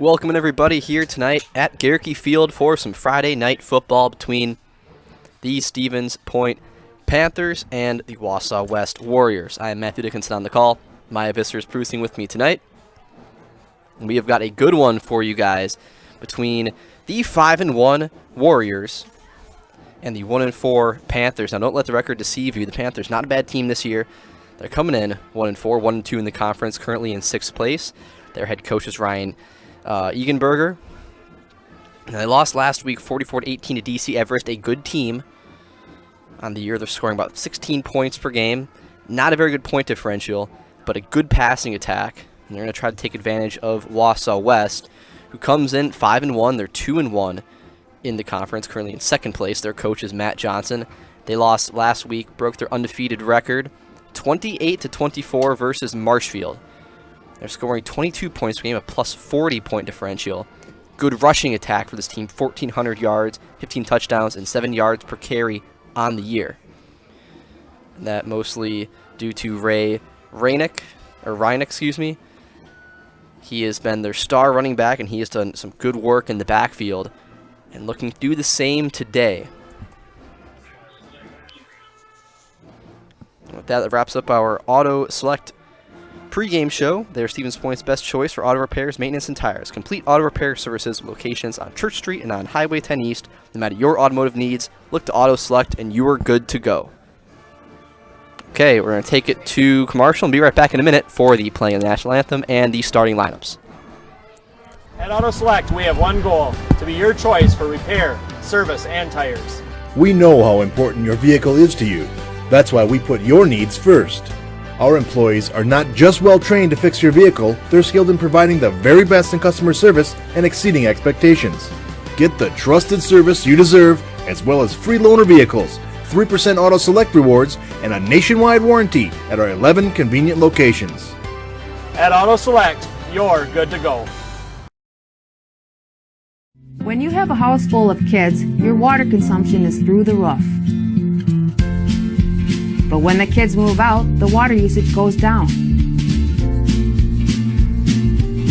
Welcoming everybody here tonight at Garricky Field for some Friday night football between the Stevens Point Panthers and the Wausau West Warriors. I am Matthew Dickinson on the call. Maya Visser is producing with me tonight. And we have got a good one for you guys between the 5-1 Warriors and the 1-4 Panthers. Now, don't let the record deceive you. The Panthers, not a bad team this year. They're coming in 1-4, 1-2 in the conference, currently in 6th place. Their head coach is Ryan Egenberger. And they lost last week 44-18 to DC Everest, a good team. On the year, they're scoring about 16 points per game. Not a very good point differential, but a good passing attack. And they're going to try to take advantage of Wausau West, who comes in 5-1. They're 2-1 in the conference, currently in 2nd place. Their coach is Matt Johnson. They lost last week, broke their undefeated record, 28-24 versus Marshfield. They're scoring 22 points per game, a plus 40 point differential. Good rushing attack for this team, 1,400 yards, 15 touchdowns, and 7 yards per carry on the year. And that mostly due to Reinick. He has been their star running back, and he has done some good work in the backfield. And looking to do the same today. And with that wraps up our Auto Select pregame show. They're Stevens Point's best choice for auto repairs, maintenance, and tires. Complete auto repair services with locations on Church Street and on Highway 10 East. No matter your automotive needs, look to Auto Select and you are good to go. Okay, we're going to take it to commercial and be right back in a minute for the playing of the national anthem and the starting lineups. At Auto Select, we have one goal, to be your choice for repair, service, and tires. We know how important your vehicle is to you. That's why we put your needs first. Our employees are not just well trained to fix your vehicle, they're skilled in providing the very best in customer service and exceeding expectations. Get the trusted service you deserve, as well as free loaner vehicles, 3% Auto Select rewards, and a nationwide warranty at our 11 convenient locations. At Auto Select, you're good to go. When you have a house full of kids, your water consumption is through the roof. But when the kids move out, the water usage goes down.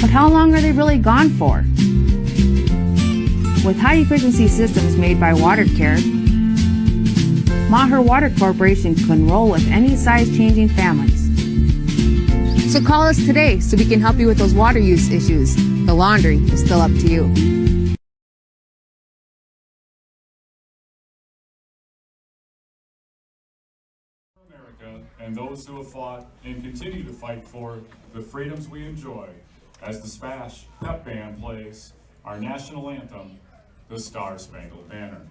But how long are they really gone for? With high-efficiency systems made by WaterCare, Maher Water Corporation can roll with any size-changing families. So call us today so we can help you with those water use issues. The laundry is still up to you. And those who have fought and continue to fight for the freedoms we enjoy as the SPASH pep band plays our national anthem, the Star-Spangled Banner.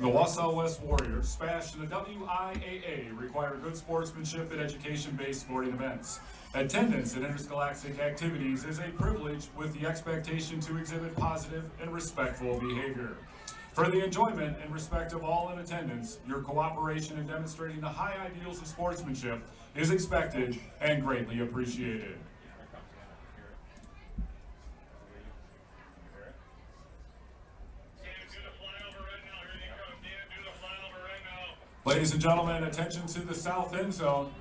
The Wausau West Warriors, SPASH, and the WIAA require good sportsmanship and education-based sporting events. Attendance at interscholastic activities is a privilege with the expectation to exhibit positive and respectful behavior. For the enjoyment and respect of all in attendance, your cooperation in demonstrating the high ideals of sportsmanship is expected and greatly appreciated. Ladies and gentlemen, attention to the south end zone.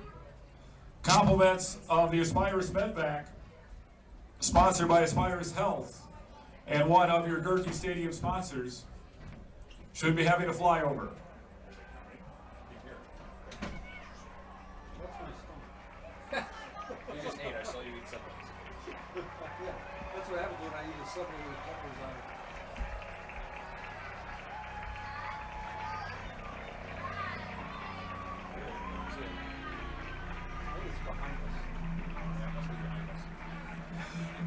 Compliments of the Aspirus Medvac, sponsored by Aspirus Health, and one of your Gerke Stadium sponsors, should be having a flyover. You just ate, I saw you eat supplements. That's what happens when I eat a supplement with peppers on it. I think it's behind us.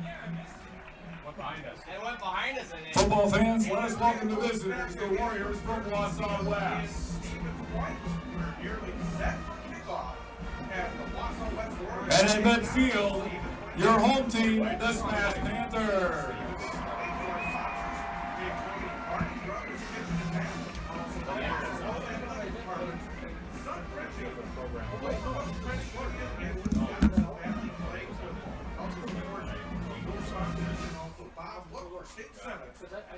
Yeah, it must be behind us. Went behind us. It went behind us. Football fans, let us welcome the visitors, the Warriors from Wausau West. And in midfield, your home team, the SPASH Panthers.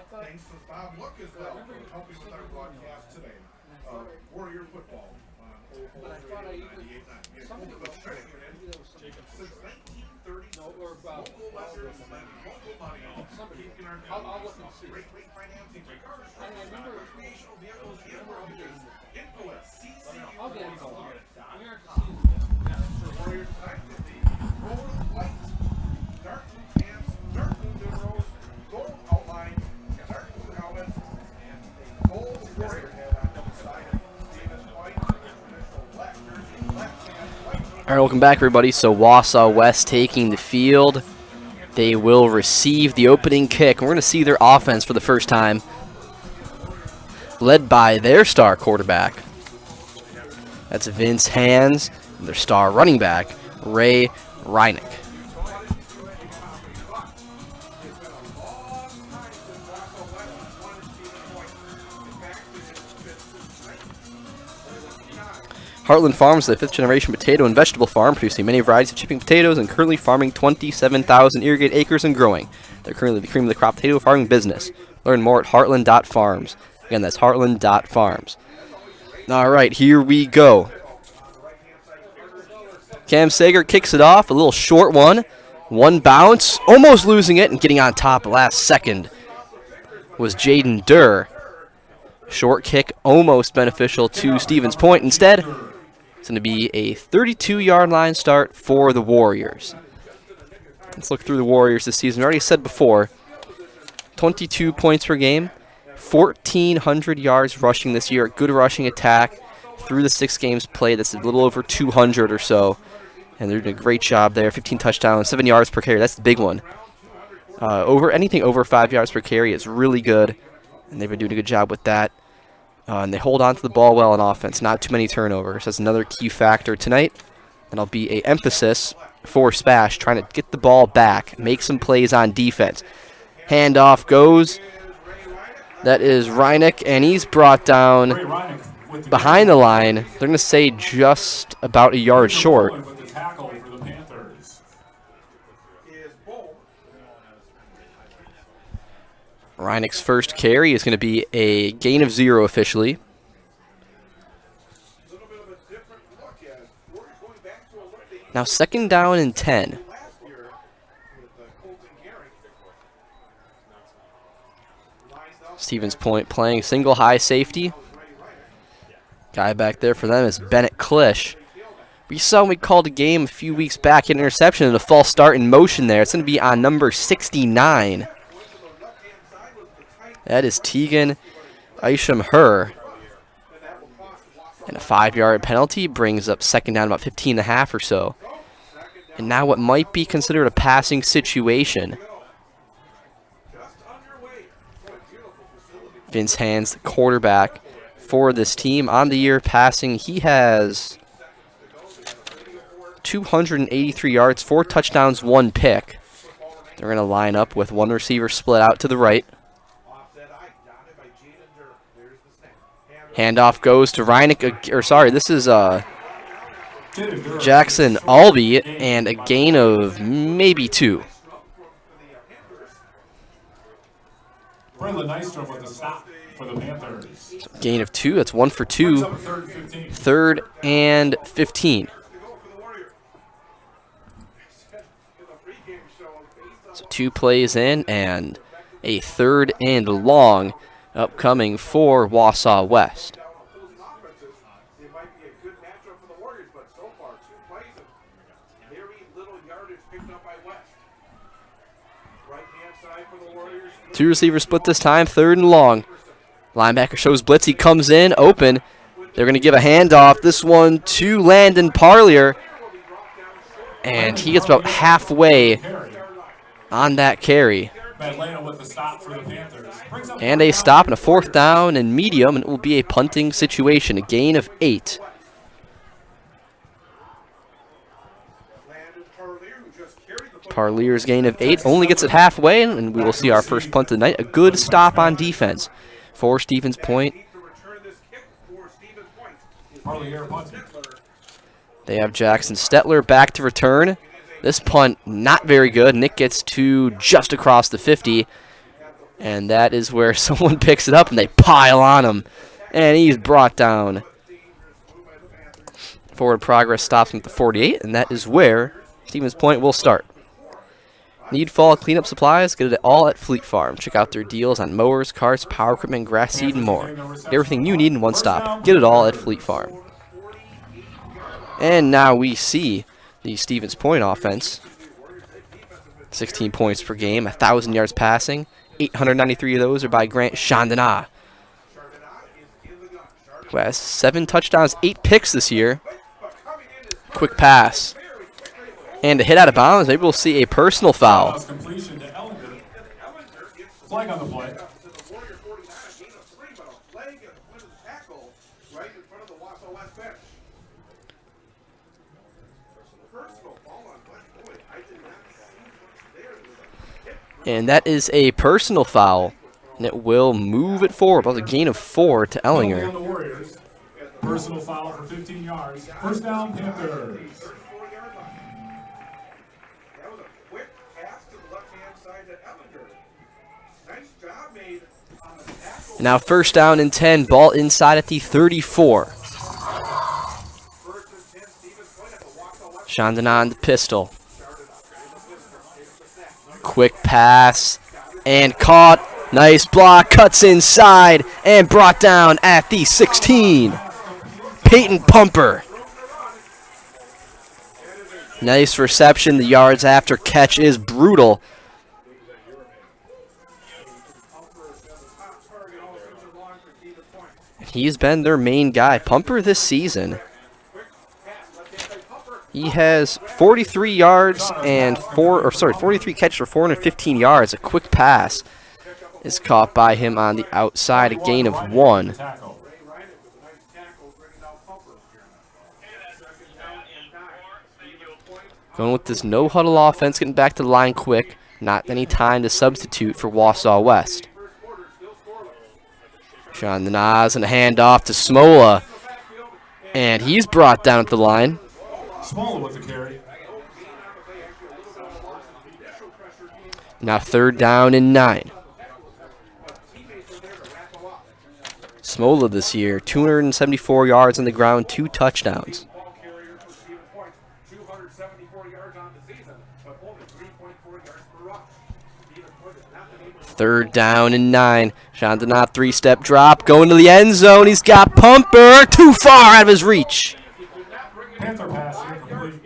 Thanks to Bob Look as well for helping with our broadcast today. Warrior football on 04898. Since 1930, local lessons and local money. Keeping our great financing for cars, recreational vehicles, and mortgages. Info at CCU.com. Warriors tonight with the gold white, dark blue pants, dark blue numerals, gold outline, dark blue helmets, and a gold warrior head on the side of Stevens White, traditional black jersey, black pants, white. All right, welcome back, everybody. So Wausau West taking the field. They will receive the opening kick. We're going to see their offense for the first time, led by their star quarterback. That's Vince Hands, and their star running back, Ray Reinick. Heartland Farms is a fifth-generation potato and vegetable farm producing many varieties of chipping potatoes and currently farming 27,000 irrigated acres and growing. They're currently the cream of the crop potato farming business. Learn more at heartland.farms. Again, that's heartland.farms. All right, here we go. Cam Sager kicks it off, a little short one. One bounce, almost losing it and getting on top last second was Jaden Durr. Short kick, almost beneficial to Stevens Point. Instead, it's going to be a 32-yard line start for the Warriors. Let's look through the Warriors this season. I already said before, 22 points per game, 1,400 yards rushing this year. Good rushing attack through the 6 games played. That's a little over 200 or so. And they're doing a great job there. 15 touchdowns, 7 yards per carry. That's the big one. Anything over 5 yards per carry is really good. And they've been doing a good job with that. And they hold on to the ball well on offense. Not too many turnovers. That's another key factor tonight. And that'll be an emphasis for SPASH, trying to get the ball back, make some plays on defense. Handoff goes. That is Reinick, and he's brought down behind the line. They're going to say just about a yard short. Reinick's first carry is going to be a gain of 0 officially. Now 2nd down and 10. Stevens Point playing single high safety. Guy back there for them is Bennett Klish. We saw when we called a game a few weeks back, an interception and a false start in motion there. It's going to be on number 69. That is Tegan Isham Her. And a 5-yard penalty brings up 2nd down about 15.5 or so. And now what might be considered a passing situation. Vince Hands, the quarterback for this team. On the year passing, he has 283 yards, 4 touchdowns, 1 pick. They're going to line up with one receiver split out to the right. Handoff goes to Reinick, this is Jackson Albee, and a gain of maybe 2. Brendan Nystrom with the stop for the Panthers. Gain of 2. That's 1 for Brings 2. up a 3rd and 15. 3rd and 15. So 2 plays in and a 3rd and long upcoming for Wausau West. It might be a good matchup for the Warriors, but so far 2 plays and very little yardage picked up by West. Right-hand side for the Warriors. 2 receivers split this time, 3rd and long. Linebacker shows blitz. He comes in open. They're going to give a handoff. This one to Landon Parlier. And he gets about halfway on that carry. Atlanta with the stop for the Panthers. Brings up And a stop and a 4th down and medium, and it will be a punting situation. A gain of 8. Parlier's gain of 8 only gets it halfway, and we will see our first punt of the night. A good stop on defense for Stevens Point. Parlier punting. They have Jackson Stetler back to return. This punt not very good. Nick gets to just across the 50, and that is where someone picks it up and they pile on him, and he's brought down. Forward progress stops him at the 48, and that is where Stevens Point will start. Need fall cleanup supplies? Get it all at Fleet Farm. Check out their deals on mowers, carts, power equipment, grass seed, and more. Get everything you need in one stop. Get it all at Fleet Farm. And now we see the Stevens Point offense. 16 points per game, 1,000 yards passing. 893 of those are by Grant Chandana, who has 7 touchdowns, 8 picks this year. Quick pass. And a hit out of bounds. Maybe we'll see a personal foul. Completion to Ellinger. Flag on the play. And that is a personal foul. And it will move it forward. About a gain of 4 to Penalty on Ellinger. the Warriors. Personal foul for 15 yards. First down, Panthers. That was a quick pass to the left-hand side to Ellinger. Nice job made on the tackle. Now first down and 10. Ball inside at the 34. First and 10, Stevens Point at the Wausau West. Chandana on the pistol. Quick pass. And caught. Nice block. Cuts inside. And brought down at the 16. Peyton Pumper. Nice reception. The yards after catch is brutal. He's been their main guy. Pumper this season. He has 43 yards and 43 catches for 415 yards. A quick pass is caught by him on the outside. A gain of 1. Tackle. Going with this no-huddle offense, getting back to the line quick. Not any time to substitute for Wausau West. Sean the Nas and a handoff to Smola. And he's brought down at the line. Smaller with the carry. Now 3rd down and 9. Smola this year, 274 yards on the ground, 2 touchdowns. 3rd down and 9. Chandana 3-step drop, going to the end zone. He's got Pumper too far out of his reach. Panther pass incomplete.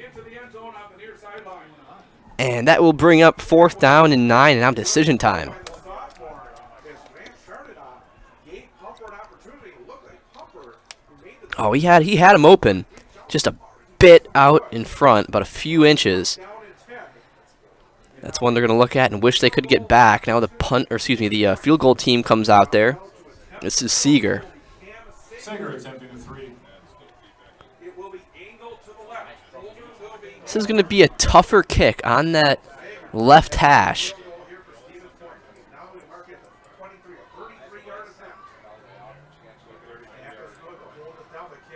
And that will bring up 4th down and 9, and now decision time. Oh, he had him open, just a bit out in front, about a few inches. That's one they're going to look at and wish they could get back. Now the the field goal team comes out there. This is Seeger. Seeger attempting a 3. This is going to be a tougher kick on that left hash.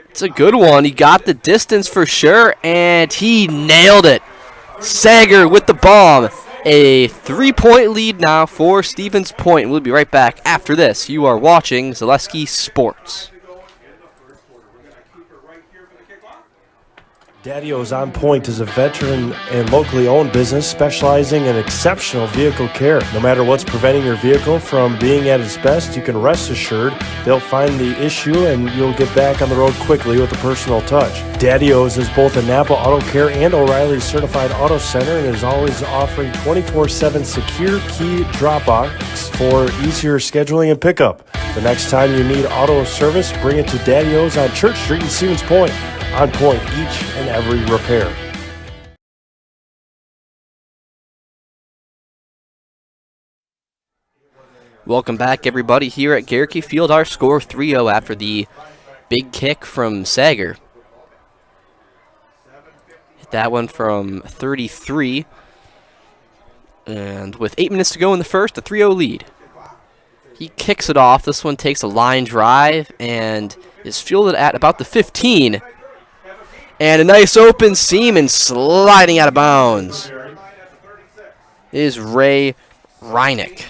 It's a good one. He got the distance for sure, and he nailed it. Sager with the bomb. A 3-point lead now for Stevens Point. We'll be right back after this. You are watching Zaleski Sports. Daddy-O's On Point is a veteran and locally owned business specializing in exceptional vehicle care. No matter what's preventing your vehicle from being at its best, you can rest assured they'll find the issue and you'll get back on the road quickly with a personal touch. Daddy-O's is both a Napa Auto Care and O'Reilly Certified Auto Center and is always offering 24/7 secure key drop-offs for easier scheduling and pickup. The next time you need auto service, bring it to Daddy-O's on Church Street in Stevens Point. On point each and every repair. Welcome back, everybody, here at Garricky Field. Our score 3-0 after the big kick from Sager. Hit that one from 33. And with 8 minutes to go in the first, a 3-0 lead. He kicks it off. This one takes a line drive and is fielded at about the 15. And a nice open seam and sliding out of bounds is Ray Reinick.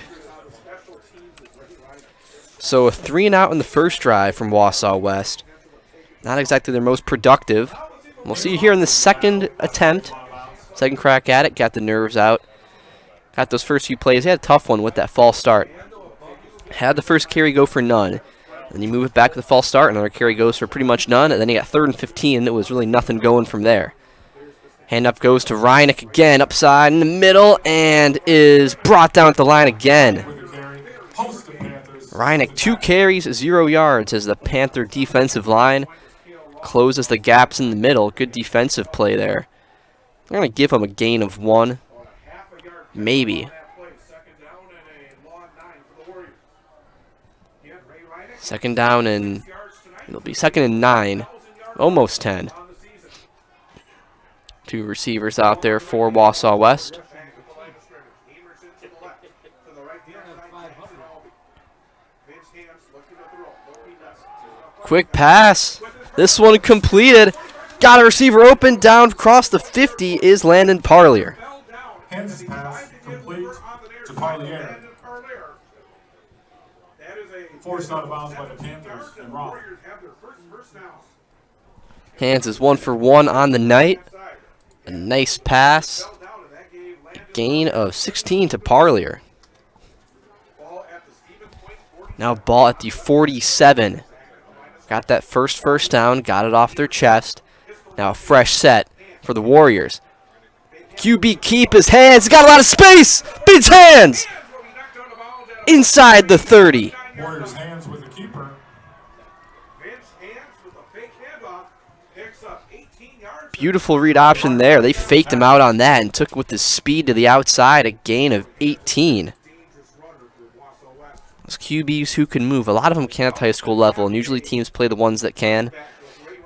So a 3-and-out in the first drive from Wausau West. Not exactly their most productive. We'll see here in the second attempt. Second crack at it. Got the nerves out. Got those first few plays. He had a tough one with that false start. Had the first carry go for none. Then you move it back to the false start. Another carry goes for pretty much none. And then you got 3rd and 15. And it was really nothing going from there. Handoff goes to Reinick again. Upside in the middle. And is brought down at the line again. Reinick, 2 carries, 0 yards as the Panther defensive line closes the gaps in the middle. Good defensive play there. I'm going to give him a gain of 1. Maybe. Second down and it'll be 2nd and 9. Almost 10. 2 receivers out there for Wausau West. Quick pass. This one completed. Got a receiver open. Down across the 50 is Landon Parlier. Hands pass complete to Parlier. Forced out of bounds by the Panthers and Roth. Hands is 1 for 1 on the night. A nice pass. A gain of 16 to Parlier. Now ball at the 47. Got that first down. Got it off their chest. Now a fresh set for the Warriors. QB keep his hands. Got a lot of space. Beats hands. Inside the 30. Warriors hands with the keeper. Beautiful read option there. They faked him out on that and took with his speed to the outside. A gain of 18. Those QBs who can move. A lot of them can't at high school level, and usually teams play the ones that can.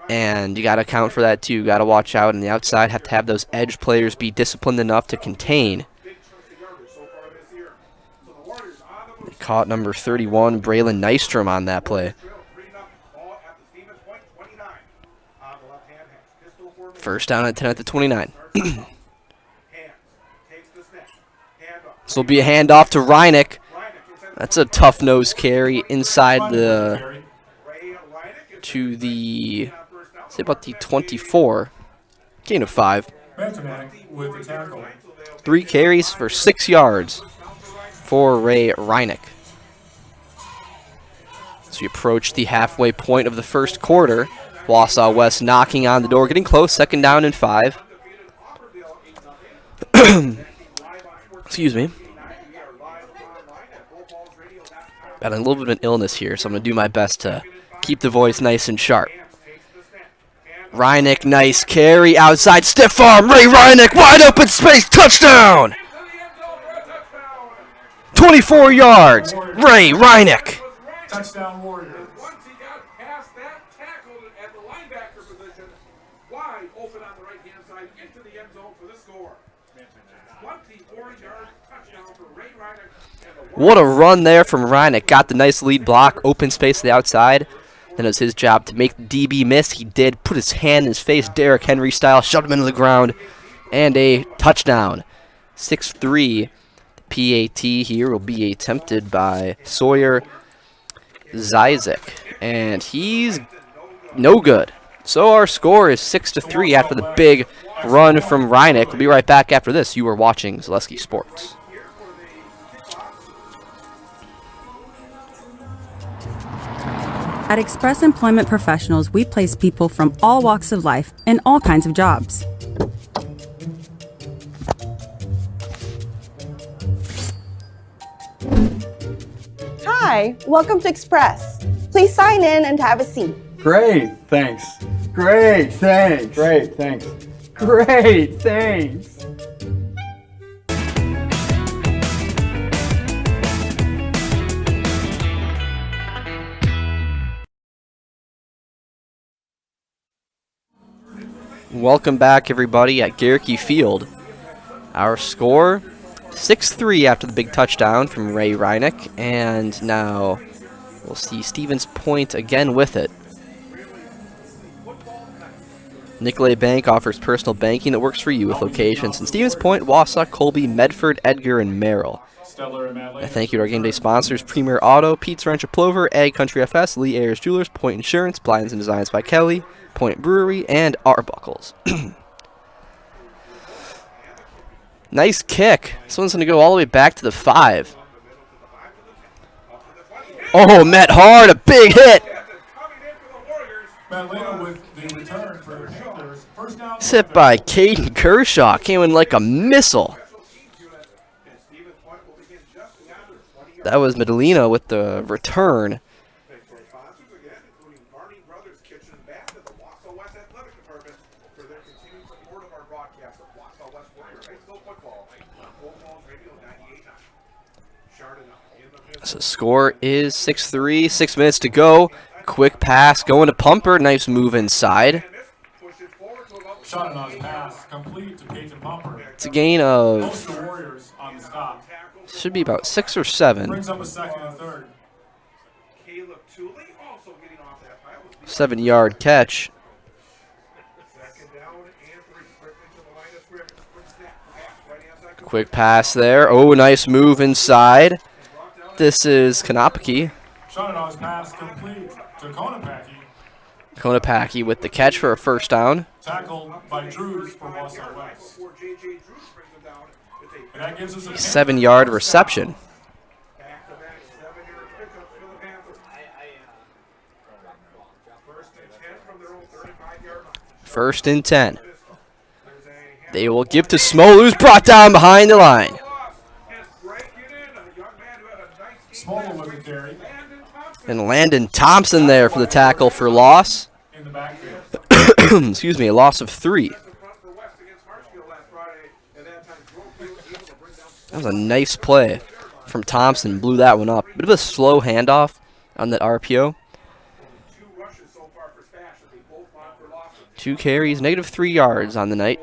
And you got to account for that too. You got to watch out on the outside. Have to have those edge players be disciplined enough to contain. They caught number 31, Braylon Nystrom, on that play. First down at 10 at the 29. This will be a handoff to Reinick. That's a tough nose carry inside the to the, say about the 24. Gain of 5. 3 carries for 6 yards for Ray Reinick. As we approach the halfway point of the first quarter, Wausau West knocking on the door, getting close. 2nd down and 5. Excuse me. Got a little bit of an illness here, so I'm going to do my best to keep the voice nice and sharp. Reinick, nice carry, outside, stiff arm, Ray Reinick, wide open space, touchdown! 24 yards, Ray Reinick. Touchdown Warriors. Once he got past that, tackled it at the linebacker position, wide open on the right-hand side, into the end zone for the score. 24-yard touchdown for Ray Reinick. What a run there from Reinick. Got the nice lead block, open space to the outside. Then it was his job to make the DB miss. He did. Put his hand in his face, Derrick Henry style, shoved him into the ground, and a touchdown. 6-3. PAT here will be attempted by Sawyer Zizek, and he's no good. So our score is 6-3 after the big run from Reineck. We'll be right back after this. You are watching Zaleski Sports. At Express Employment Professionals, we place people from all walks of life in all kinds of jobs. Hi, welcome to Express. Please sign in and have a seat. Great, thanks. Great, thanks. Great, thanks. Great, thanks. Welcome back, everybody, at Garricky Field. Our score, 6-3 after the big touchdown from Ray Reineck, and now we'll see Stevens Point again with it. Nicolay Bank offers personal banking that works for you with locations in Stevens Point, Wausau, Colby, Medford, Edgar, and Merrill. A thank you to our game day sponsors, Premier Auto, Pete's Ranch of Plover, Ag Country FS, Lee Ayers Jewelers, Point Insurance, Blinds and Designs by Kelly, Point Brewery, and Arbuckles. Nice kick. This one's going to go all the way back to the 5. Oh, met hard. A big hit. Hit by Caden Kershaw. Came in like a missile. That was Medellina with the return. So score is 6-3, 6 minutes to go. Quick pass going to Pumper. Nice move inside. It's a gain of, should be about 6 or 7. 7-yard catch. Quick pass there. Oh, nice move inside. This is Konopaki. Konopaki with the catch for a first down. Tackled by Drews for Wausau West. 7-yard reception. First and 10. They will give to Smolu, who's brought down behind the line. And Landon Thompson there for the tackle for loss. Excuse me, a loss of 3. That was a nice play from Thompson. Blew that one up. Bit of a slow handoff on that RPO. 2 carries, negative 3 yards on the night.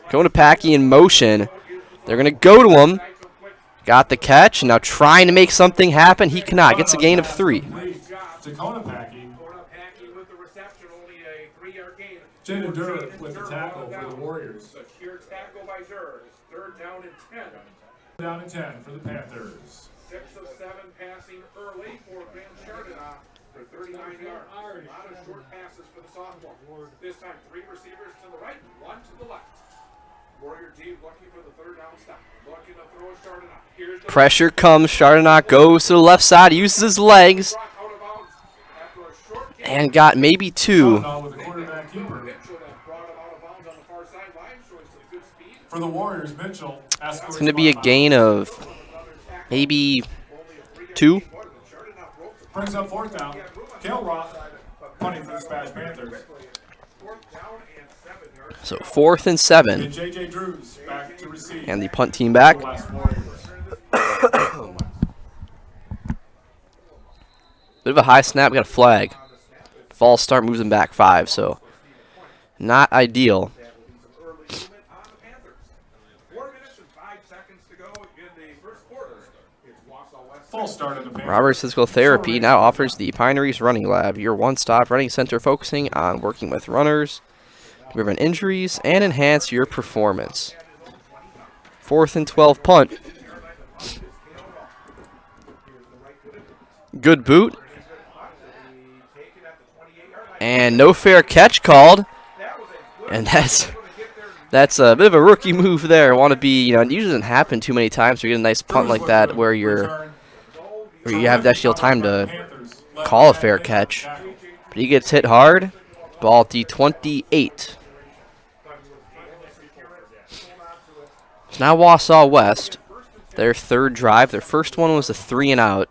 Konopaki in motion. They're going to go to him. Got the catch. Now trying to make something happen. He cannot. Gets a gain of 3. Jaden Durr with the tackle for the Warriors. Down and 10 for the Panthers. 6 of 7 passing early for Ben Chardonnay for 39 yards. A lot of short passes for the sophomore. This time 3 receivers to the right, 1 to the left. Warrior team looking for the third down stop. Looking to throw Chardonnay. Here's the Pressure comes. Chardonnay goes to the left side. Uses his legs. And got maybe 2. For the Warriors, Mitchell. It's going to be a gain of maybe 2. Brings up 4th down. Kale Roth punting for the SPASH Panthers. So 4th and 7. And JJ Drews back to receive. And the punt team back. Bit of a high snap. Got a flag. False start moves him back 5. So not ideal. False start on the Panthers. Roberts Physical Therapy now offers the Pineries Running Lab, your one-stop running center focusing on working with runners to prevent injuries and enhance your performance. 4th and 12 punt. Good boot. And no fair catch called. And that's a bit of a rookie move there. Want to be, it usually doesn't happen too many times. You get a nice punt like that where you have the actual time to call a fair catch. But he gets hit hard. Ball at the 28. So now Wausau West, their third drive. Their first one was a 3-and-out.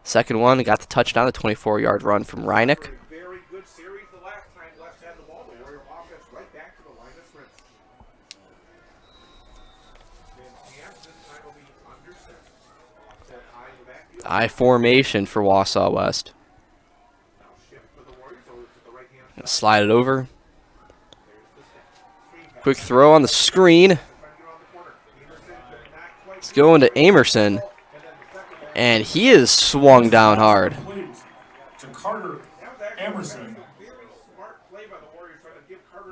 Second one, got the touchdown, a 24-yard run from Reineck. I formation for Wausau West. Slide it over. Quick throw on the screen. It's going to Amerson. And he is swung down hard.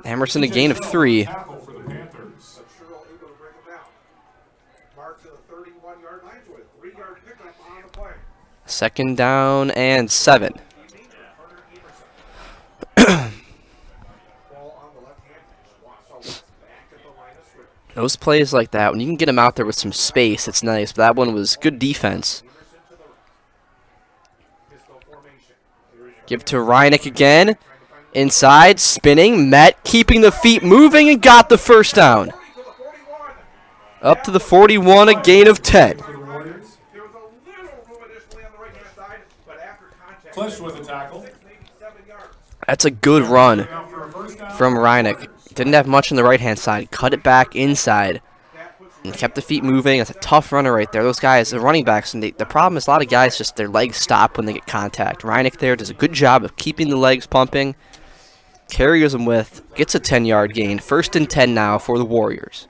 Amerson a gain of 3. Second down and 7. Those plays like that, when you can get them out there with some space, it's nice. But that one was good defense. Give to Reineck again. Inside, spinning, met, keeping the feet moving, and got the first down. Up to the 41, a gain of 10. With a tackle. That's a good run from Reineck. Didn't have much on the right-hand side. Cut it back inside and kept the feet moving. That's a tough runner right there. Those guys, the running backs, and the problem is a lot of guys just their legs stop when they get contact. Reineck there does a good job of keeping the legs pumping. Carries them with, gets a 10-yard gain. 1st and 10 now for the Warriors.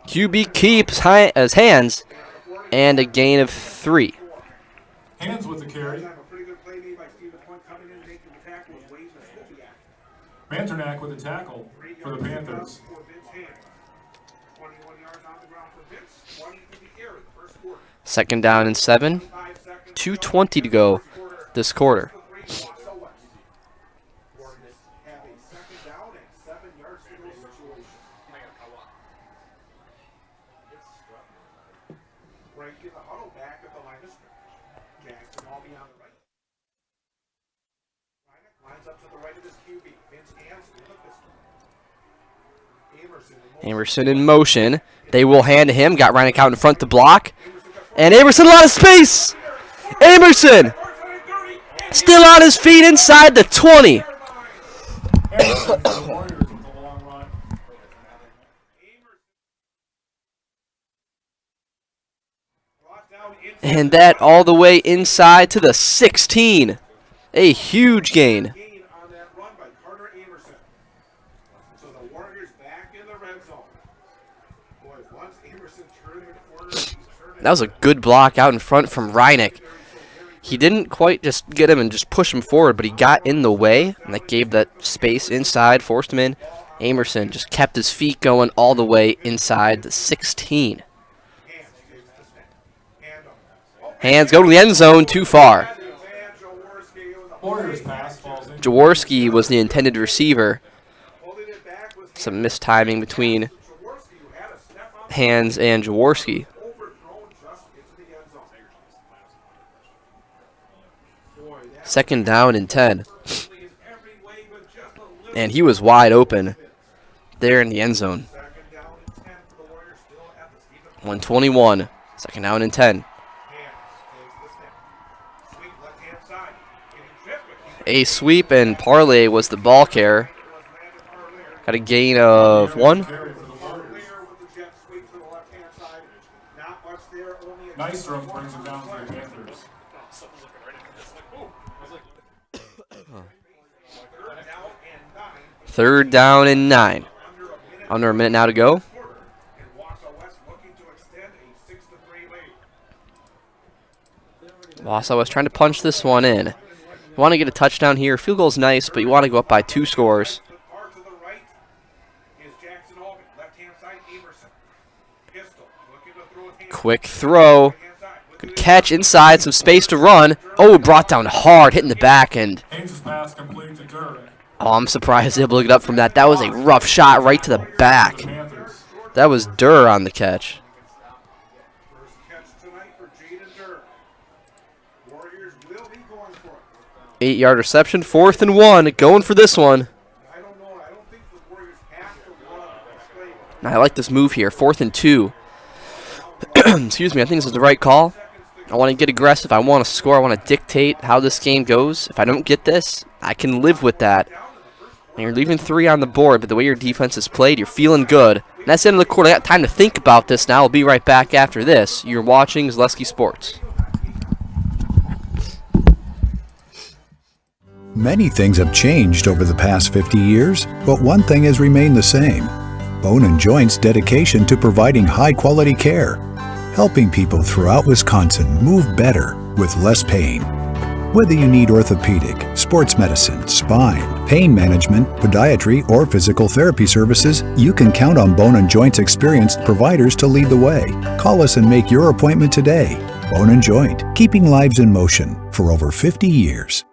QB keeps his hands. And a gain of 3. Hands with the carry. Manternak with a tackle for the Panthers. Second down and 7. 2:20 to go this quarter. Amerson in motion. They will hand to him. Got Reineck out in front to block. And Amerson, a lot of space. Amerson still on his feet inside the 20. And that all the way inside to the 16. A huge gain. That was a good block out in front from Reineck. He didn't quite just get him and just push him forward, but he got in the way, and that gave that space inside, forced him in. Amerson just kept his feet going all the way inside the 16. Hands go to the end zone, too far. Jaworski was the intended receiver. Some mistiming between Hands and Jaworski. Second down and 10. And he was wide open there in the end zone. 121. Second down and 10. A sweep, and Parlay was the ball carrier. Got a gain of 1. Nice throw brings him down to the Panthers. Third down and 9. Under a minute now to go. Wausau was trying to punch this one in. You want to get a touchdown here. Field goal is nice, but you want to go up by 2 scores. Far to the right is Jackson Hogan. Left-hand side, Amerson. Pistol. Looking to throw it. Quick throw. Good catch inside. Some space to run. Oh, brought down hard, hitting the back end. Haynes' pass complete to Durr. Oh, I'm surprised he was able to get up from that. That was a rough shot right to the back. That was Durr on the catch. First catch tonight for Jaden Durr. Warriors will be going for it. 8-yard reception, 4th and 1. Going for this one. I don't know. I don't think the Warriors have to run this play. I like this move here. 4th and 2. Excuse me, I think this is the right call. I want to get aggressive. I want to score. I want to dictate how this game goes. If I don't get this, I can live with that. And you're leaving 3 on the board, but the way your defense is played, you're feeling good. And that's the end of the quarter. I got time to think about this now. I'll be right back after this. You're watching Zaleski Sports. Many things have changed over the past 50 years, but one thing has remained the same. Bone & Joint's dedication to providing high-quality care, helping people throughout Wisconsin move better with less pain. Whether you need orthopedic, sports medicine, spine, pain management, podiatry, or physical therapy services, you can count on Bone & Joint's experienced providers to lead the way. Call us and make your appointment today. Bone & Joint, keeping lives in motion for over 50 years.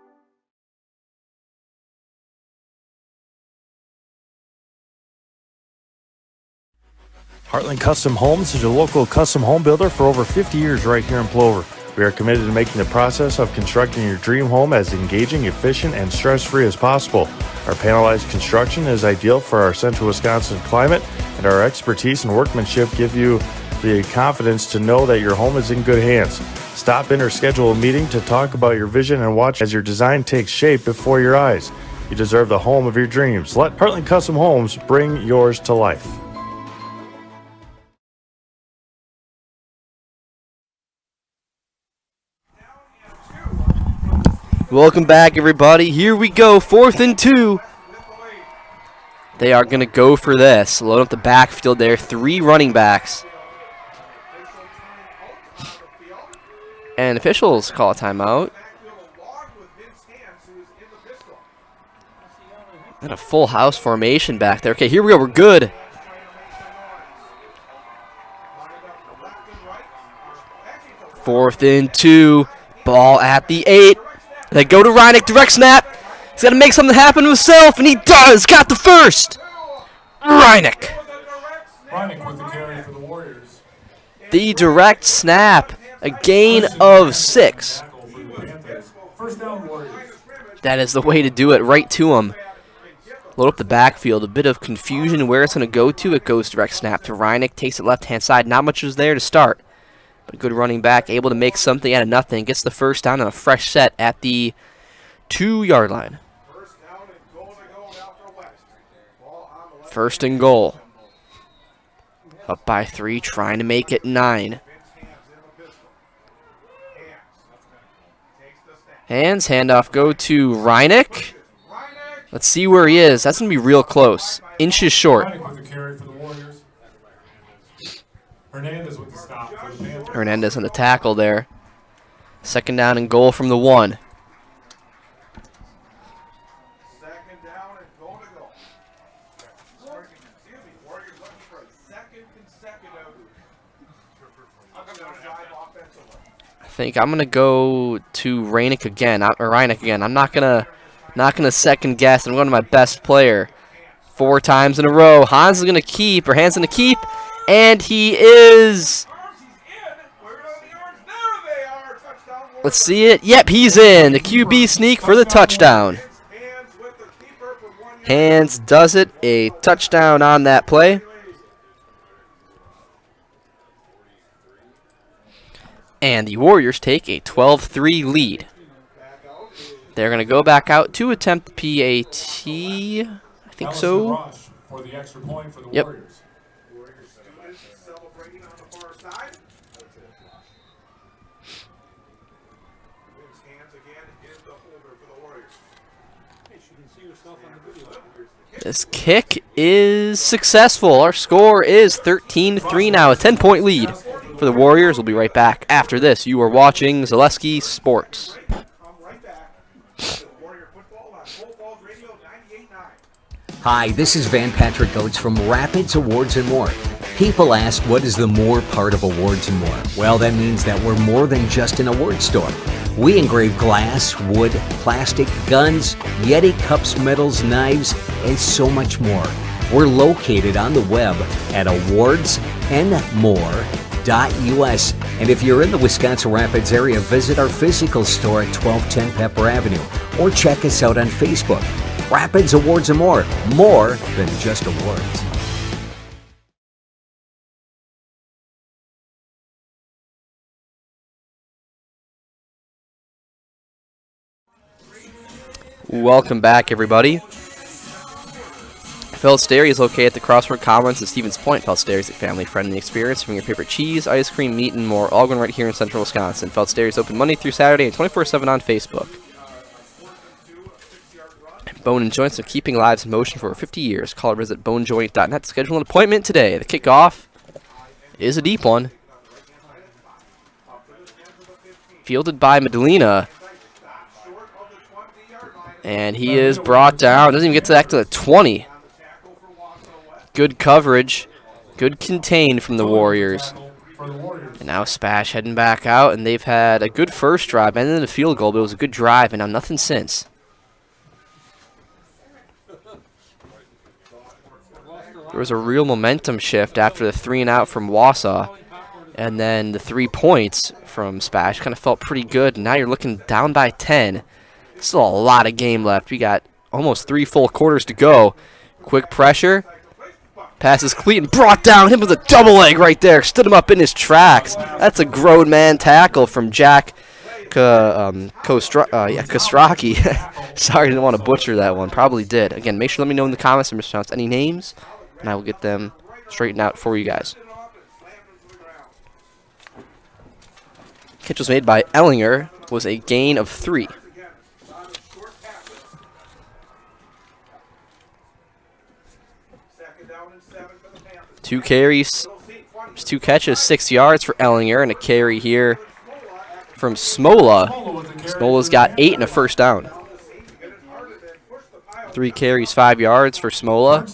Heartland Custom Homes is your local custom home builder for over 50 years right here in Plover. We are committed to making the process of constructing your dream home as engaging, efficient, and stress-free as possible. Our panelized construction is ideal for our central Wisconsin climate, and our expertise and workmanship give you the confidence to know that your home is in good hands. Stop in or schedule a meeting to talk about your vision and watch as your design takes shape before your eyes. You deserve the home of your dreams. Let Heartland Custom Homes bring yours to life. Welcome back, everybody. Here we go, 4th and 2. They are going to go for this. Load up the backfield there. 3 running backs. And officials call a timeout. And a full house formation back there. Okay, here we go. We're good. Fourth and 2. Ball at the 8. They go to Reineck, direct snap. He's got to make something happen himself, and he does. Got the first. Reineck. Reineck with the carry for the Warriors. The direct snap. A gain of 6. First down, Warriors. That is the way to do it, right to him. Load up the backfield. A bit of confusion where it's going to go to. It goes direct snap to Reineck. Takes it left-hand side. Not much was there to start. But good running back, able to make something out of nothing. Gets the first down and a fresh set at the 2-yard line. First and goal. Up by 3, trying to make it 9. Hands, handoff, go to Reineck. Let's see where he is. That's going to be real close. Inches short. Hernandez with the stop for the Panthers. Hernandez on the tackle there. Second down and goal from the 1. Second down and goal to go. Warriors looking for a second consecutive drive offensively. I think I'm gonna go to Reineck again. I'm not gonna second guess. I'm going to my best player. 4 times in a row. Hans is gonna keep, or Hans gonna keep, and he is. Let's see it. Yep, he's in. The QB sneak for the touchdown. Hands does it. A touchdown on that play. And the Warriors take a 12-3 lead. They're going to go back out to attempt the PAT. I think so. Yep. This kick is successful. Our score is 13-3 now, a 10-point lead. for the Warriors. We'll be right back after this. You are watching Zaleski Sports. Hi, this is Van Patrick Oates from Rapids Awards and More. People ask, what is the more part of Awards and More? Well, that means that we're more than just an award store. We engrave glass, wood, plastic, guns, Yeti cups, medals, knives, and so much more. We're located on the web at awardsandmore.us. And if you're in the Wisconsin Rapids area, visit our physical store at 1210 Pepper Avenue or check us out on Facebook. Rapids Awards and More than just awards. Welcome back, everybody. Feltz Dairy is located at the Crossroad Commons at Stevens Point. Feltz Dairy is a family-friendly experience from your favorite cheese, ice cream, meat, and more, all going right here in central Wisconsin. Feltz Dairy is open Monday through Saturday and 24/7 on Facebook. Bone and Joints are keeping lives in motion for over 50 years. Call or visit bonejoint.net to schedule an appointment today. The kickoff is a deep one. Fielded by Medellina. And he is brought down. Doesn't even get back to the 20. Good coverage. Good contain from the Warriors. And now SPASH heading back out. And they've had a good first drive. Ended in a field goal, but it was a good drive. And now nothing since. There was a real momentum shift after the 3-and-out from Wausau. And then the 3 points from SPASH kind of felt pretty good. And now you're looking down by 10. Still a lot of game left. We got almost 3 full quarters to go. Quick pressure. Passes Cleaton. Brought down. Him with a double leg right there. Stood him up in his tracks. That's a grown man tackle from Jack Kostraki. Sorry, didn't want to butcher that one. Probably did. Again, make sure to let me know in the comments if I mispronounced any names, and I will get them straightened out for you guys. Catch was made by Ellinger. Was a gain of 3. Two carries, 2 catches, 6 yards for Ellinger, and a carry here from Smola. Smola's got 8 and a first down. 3 carries, 5 yards for Smola.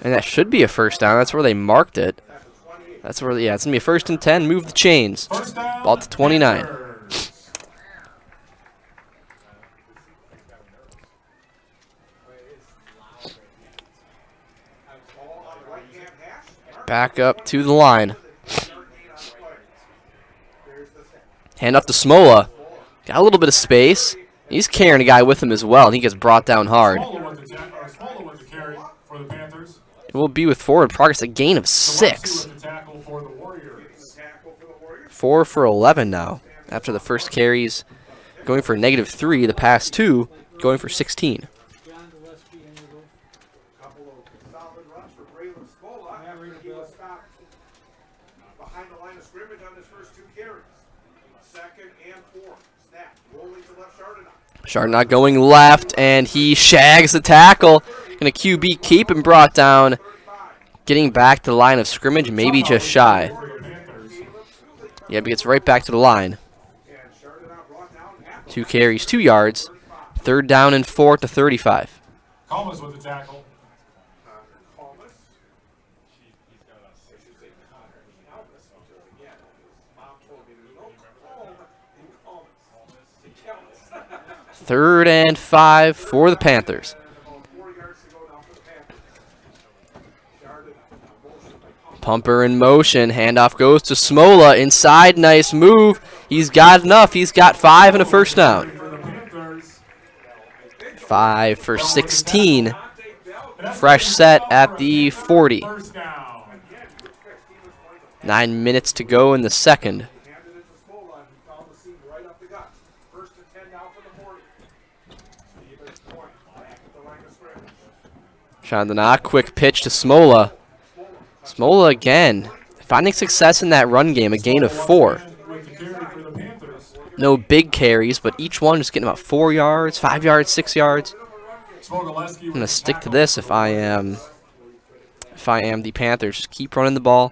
And that should be a first down. That's where they marked it. That's where, yeah, it's going to be a 1st and 10. Move the chains. Ball to 29. Back up to the line. Hand off to Smola. Got a little bit of space. He's carrying a guy with him as well, and he gets brought down hard. It will be with forward progress, a gain of 6. 4 for 11 now. After the first carries, going for -3. The past 2, going for 16. Chardonnay going left, and he shags the tackle. And a QB keep and brought down. Getting back to the line of scrimmage, maybe just shy. Yeah, he gets right back to the line. 2 carries, 2 yards. 3rd down and 4 to 35. Combs with the tackle. Third and 5 for the Panthers. Pumper in motion. Handoff goes to Smola. Inside, nice move. He's got enough. He's got 5 and a first down. 5 for 16. Fresh set at the 40. 9 minutes to go in the second. Chandana, quick pitch to Smola. Smola again, finding success in that run game, a gain of 4. No big carries, but each one just getting about 4 yards, 5 yards, 6 yards. I'm going to stick to this if I am the Panthers. Just keep running the ball,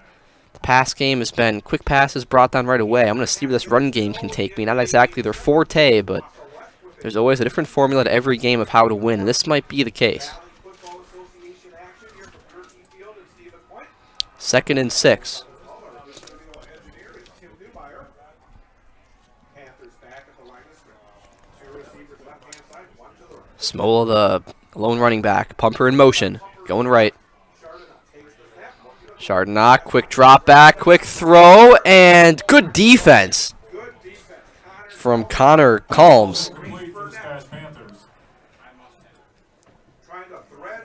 The pass game has been quick passes brought down right away. I'm going to see where this run game can take me. Not exactly their forte, but there's always a different formula to every game of how to win, and this might be the case. 2nd and 6. Smola, the lone running back. Pumper in motion. Going right. Chardonnay, quick drop back, quick throw, and good defense from Conor Combs.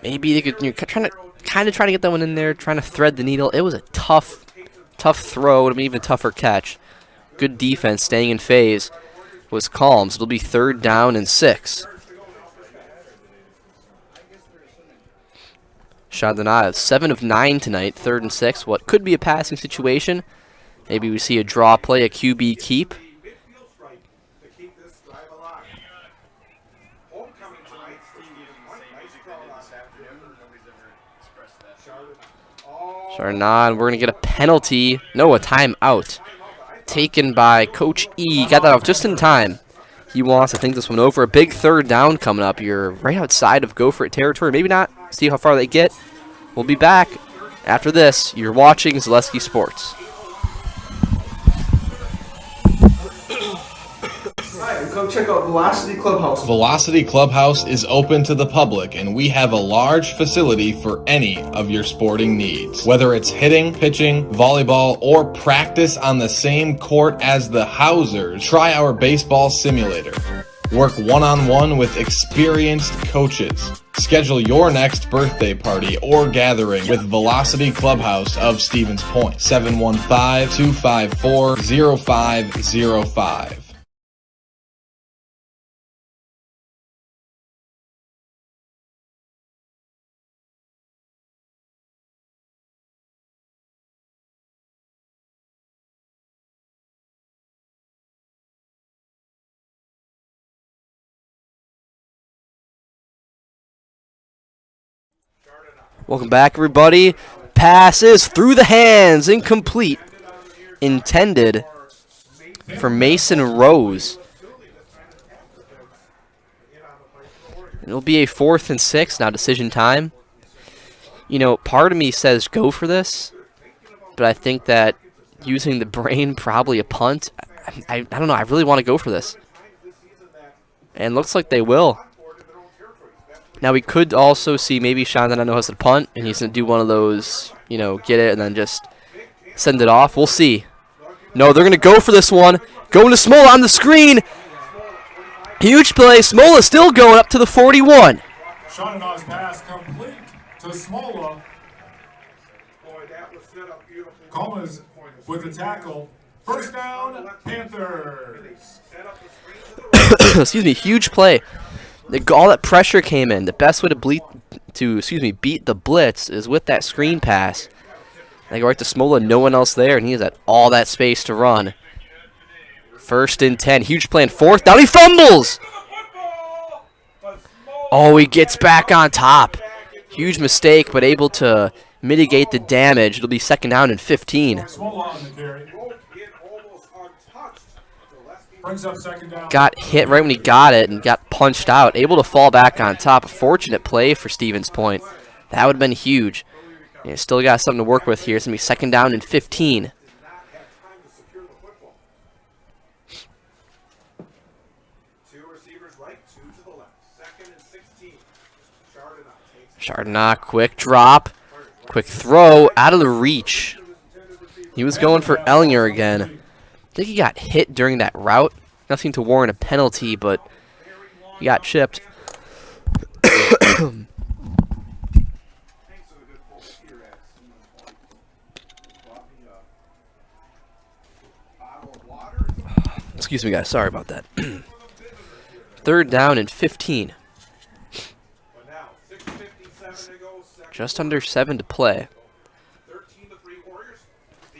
Maybe they could, kind of trying to get that one in there, trying to thread the needle. It was a tough throw, would have been even tougher catch. Good defense, staying in phase was Combs. It'll be 3rd down and 6. Chardonnay, 7 of 9 tonight, 3rd and 6. What could be a passing situation. Maybe we see a draw play, a QB keep. Chardonnay, we're going to get a penalty. No, a timeout. Taken by Coach E. Got that off just in time. He wants to think this one over. A big 3rd down coming up. You're right outside of go for it territory. Maybe not. See how far they get. We'll be back after this. You're watching Zaleski Sports. Hi, come check out Velocity Clubhouse. Velocity Clubhouse is open to the public, and we have a large facility for any of your sporting needs. Whether it's hitting, pitching, volleyball, or practice on the same court as the Housers, try our baseball simulator. Work one-on-one with experienced coaches. Schedule your next birthday party or gathering with Velocity Clubhouse of Stevens Point. 715-254-0505. Welcome back, everybody. Passes through the hands, incomplete. Intended for Mason Rose. It'll be a 4th and 6, now decision time. You know, part of me says go for this, but I think that using the brain, probably a punt. I don't know, I really want to go for this. And looks like they will. Now, we could also see maybe Sean that I know has to punt, and he's going to do one of those, you know, get it and then just send it off. We'll see. No, they're going to go for this one. Going to Smola on the screen. Huge play. Smola still going up to the 41. Chardonnay's pass complete to Smola. Combs with the tackle. 1st down, Panthers. Excuse me, huge play. All that pressure came in. The best way to beat the blitz is with that screen pass. They go right to Smola, no one else there, and he has all that space to run. 1st and 10, huge play, 4th down, he fumbles! Oh, he gets back on top. Huge mistake, but able to mitigate the damage. It'll be 2nd down and 15. Got hit right when he got it and got punched out. Able to fall back on top. A fortunate play for Stevens Point. That would have been huge. Yeah, still got something to work with here. It's going to be 2nd down and 15. Chardonnay, quick drop. Quick throw out of the reach. He was going for Ellinger again. I think he got hit during that route. Nothing to warrant a penalty, but he got chipped. Excuse me, guys. Sorry about that. 3rd down and 15. Just under 7 to play.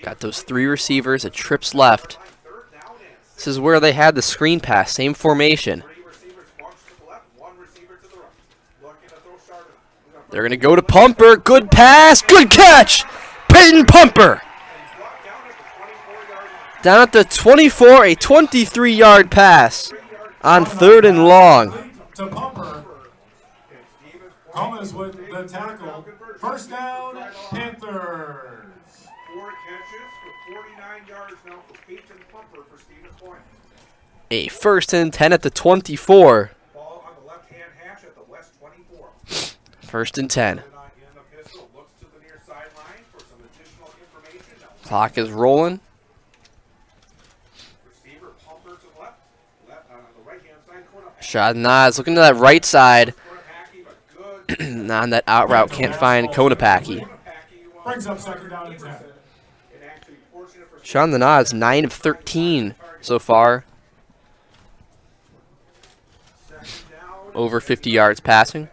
Got those 3 receivers, a trips left. This is where they had the screen pass, same formation. They're going to go to Pumper. Good pass, good catch. Peyton Pumper Down at the 24, a 23-yard pass on 3rd and long. To Pumper. Combs with the tackle. First down, Panthers. 4 catches for 49 yards now for Peyton Pumper for Stevens Point. A 1st and 10 at the 24. Ball on the left-hand hash at the West 24. 1st and 10. In the pistol, looks to the near sideline for some additional information. Clock is rolling. Receiver Pumper to the left. On the right-hand side corner. Shot Nas looking to that right side. On that out route, can't find Konopacki. Brings up 2nd down and 10. Sean the Nas, 9 of 13 so far. Over 50 yards passing.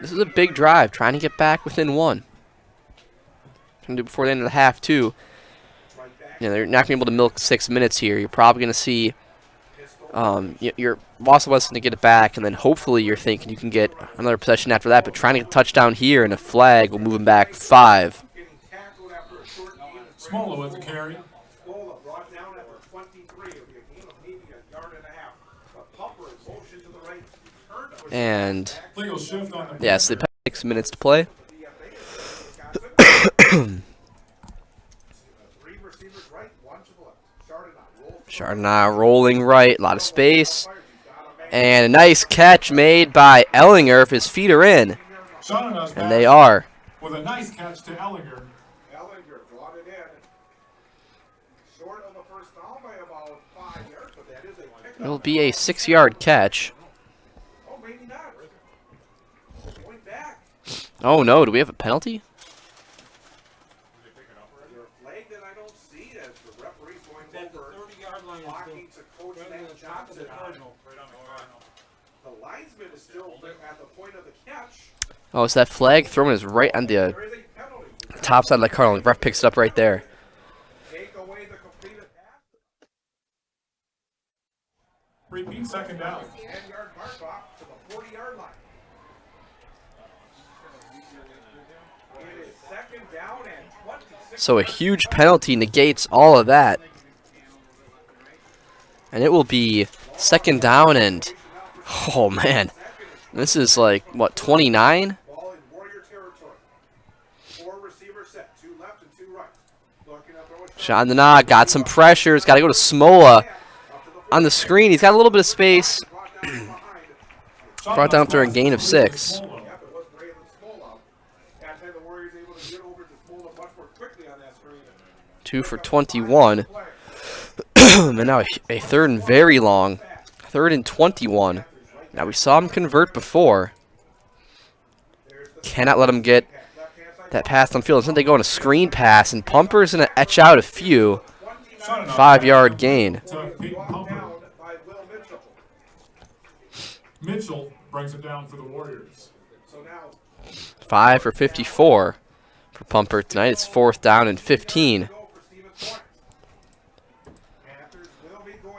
This is a big drive, trying to get back within 1. Trying to do before the end of the half, too. You know, they're not going to be able to milk 6 minutes here. You're probably going to see your Wausau West going to get it back, and then hopefully you're thinking you can get another possession after that. But trying to get a touchdown here and a flag will move them back 5. Smola with the carry. And Legal shift on the yes, they have 6 minutes to play. Chardonnay rolling right, a lot of space. And a nice catch made by Ellinger if his feet are in. And they are. With a nice catch to Ellinger. Ellinger brought it in. Short of the first down by about 5 yards, but that is a pickup. It'll be a 6-yard catch. Oh, maybe not. Going back. Oh no, do we have a penalty? Oh, so that flag thrown is right on the top side of the Cardinal. The ref picks it up right there. Repeat 2nd down. 10-yard mark off to the 40-yard line. It is 2nd down and 26. So a huge penalty negates all of that. And it will be 2nd down and, oh man, this is like, what, 29? Ball in Warrior territory. 4 receivers set, 2 left and 2 right. Looking up over Sean Denah got some pressure. He's got to go to Smola on the screen. He's got a little bit of space. Brought down after a gain of 6. 2 for 21. And now a 3rd and very long. 3rd and 21. Now we saw him convert before. Cannot let him get that pass on field. Instead they go on a screen pass, and Pumper's going to etch out a few. 5-yard gain. Mitchell brings it down for the Warriors. 5 for 54 for Pumper tonight. It's 4th down and 15.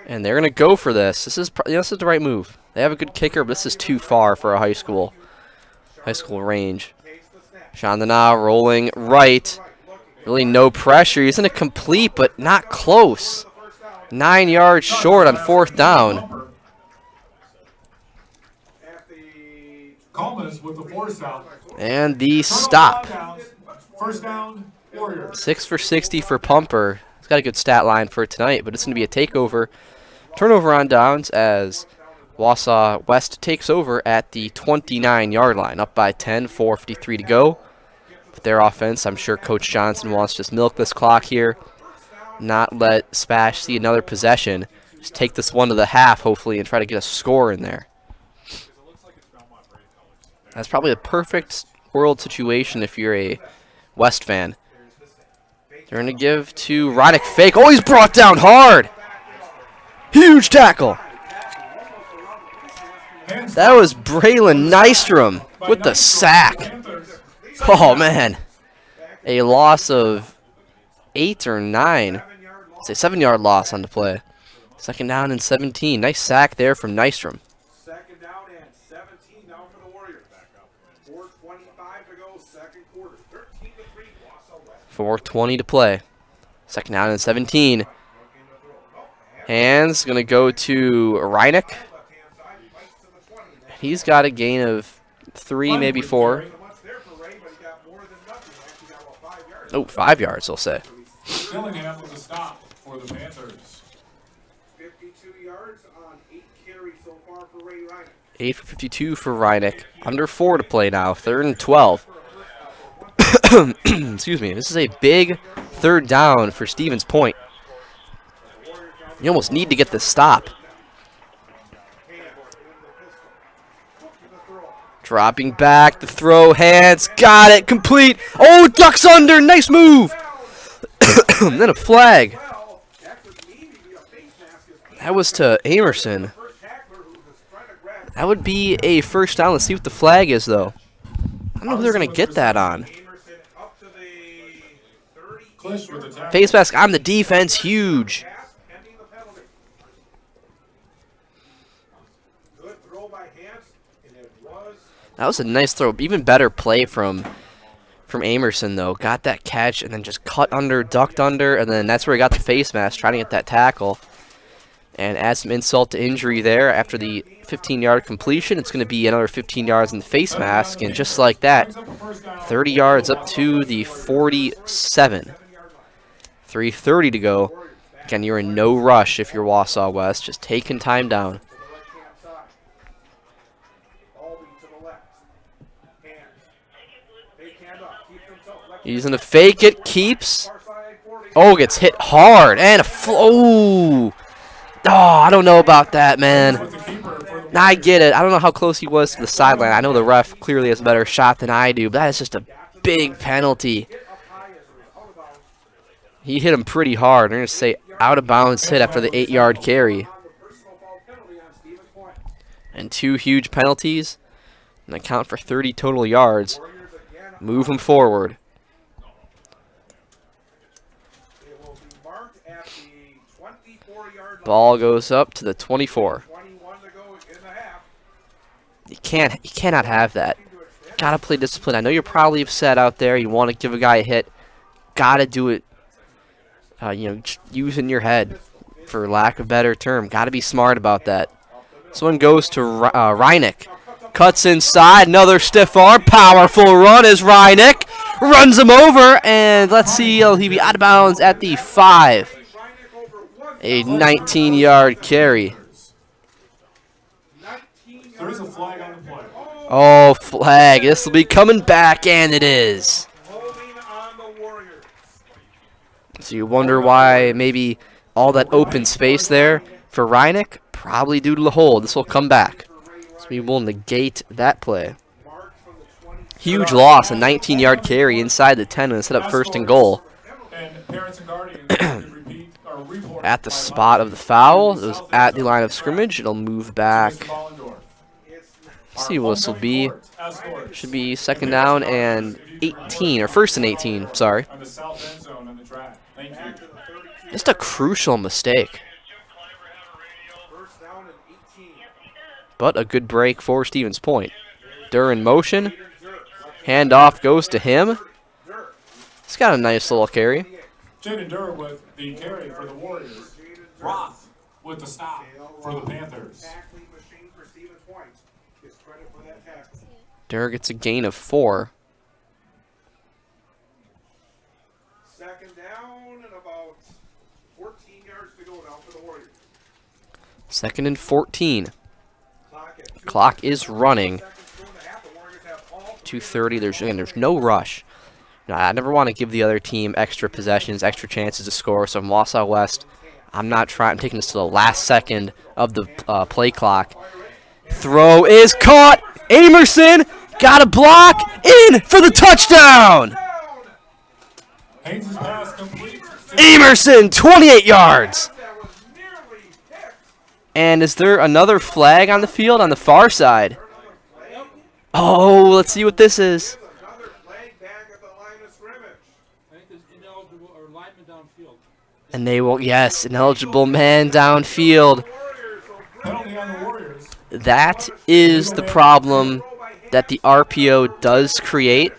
And they're going to go for this. This is the right move. They have a good kicker, but this is too far for a high school range. Chandana rolling right. Really no pressure. He's going to complete, but not close. 9 yards short on 4th down. Combs with the force out. And the stop. First down, Warriors. 6 for 60 for Pumper. He's got a good stat line for tonight, but it's going to be a takeover. Turnover on downs as Wausau West takes over at the 29-yard line. Up by 10, 4:53 to go. With their offense, I'm sure Coach Johnson wants to just milk this clock here. Not let SPASH see another possession. Just take this one to the half, hopefully, and try to get a score in there. That's probably a perfect world situation if you're a West fan. They're going to give to Roddick fake. Oh, he's brought down hard. Huge tackle. That was Braylon Nystrom with the sack. Oh, man. A loss of 8 or 9. It's a 7-yard loss on the play. 2nd down and 17. Nice sack there from Nystrom. 2nd down and 17 now for the Warriors. 4:25 to go, 4:20 to play. Second down and 17. Hands going to go to Reineck. He's got a gain of 3, maybe 4. Oh, 5 yards, they'll say. Dillingham with a stop for the Panthers. 52 yards on 8 carries so far for Ray Reineck. 8 for 52 for Reineck. Under 4 to play now. 3rd and 12. Excuse me. This is a big 3rd down for Stevens Point. You almost need to get the stop. Dropping back, the throw, hands, got it, complete. Oh, ducks under, nice move. Then a flag. That was to Amerson. That would be a first down. Let's see what the flag is, though. I don't know who they're going to get that on. Face mask on the defense, huge. That was a nice throw. Even better play from Amerson, though. Got that catch and then just cut under, ducked under, and then that's where he got the face mask, trying to get that tackle. And add some insult to injury there. After the 15-yard completion, it's going to be another 15 yards in the face mask, and just like that, 30 yards up to the 47. 3:30 to go. Again, you're in no rush if you're Wausau West, just taking time down. He's going to fake it, keeps. Oh, gets hit hard, and oh, I don't know about that, man. I get it. I don't know how close he was to the sideline. I know the ref clearly has a better shot than I do, but that is just a big penalty. He hit him pretty hard. They're going to say out of bounds hit after the 8-yard carry. And 2 huge penalties, and account for 30 total yards. Move him forward. Ball goes up to the 24. You cannot have that. Gotta play discipline. I know you're probably upset out there. You want to give a guy a hit. Gotta do it. Just using your head, for lack of a better term. Gotta be smart about that. This one goes to Reineck. Cuts inside. Another stiff arm. Powerful run as Reineck runs him over. And let's see. He'll be out of bounds at the 5. A 19-yard carry. There is a flag on the play. Oh, flag. This will be coming back, and it is. So you wonder why maybe all that open space there for Reineck? Probably due to the hold. This will come back. So we will negate that play. Huge loss, a 19-yard carry inside the 10 and set up 1st and goal. At the spot of the foul. It was at the line of scrimmage. It'll move back. Let's see what this will be. Should be 2nd down and 18, or 1st and 18, sorry. Just a crucial mistake. But a good break for Stevens Point. Durr in motion. Handoff goes to him. He's got a nice little carry. Jaden Durr with the carry for the Warriors. Roth with the stop for the Panthers. Durr gets a gain of 4. 2nd down and about 14 yards to go now for the Warriors. 2nd and 14. Clock is running. 2:30. There's no rush. I never want to give the other team extra possessions, extra chances to score. So from Wausau West, I'm taking this to the last second of the play clock. Throw is caught. Amerson got a block in for the touchdown. Amerson, 28 yards. And is there another flag on the field on the far side? Oh, let's see what this is. And they will, yes, ineligible man downfield. That is the problem that the RPO does create.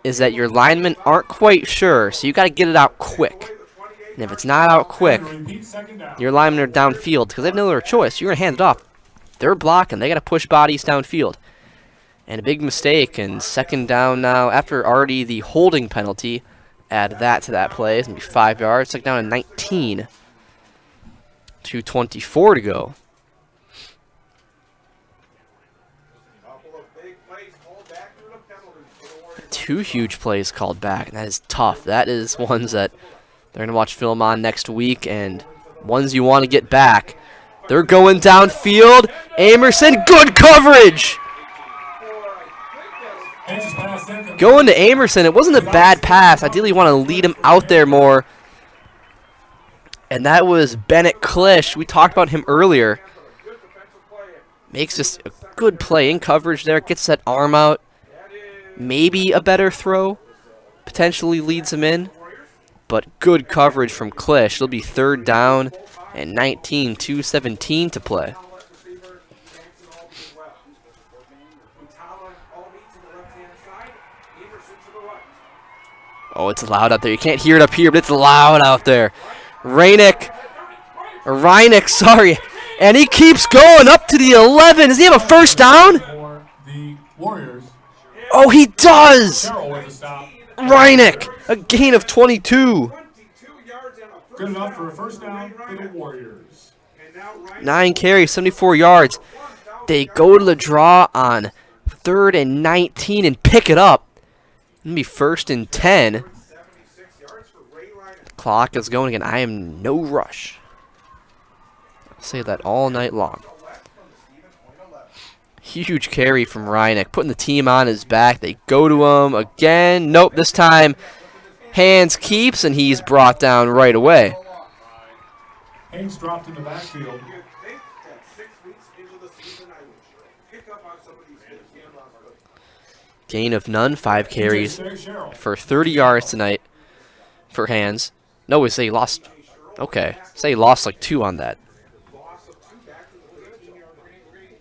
is that your linemen aren't quite sure, so you got to get it out quick. And if it's not out quick, your linemen are downfield because they have no other choice. You're going to hand it off. They're blocking. They got to push bodies downfield. And a big mistake, and second down now after already the holding penalty. Add that to that play. It's going to be 5 yards. Second down to 19. 2:24 to go. Two huge plays called back, and that is tough. That is ones that they're going to watch film on next week, and ones you want to get back. They're going downfield. Amerson, good coverage! Going to Amerson. It wasn't a bad pass. Ideally, you want to lead him out there more. And that was Bennett Klisch. We talked about him earlier. Makes this a good play in coverage there. Gets that arm out. Maybe a better throw. Potentially leads him in. But good coverage from Klisch. It'll be third down and 19, 2:17 to play. Oh, it's loud out there. You can't hear it up here, but it's loud out there. Reineck, sorry. And he keeps going up to the 11. Does he have a first down? Oh, he does. Reineck, a gain of 22. Good enough for a first down for the Warriors. 9 carries, 74 yards. They go to the draw on 3rd and 19 and pick it up. It'll be 1st and 10. The clock is going again. I am no rush. I'll say that all night long. Huge carry from Reineck, putting the team on his back. They go to him again. Nope, this time Hands keeps, and he's brought down right away. Haynes dropped in the backfield. Gain of none, 5 carries for 30 yards tonight for Hands. No, we say he lost. Okay, say he lost like 2 on that.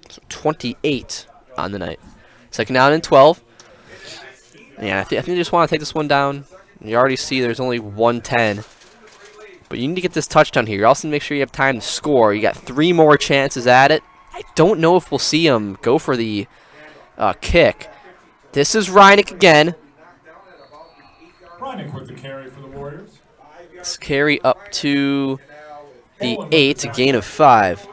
So 28 on the night. Second down and 12. Yeah, I think they just want to take this one down. You already see there's only 110. But you need to get this touchdown here. You also need to make sure you have time to score. You got 3 more chances at it. I don't know if we'll see him go for the kick. This is Reineck again. Reineck with the carry for the Warriors. Let's carry up to the 8, a gain of 5.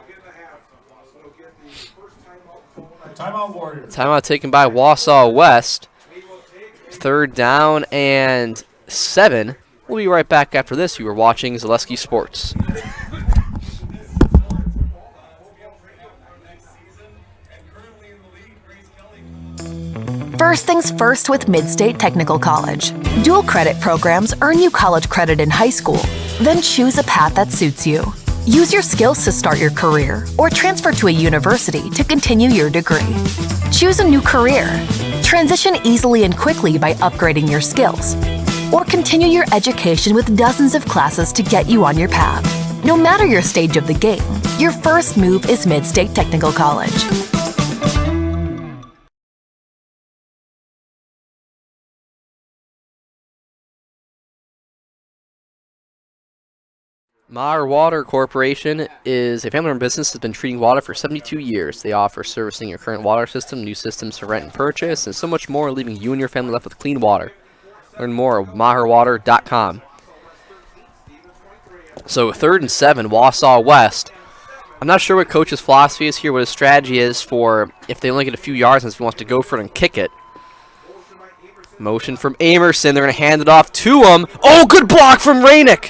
Timeout Warriors. Timeout taken by Wausau West. 3rd down and 7. We'll be right back after this. You are watching Zaleski Sports. First things first with Mid-State Technical College. Dual credit programs earn you college credit in high school. Then choose a path that suits you. Use your skills to start your career or transfer to a university to continue your degree. Choose a new career. Transition easily and quickly by upgrading your skills. Or continue your education with dozens of classes to get you on your path. No matter your stage of the game, your first move is Mid-State Technical College. Maher Water Corporation is a family-run business that's been treating water for 72 years. They offer servicing your current water system, new systems to rent and purchase, and so much more, leaving you and your family left with clean water. Learn more at maherwater.com. So 3rd and 7, Wausau West. I'm not sure what coach's philosophy is here, what his strategy is for if they only get a few yards and if he wants to go for it and kick it. Motion from Amerson. They're going to hand it off to him. Oh, good block from Reineck.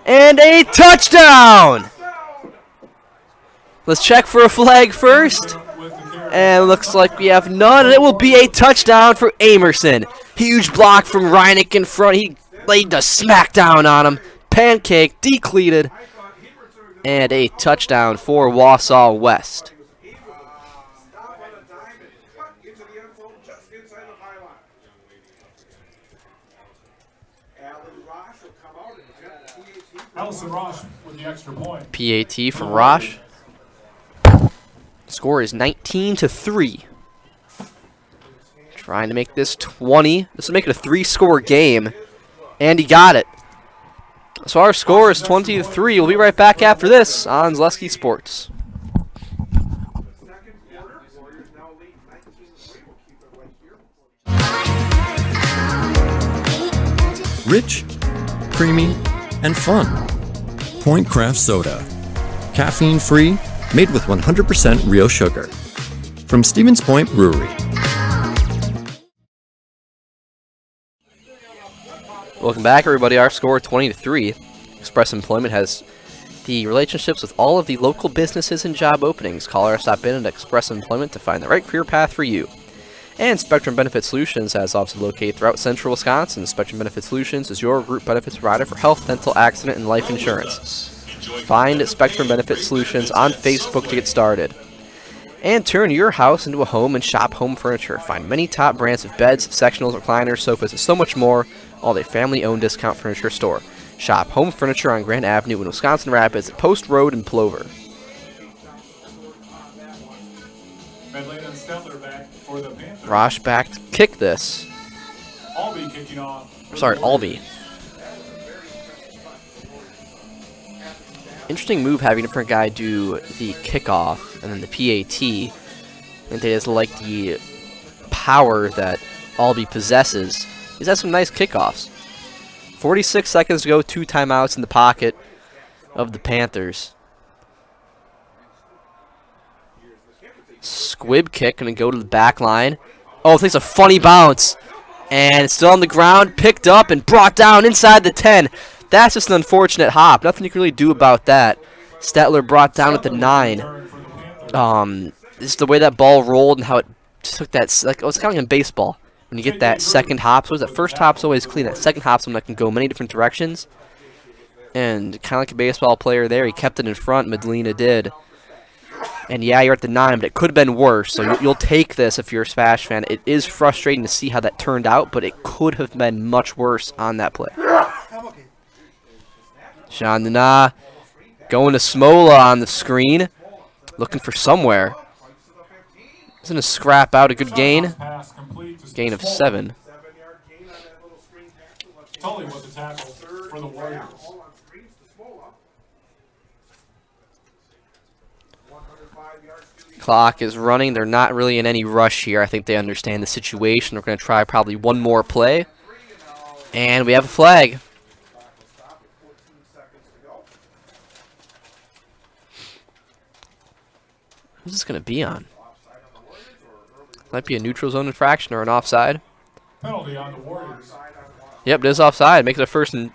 And a touchdown! Let's check for a flag first. And it looks like we have none, and it will be a touchdown for Amerson. Huge block from Reineck in front. He laid the smackdown on him. Pancake, decleated. And a touchdown for Wausau West. Allison Rosh with the extra point. PAT from Rosh. Score is 19-3. Trying to make this 20. This will make it a 3-score game. And he got it. So our score is 20-3. We'll be right back after this on Zaleski Sports. Rich, creamy, and fun. Point Craft Soda. Caffeine-free, made with 100% real sugar. From Stevens Point Brewery. Welcome back, everybody. Our score 20-3. Express Employment has the relationships with all of the local businesses and job openings. Call or stop in at Express Employment to find the right career path for you. And Spectrum Benefit Solutions has offices located throughout central Wisconsin. Spectrum Benefit Solutions is your group benefits provider for health, dental, accident, and life insurance. Find Spectrum Benefit Solutions on Facebook to get started. And turn your house into a home and shop home furniture. Find many top brands of beds, sectionals, recliners, sofas, and so much more. All a family-owned discount furniture store. Shop home furniture on Grand Avenue in Wisconsin Rapids at Post Road in Plover. Rosh back to kick this. Albee kicking off. Sorry, Albee. Interesting move having a different guy do the kickoff and then the PAT. I think they just like the power that Albee possesses. He's had some nice kickoffs. 46 seconds to go, 2 timeouts in the pocket of the Panthers. Squib kick, gonna go to the back line. Oh, it takes a funny bounce. And it's still on the ground, picked up and brought down inside the 10. That's just an unfortunate hop. Nothing you can really do about that. Stetler brought down at the 9. This is the way that ball rolled and how it took that, like, it's kind of like in baseball. When you get that second hop, so that first hop's always clean. That second hop's one that can go many different directions. And kind of like a baseball player there, he kept it in front. Medlina did. And yeah, you're at the 9, but it could have been worse. So you'll take this if you're a SPASH fan. It is frustrating to see how that turned out, but it could have been much worse on that play. Sean Dana going to Smola on the screen. Looking for somewhere. He's going to scrap out a good gain. Gain of 7. Tully with the tackle for the Warriors. Clock is running. They're not really in any rush here. I think they understand the situation. We're going to try probably one more play. And we have a flag. Who's this going to be on? Might be a neutral zone infraction or an offside. Penalty on the Warriors. Yep, it is offside. Makes it a first and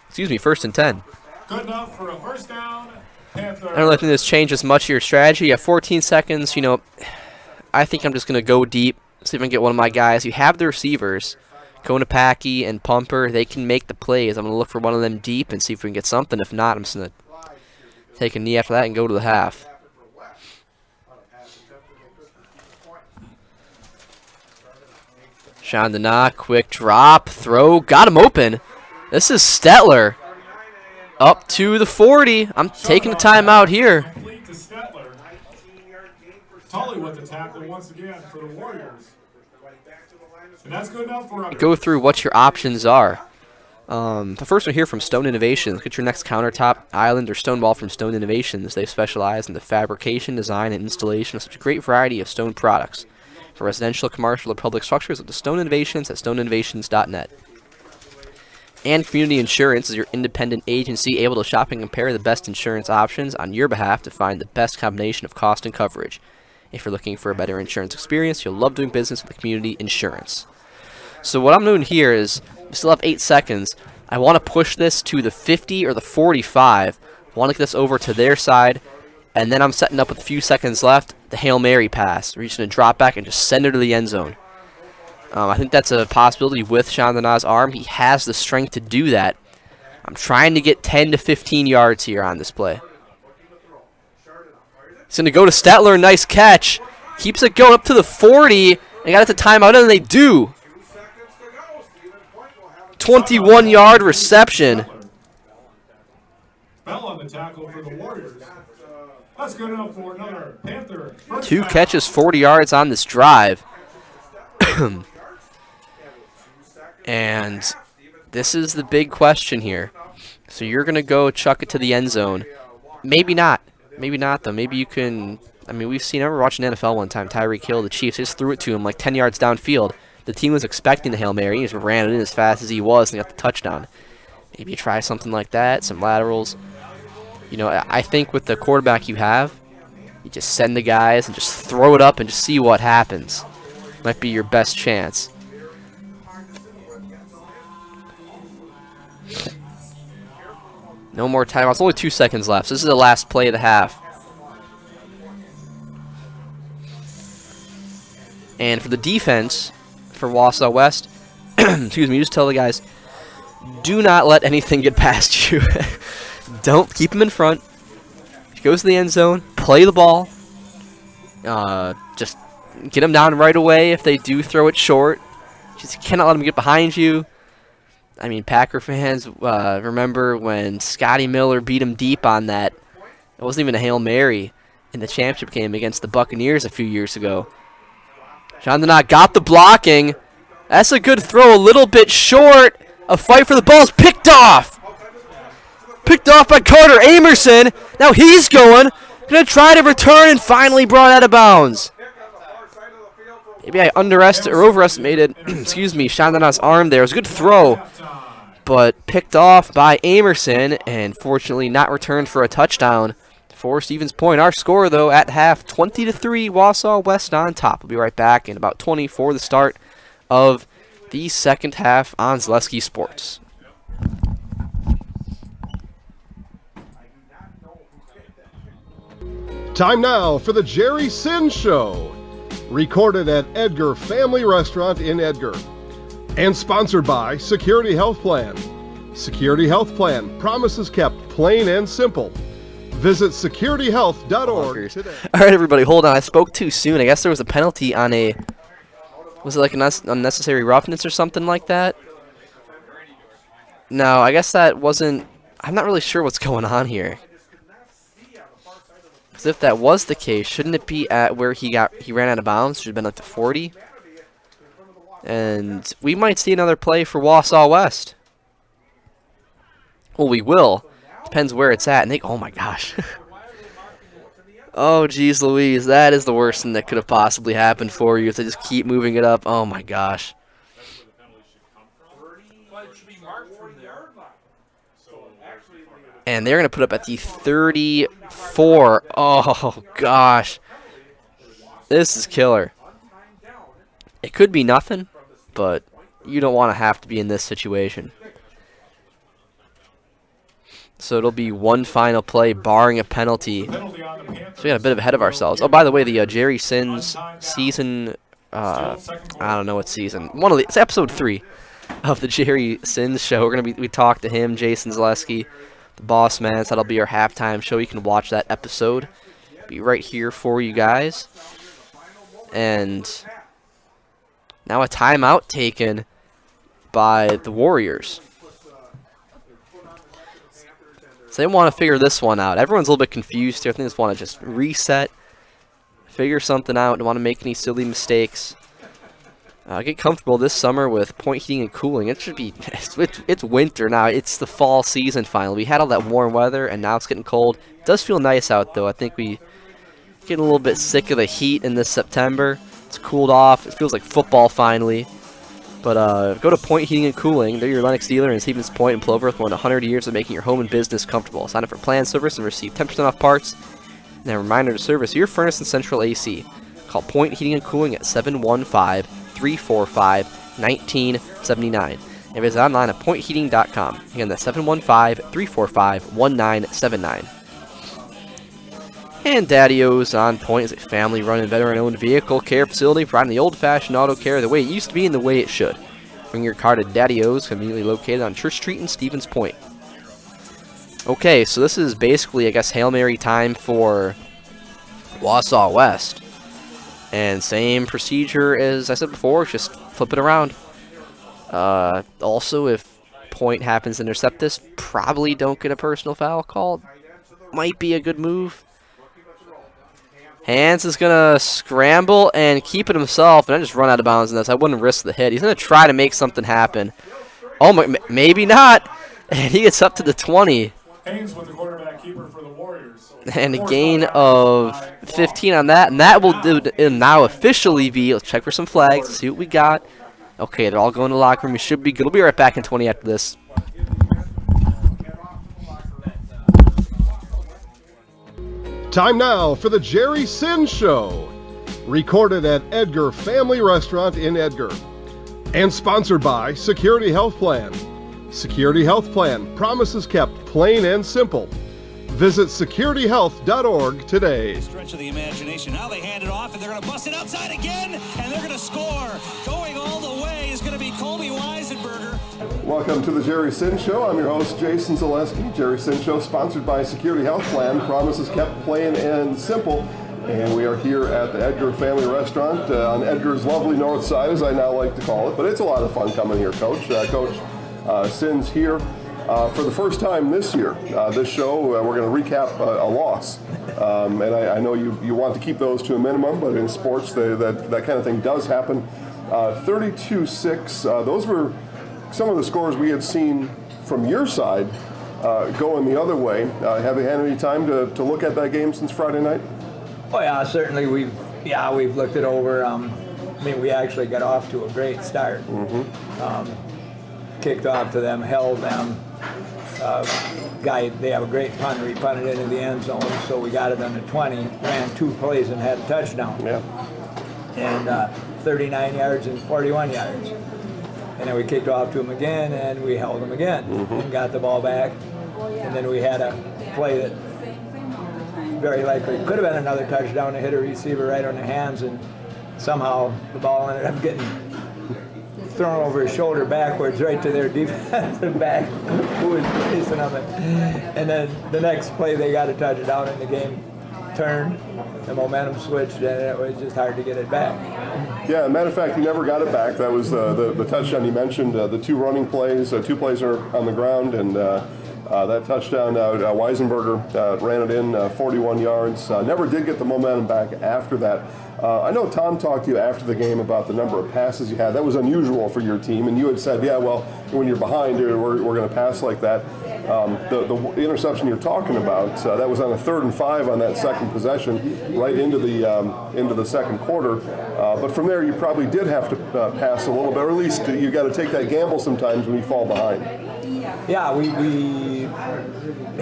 10. Good enough for a first down. Panther. I don't really think this changes much of your strategy. You have 14 seconds. You know, I think I'm just going to go deep, see if I can get one of my guys. You have the receivers, Konopacki and Pumper. They can make the plays. I'm going to look for one of them deep and see if we can get something. If not, I'm just going to take a knee after that and go to the half. Chandana, quick drop, throw, got him open. This is Stetler. Up to the 40. I'm taking a timeout here. Tully with the tackle once again for the Warriors. And that's good enough for Go through what your options are. The first one here from Stone Innovations. Get your next countertop, island, or stone wall from Stone Innovations. They specialize in the fabrication, design, and installation of such a great variety of stone products. For residential, commercial, or public structures, look to Stone Innovations at stoneinnovations.net. And Community Insurance is your independent agency able to shop and compare the best insurance options on your behalf to find the best combination of cost and coverage. If you're looking for a better insurance experience, you'll love doing business with Community Insurance. So what I'm doing here is, we still have 8 seconds. I want to push this to the 50 or the 45. I want to get this over to their side. And then I'm setting up with a few seconds left, the Hail Mary pass. We're just going to drop back and just send her to the end zone. I think that's a possibility with Chandana's arm. He has the strength to do that. I'm trying to get 10 to 15 yards here on this play. He's going to go to Stetler. Nice catch. Keeps it going up to the 40. They got it to timeout, and they do. 21-yard reception. Bell on the tackle for the Warriors. That's good enough for another Panther. 2 catches, 40 yards on this drive. And this is the big question here. So you're going to go chuck it to the end zone. Maybe not. Maybe not, though. Maybe you can... I mean, I remember watching NFL one time. Tyreek Hill, the Chiefs, just threw it to him like 10 yards downfield. The team was expecting the Hail Mary. He just ran it in as fast as he was and got the touchdown. Maybe you try something like that, some laterals. You know, I think with the quarterback you have, you just send the guys and just throw it up and just see what happens. Might be your best chance. No more timeouts. Only 2 seconds left. So this is the last play of the half. And for the defense, for Wausau West, excuse me, you just tell the guys, do not let anything get past you. Don't keep them in front. If you go to the end zone, play the ball. Just get them down right away if they do throw it short. Just cannot let them get behind you. I mean, Packer fans, remember when Scotty Miller beat him deep on that. It wasn't even a Hail Mary in the championship game against the Buccaneers a few years ago. Chandana got the blocking. That's a good throw, a little bit short. A fight for the ball is picked off. Picked off by Carter Amerson. Now he's going to try to return and finally brought out of bounds. Maybe I overestimated, excuse me, Chandana's arm there. It was a good throw, but picked off by Amerson and fortunately not returned for a touchdown for Stevens Point. Our score, though, at half, 20-3, Wausau West on top. We'll be right back in about 20 for the start of the second half on Zaleski Sports. Time now for the Jerry Sin Show, recorded at Edgar Family Restaurant in Edgar, and sponsored by Security Health Plan. Security Health Plan, promises kept, plain and simple. Visit securityhealth.org today. All right, everybody, hold on. I spoke too soon. I guess there was a penalty on a... Was it like an unnecessary roughness or something like that? No, I guess that wasn't... I'm not really sure what's going on here. Because if that was the case, shouldn't it be at where he ran out of bounds? Should have been like the 40. And we might see another play for Wausau West. Well, we will. Depends where it's at. And oh my gosh. Oh, geez Louise. That is the worst thing that could have possibly happened for you if they just keep moving it up. Oh my gosh. And they're going to put up at the 34. Oh, gosh. This is killer. It could be nothing, but you don't want to have to be in this situation. So it'll be one final play, barring a penalty. So we got a bit ahead of ourselves. Oh, by the way, the Jerry Sins season, I don't know what season. It's episode 3 of the Jerry Sins show. We talked to him, Jason Zaleski, the boss man. So that'll be our halftime show. You can watch that episode. Be right here for you guys. And now a timeout taken by the Warriors. So they want to figure this one out. Everyone's a little bit confused here. I think they just want to just reset, figure something out, don't want to make any silly mistakes. Get comfortable this summer with point heating and cooling. It should be, it's winter now. It's the fall season finally. We had all that warm weather, and now it's getting cold. It does feel nice out, though. I think we get a little bit sick of the heat in this September. It's cooled off. It feels like football finally. But go to Point Heating and Cooling. They're your Lennox dealer in Stevens Point and Plover with more than 100 years of making your home and business comfortable. Sign up for plan service and receive 10% off parts. And a reminder to service your furnace and central AC. Call Point Heating and Cooling at 715-345-1979. And visit online at pointheating.com. Again, that's 715-345-1979. And Daddy-O's on Point is a family-run and veteran-owned vehicle care facility providing the old-fashioned auto care the way it used to be and the way it should. Bring your car to Daddy-O's, conveniently located on Church Street in Stevens Point. Okay, so this is basically, I guess, Hail Mary time for Wausau West. And same procedure as I said before, just flip it around. Also, if Point happens to intercept this, probably don't get a personal foul called. Might be a good move. Hands is going to scramble and keep it himself, and I just run out of bounds in this. I wouldn't risk the hit. He's going to try to make something happen. Oh, maybe not. And he gets up to the 20. Haynes with the quarterback keeper for the Warriors. And a gain of 15 on that, and that will now officially be, let's check for some flags, see what we got. Okay, they're all going to the locker room. We should be good. We'll be right back in 20 after this. Time now for the Jerry Sin Show, recorded at Edgar Family Restaurant in Edgar, and sponsored by Security Health Plan. Security Health Plan, promises kept, plain and simple. Visit securityhealth.org today. Stretch of the imagination. Now they hand it off, and they're going to bust it outside again, and they're going to score. Going all the way is going to be Colby Weisenberger. Welcome to the Jerry Sin Show. I'm your host, Jason Zaleski. Jerry Sin Show, sponsored by Security Health Plan, promises kept, plain and simple. And we are here at the Edgar Family Restaurant on Edgar's lovely north side, as I now like to call it. But it's a lot of fun coming here, Coach. Coach Sin's here. For the first time this year, this show, we're going to recap a loss. And I know you want to keep those to a minimum, but in sports, that kind of thing does happen. 32-6, those were some of the scores we had seen from your side going the other way. Have you had any time to look at that game since Friday night? Oh yeah, certainly we've looked it over. We actually got off to a great start. Kicked off to them, held them. They have a great punter. He punted into the end zone, so we got it under 20. Ran 2 plays and had a touchdown. Yeah. And 39 yards and 41 yards. And then we kicked off to him again, and we held him again and got the ball back. And then we had a play that very likely could have been another touchdown to hit a receiver right on the hands, and somehow the ball ended up getting thrown over his shoulder backwards right to their defensive back who was chasing them. And then the next play they got a touchdown and the game turned, the momentum switched, and it was just hard to get it back. Yeah, matter of fact, he never got it back. That was the touchdown you mentioned. The 2 running plays, 2 plays are on the ground, and that touchdown, Weisenberger ran it in 41 yards. Never did get the momentum back after that. I know Tom talked to you after the game about the number of passes you had. That was unusual for your team, and you had said, yeah, well, when you're behind, we're going to pass like that. The interception you're talking about, that was on a 3rd and 5 on that second possession, right into the second quarter. But from there, you probably did have to pass a little bit, or at least you got to take that gamble sometimes when you fall behind. Yeah, we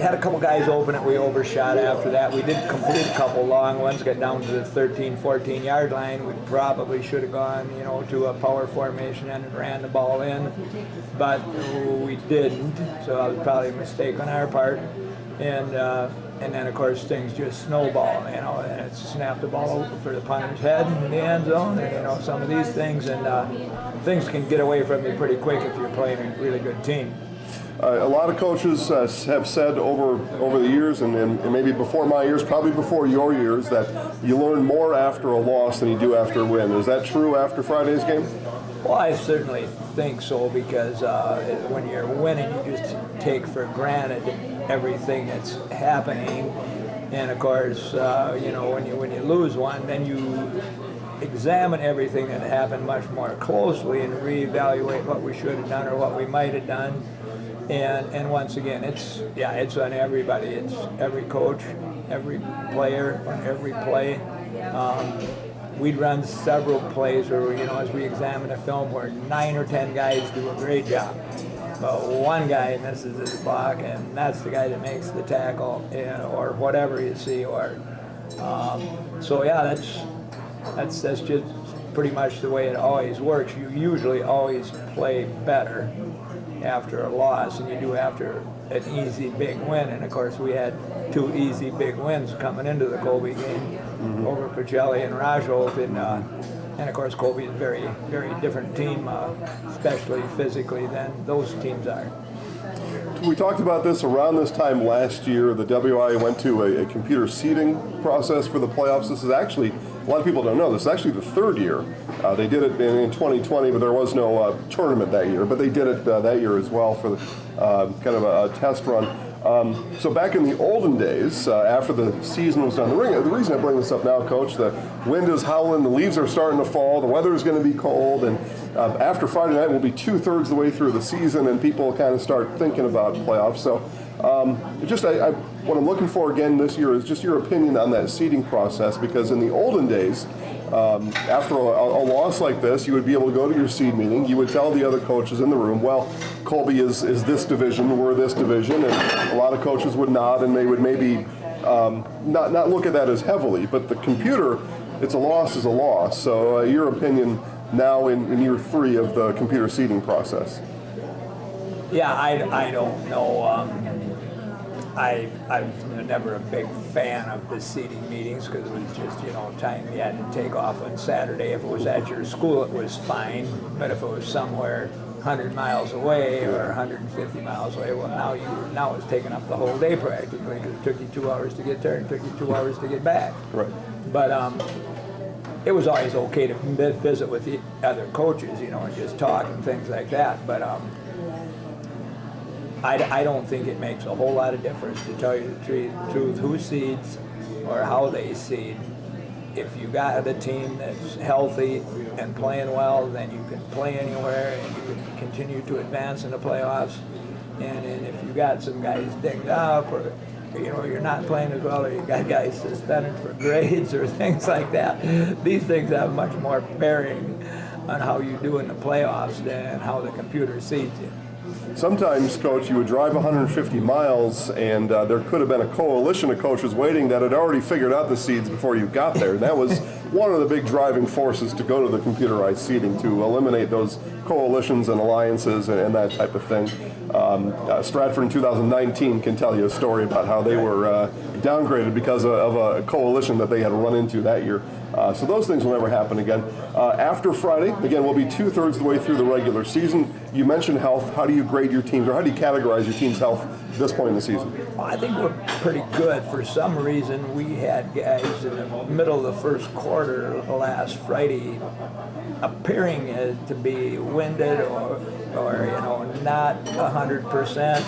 had a couple guys open it. We overshot after that. We did complete a couple long ones, got down to the 13, 14-yard line. We probably should have gone, to a power formation and ran the ball in, but we didn't. So that was probably a mistake on our part. And then, of course, things just snowball, and it snapped the ball over for the punter's head in the end zone, and, some of these things, and things can get away from you pretty quick if you're playing a really good team. A lot of coaches have said over the years, and maybe before my years, probably before your years, that you learn more after a loss than you do after a win. Is that true after Friday's game? Well, I certainly think so, because when you're winning, you just take for granted everything that's happening. And of course, when you lose one, then you examine everything that happened much more closely and reevaluate what we should have done or what we might have done. And once again, it's on everybody. It's every coach, every player, on every play. We'd run several plays where, as we examine a film, where 9 or 10 guys do a great job. But one guy misses his block, and that's the guy that makes the tackle, or whatever you see. That's just pretty much the way it always works. You usually always play better after a loss than you do after an easy big win. And of course, we had 2 easy big wins coming into the Colby game over Pacelli and Rajholt, and of course Colby is a very, very different team, especially physically, than those teams are. We talked about this around this time last year. The WIAA went to a computer seeding process for the playoffs. This is actually a lot of people don't know this. It's actually the third year. They did it in 2020, but there was no tournament that year. But they did it that year as well for kind of a test run. So back in the olden days, after the season was done, the reason I bring this up now, Coach, the wind is howling, the leaves are starting to fall, the weather is going to be cold, and after Friday night we'll be 2/3 the way through the season, and people kind of start thinking about playoffs. So what I'm looking for again this year is just your opinion on that seeding process, because in the olden days, after a loss like this, you would be able to go to your seed meeting. You would tell the other coaches in the room, well, Colby is this division, we're this division, and a lot of coaches would nod, and they would maybe not look at that as heavily. But the computer, it's a loss is a loss. So your opinion now in year 3 of the computer seeding process? Yeah, I don't know. I'm never a big fan of the seating meetings because it was just, time you had to take off on Saturday. If it was at your school, it was fine. But if it was somewhere 100 miles away or 150 miles away, well, now it's taking up the whole day practically, because it took you 2 hours to get there and it took you 2 hours to get back. Right. But it was always okay to visit with the other coaches, and just talk and things like that. But I don't think it makes a whole lot of difference, to tell you the truth, who seeds or how they seed. If you got a team that's healthy and playing well, then you can play anywhere and you can continue to advance in the playoffs. And if you got some guys dinged up, or you're not playing as well, or you got guys suspended for grades or things like that, these things have much more bearing on how you do in the playoffs than how the computer seeds you. Sometimes, Coach, you would drive 150 miles, and there could have been a coalition of coaches waiting that had already figured out the seeds before you got there. And that was one of the big driving forces to go to the computerized seeding, to eliminate those coalitions and alliances and that type of thing. Stratford in 2019 can tell you a story about how they were downgraded because of a coalition that they had run into that year. So those things will never happen again. After Friday, again, we'll be 2/3 the way through the regular season. You mentioned health. How do you grade your teams, or how do you categorize your team's health at this point in the season? Well, I think we're pretty good. For some reason, we had guys in the middle of the first quarter last Friday appearing to be winded or not 100%.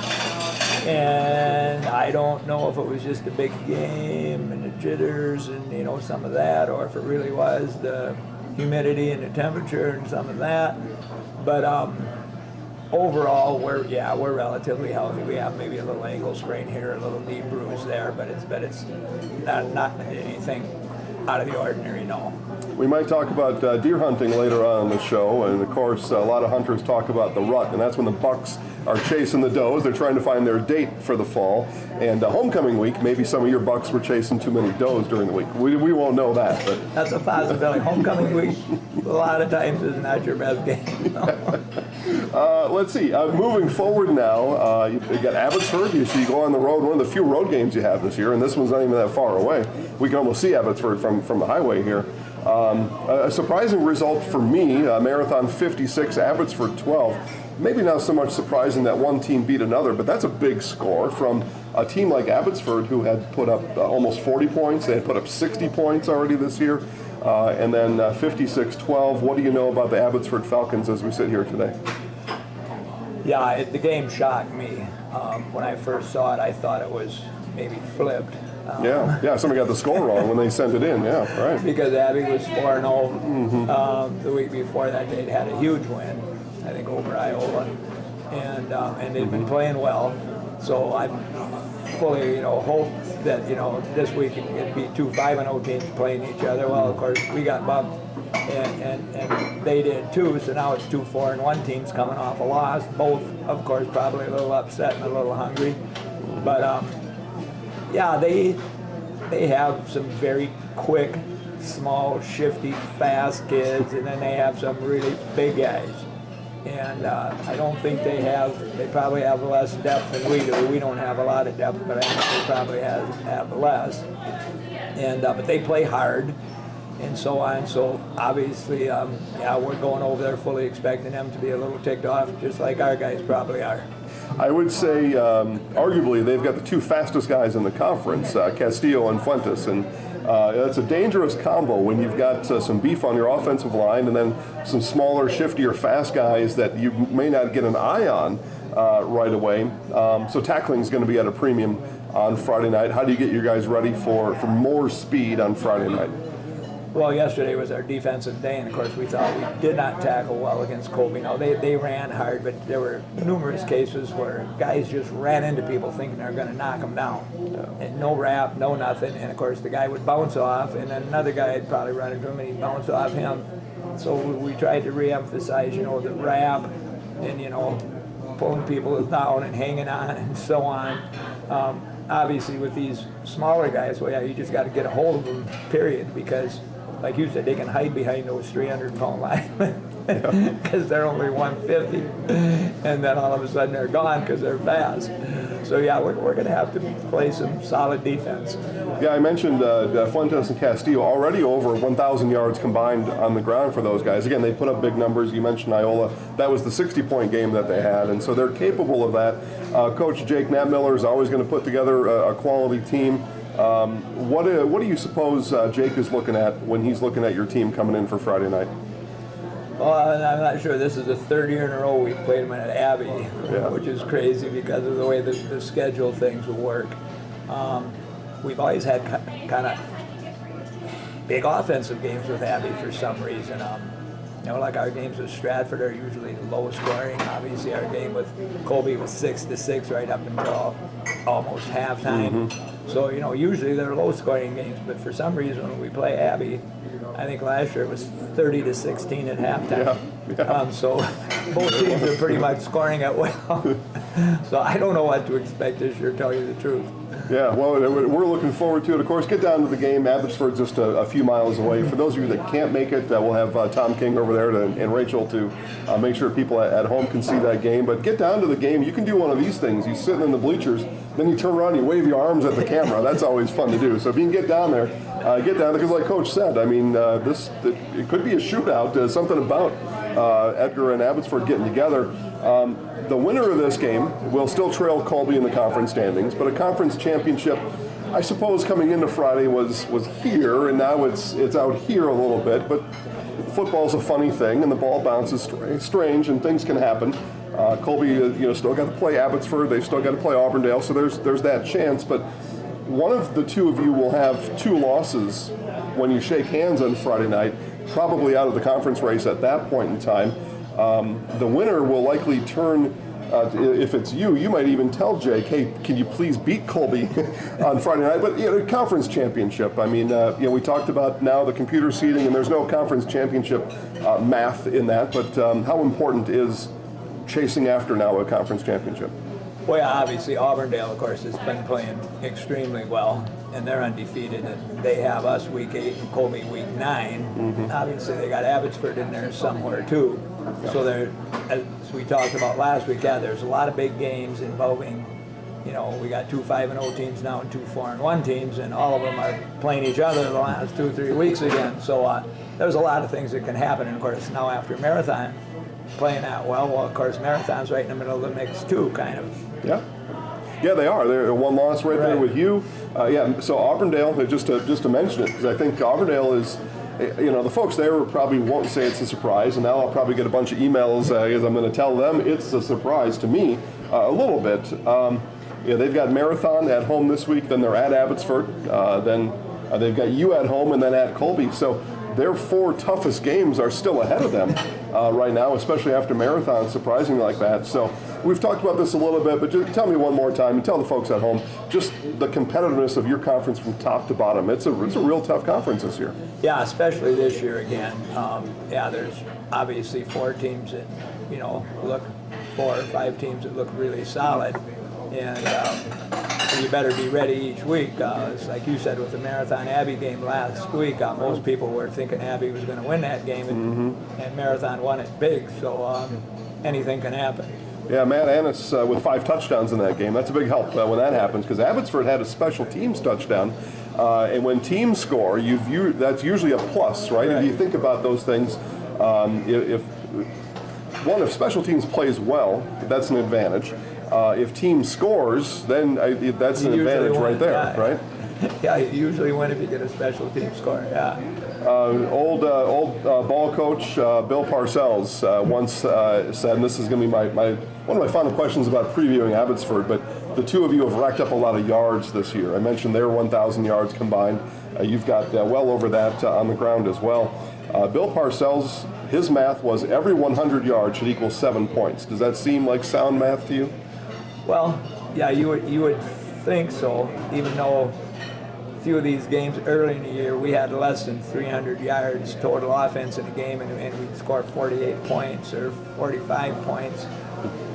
And I don't know if it was just a big game and the jitters and some of that, or if it really was the humidity and the temperature and some of that. But overall, we're relatively healthy. We have maybe a little ankle sprain here, a little knee bruise there, but it's not anything out of the ordinary, no. We might talk about deer hunting later on in the show, and of course a lot of hunters talk about the rut, and that's when the bucks are chasing the does. They're trying to find their date for the fall. And homecoming week, maybe some of your bucks were chasing too many does during the week. We won't know that. But that's a possibility. Homecoming week, a lot of times, is not your best game. Let's see. Moving forward now, you got Abbotsford. So you go on the road, one of the few road games you have this year, and this one's not even that far away. We can almost see Abbotsford from the highway here. A surprising result for me, Marathon 56, Abbotsford 12. Maybe not so much surprising that one team beat another, but that's a big score from a team like Abbotsford, who had put up almost 40 points. They had put up 60 points already this year. And then 56-12. What do you know about the Abbotsford Falcons as we sit here today? Yeah, the game shocked me. When I first saw it, I thought it was maybe flipped. Yeah, somebody got the score wrong when they sent it in, yeah, right. Because Abby was 4-0. The week before that, they'd had a huge win, I think, over Iowa, and they'd been playing well. So I fully, hope that this week it'd be two 5-0 teams playing each other. Well, of course, we got bumped, and they did too. So now it's two 4-1 teams coming off a loss. Both, of course, probably a little upset and a little hungry. But yeah, they have some very quick, small, shifty, fast kids, and then they have some really big guys. And I don't think they probably have less depth than we do. We don't have a lot of depth, but I think they probably have less. And but they play hard and so on. So obviously, we're going over there fully expecting them to be a little ticked off, just like our guys probably are. I would say, arguably, they've got the two fastest guys in the conference, Castillo and Fuentes, and that's a dangerous combo when you've got some beef on your offensive line and then some smaller, shiftier, fast guys that you may not get an eye on right away. So tackling is going to be at a premium on Friday night. How do you get your guys ready for more speed on Friday night? Well, yesterday was our defensive day, and of course we thought we did not tackle well against Colby. Now, they ran hard, but there were numerous cases where guys just ran into people thinking they're going to knock them down. And no wrap, no nothing, and of course the guy would bounce off, and then another guy would probably run into him, and he'd bounce off him. So we tried to re-emphasize, the wrap and, pulling people down and hanging on and so on. Obviously with these smaller guys, well, yeah, you just got to get a hold of them, period, because like you said, they can hide behind those 300-pound linemen because they're only 150, and then all of a sudden they're gone because they're fast. So yeah, we're going to have to play some solid defense. Yeah, I mentioned Fuentes and Castillo already over 1,000 yards combined on the ground for those guys. Again, they put up big numbers. You mentioned Iola. That was the 60-point game that they had, and so they're capable of that. Coach Jake Knappmiller is always going to put together a quality team. What do you suppose Jake is looking at when he's looking at your team coming in for Friday night? Well, I'm not sure. This is the third year in a row we've played them at Abbey, which is crazy because of the way the schedule things will work. We've always had kind of big offensive games with Abbey for some reason. Like our games with Stratford are usually low scoring. Obviously, our game with Colby was 6-6 right up until almost halftime. Mm-hmm. So, usually they're low scoring games, but for some reason when we play Abbey, I think last year it was 30-16 at halftime. Yeah. So both teams are pretty much scoring at will. So I don't know what to expect this year, to tell you the truth. Yeah, well, we're looking forward to it. Of course, get down to the game. Abbotsford's just a few miles away. For those of you that can't make it, we'll have Tom King over there and Rachel to make sure people at home can see that game. But get down to the game. You can do one of these things. You're sitting in the bleachers, then you turn around and you wave your arms at the camera. That's always fun to do. So if you can get down there, because like Coach said, I mean, it could be a shootout. Something about Edgar and Abbotsford getting together. The winner of this game will still trail Colby in the conference standings, but a conference championship, I suppose, coming into Friday was here, and now it's out here a little bit. But football's a funny thing, and the ball bounces strange, and things can happen. Colby, still got to play Abbotsford. They've still got to play Auburndale, so there's that chance. But one of the two of you will have two losses when you shake hands on Friday night, probably out of the conference race at that point in time. The winner will likely turn, if it's you might even tell Jake, hey, can you please beat Colby on Friday night? But, conference championship, I mean, we talked about now the computer seeding, and there's no conference championship math in that, but how important is chasing after now a conference championship? Well, yeah, obviously Auburndale, of course, has been playing extremely well, and they're undefeated, and they have us week 8 and Colby week 9. Mm-hmm. Obviously, they got Abbotsford in there somewhere, too. Yeah. So as we talked about last week, there's a lot of big games involving, we got 2 5-0 teams now and 2 4-1 teams, and all of them are playing each other the last 2 or 3 weeks again. So there's a lot of things that can happen, and of course, now after Marathon playing that well, of course, Marathon's right in the middle of the mix, too, kind of. Yeah, they are. They're one loss right there with you. So Auburndale, just to mention it, because I think Auburndale is, the folks there probably won't say it's a surprise, and now I'll probably get a bunch of emails as I'm going to tell them it's a surprise to me a little bit. They've got Marathon at home this week, then they're at Abbotsford, then they've got you at home, and then at Colby. So their 4 toughest games are still ahead of them right now, especially after Marathon, surprising like that. So we've talked about this a little bit, but just tell me one more time and tell the folks at home just the competitiveness of your conference from top to bottom. It's a real tough conference this year. Yeah, especially this year again. There's obviously 4 teams that, look 4 or 5 teams that look really solid. And you better be ready each week. It's like you said with the Marathon Abbey game last week, most people were thinking Abbey was going to win that game, and Marathon won it big, so anything can happen. Yeah, Matt Annis with 5 touchdowns in that game. That's a big help when that happens, because Abbotsford had a special teams touchdown, and when teams score, that's usually a plus, right? If you think about those things, if one, if special teams plays well, that's an advantage. If team scores, then that's an advantage right there, right? Yeah, you usually win if you get a special team score. Yeah. Old ball coach Bill Parcells once said, and this is going to be one of my final questions about previewing Abbotsford, but the two of you have racked up a lot of yards this year. I mentioned their 1,000 yards combined. You've got well over that on the ground as well. Bill Parcells, his math was every 100 yards should equal 7 points. Does that seem like sound math to you? Well, yeah, you would think so, even though a few of these games early in the year we had less than 300 yards total offense in a game, and we'd score 48 points or 45 points.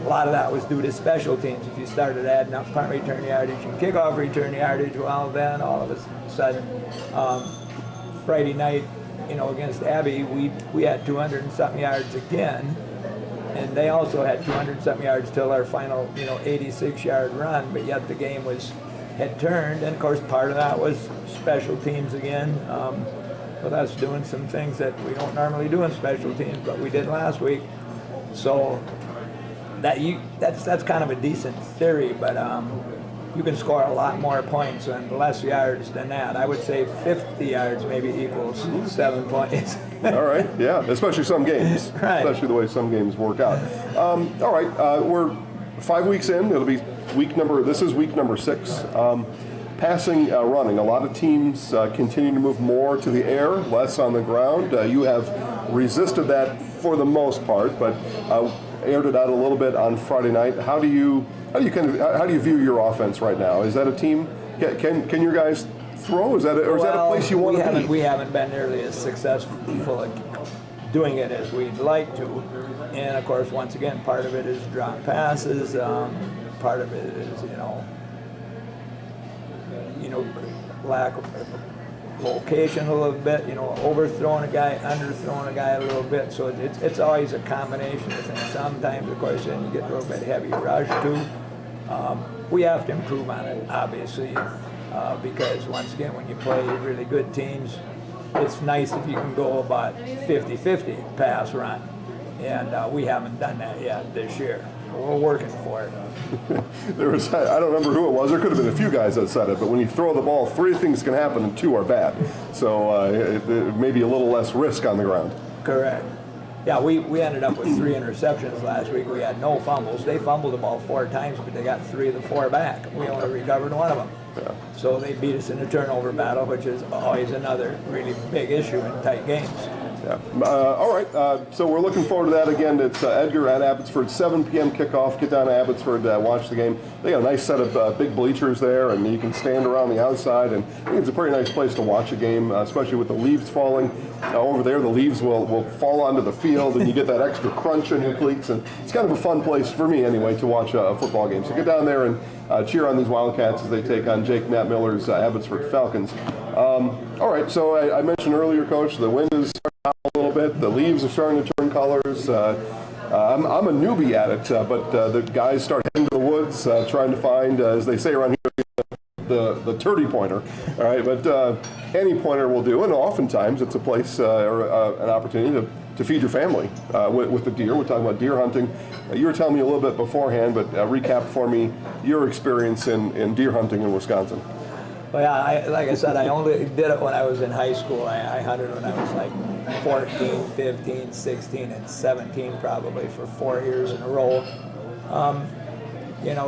A lot of that was due to special teams. If you started adding up punt return yardage and kickoff return yardage, well, then all of a sudden, Friday night, against Abbey, we had 200 and something yards again. And they also had 200-something yards till our final, 86-yard run, but yet the game had turned. And of course, part of that was special teams again, with us doing some things that we don't normally do in special teams, but we did last week. So that's kind of a decent theory, but you can score a lot more points and less yards than that. I would say 50 yards maybe equals 7 points. All right, yeah, especially some games, right. Especially the way some games work out. All right, we're 5 weeks in. It'll be this is week number 6. Passing, running. A lot of teams continue to move more to the air, less on the ground. You have resisted that for the most part, but aired it out a little bit on Friday night. How do you view your offense right now? Is that a team? Can your guys throw? Is that a place you want to be? We haven't been nearly as successful at doing it as we'd like to, and of course, once again, part of it is drop passes. Part of it is lack of location a little bit. Overthrowing a guy, underthrowing a guy a little bit. So it's always a combination of things. Sometimes, of course, then you get a little bit heavy rush too. We have to improve on it, obviously. Because once again, when you play really good teams, it's nice if you can go about 50-50 pass run, and we haven't done that yet this year. We're working for it. I don't remember who it was. There could have been a few guys that said it, but when you throw the ball, 3 things can happen and 2 are bad. So it may be a little less risk on the ground. Correct. Yeah, we ended up with 3 interceptions last week. We had no fumbles. They fumbled the ball 4 times, but they got 3 of the 4 back. We only recovered 1 of them. Yeah. So they beat us in the turnover battle, which is always another really big issue in tight games. Yeah. All right. So we're looking forward to that again. It's Edgar at Abbotsford, 7 p.m. kickoff. Get down to Abbotsford, watch the game. They got a nice set of big bleachers there, and you can stand around the outside. And I think it's a pretty nice place to watch a game, especially with the leaves falling. Over there, the leaves will fall onto the field, and you get that extra crunch in your cleats. And it's kind of a fun place for me, anyway, to watch a football game. So get down there and cheer on these Wildcats as they take on Jake Matt Miller's Abbotsford Falcons. All right, so I mentioned earlier, Coach, the wind is starting out a little bit. The leaves are starting to turn colors. I'm a newbie at it, but the guys start heading to the woods, trying to find, as they say around here, the turdy pointer. All right, but any pointer will do, and oftentimes it's a place or an opportunity to feed your family with the deer. We're talking about deer hunting. You were telling me a little bit beforehand, but recap for me your experience in deer hunting in Wisconsin. Well, yeah, like I said, I only did it when I was in high school. I hunted when I was like 14, 15, 16, and 17 probably for 4 years in a row.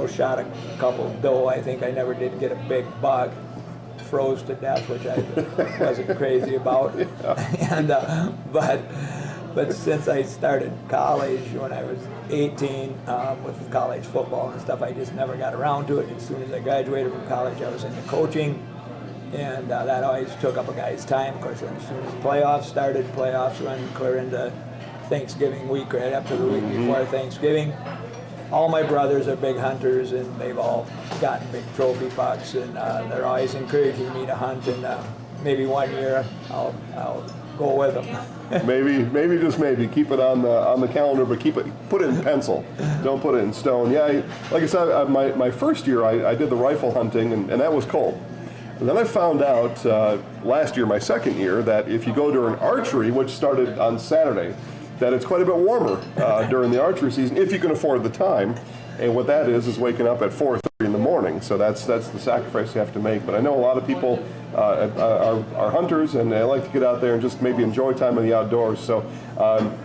Shot a couple doe. I think I never did get a big buck. Froze to death, which I wasn't crazy about. Yeah. But since I started college when I was 18 with college football and stuff, I just never got around to it. As soon as I graduated from college, I was into coaching, and that always took up a guy's time. Of course, as soon as playoffs run clear into Thanksgiving week, right up to the week before Thanksgiving. All my brothers are big hunters, and they've all gotten big trophy bucks, and they're always encouraging me to hunt. And maybe one year I'll go with them. maybe just maybe keep it on the calendar, but put it in pencil. Don't put it in stone. Yeah, like I said, my first year I did the rifle hunting, and that was cold. And then I found out last year, my second year, that if you go to an archery, which started on Saturday, that it's quite a bit warmer during the archery season if you can afford the time. And what that is waking up at 4:30 in the morning. So that's the sacrifice you have to make. But I know a lot of people are hunters, and they like to get out there and just maybe enjoy time in the outdoors. So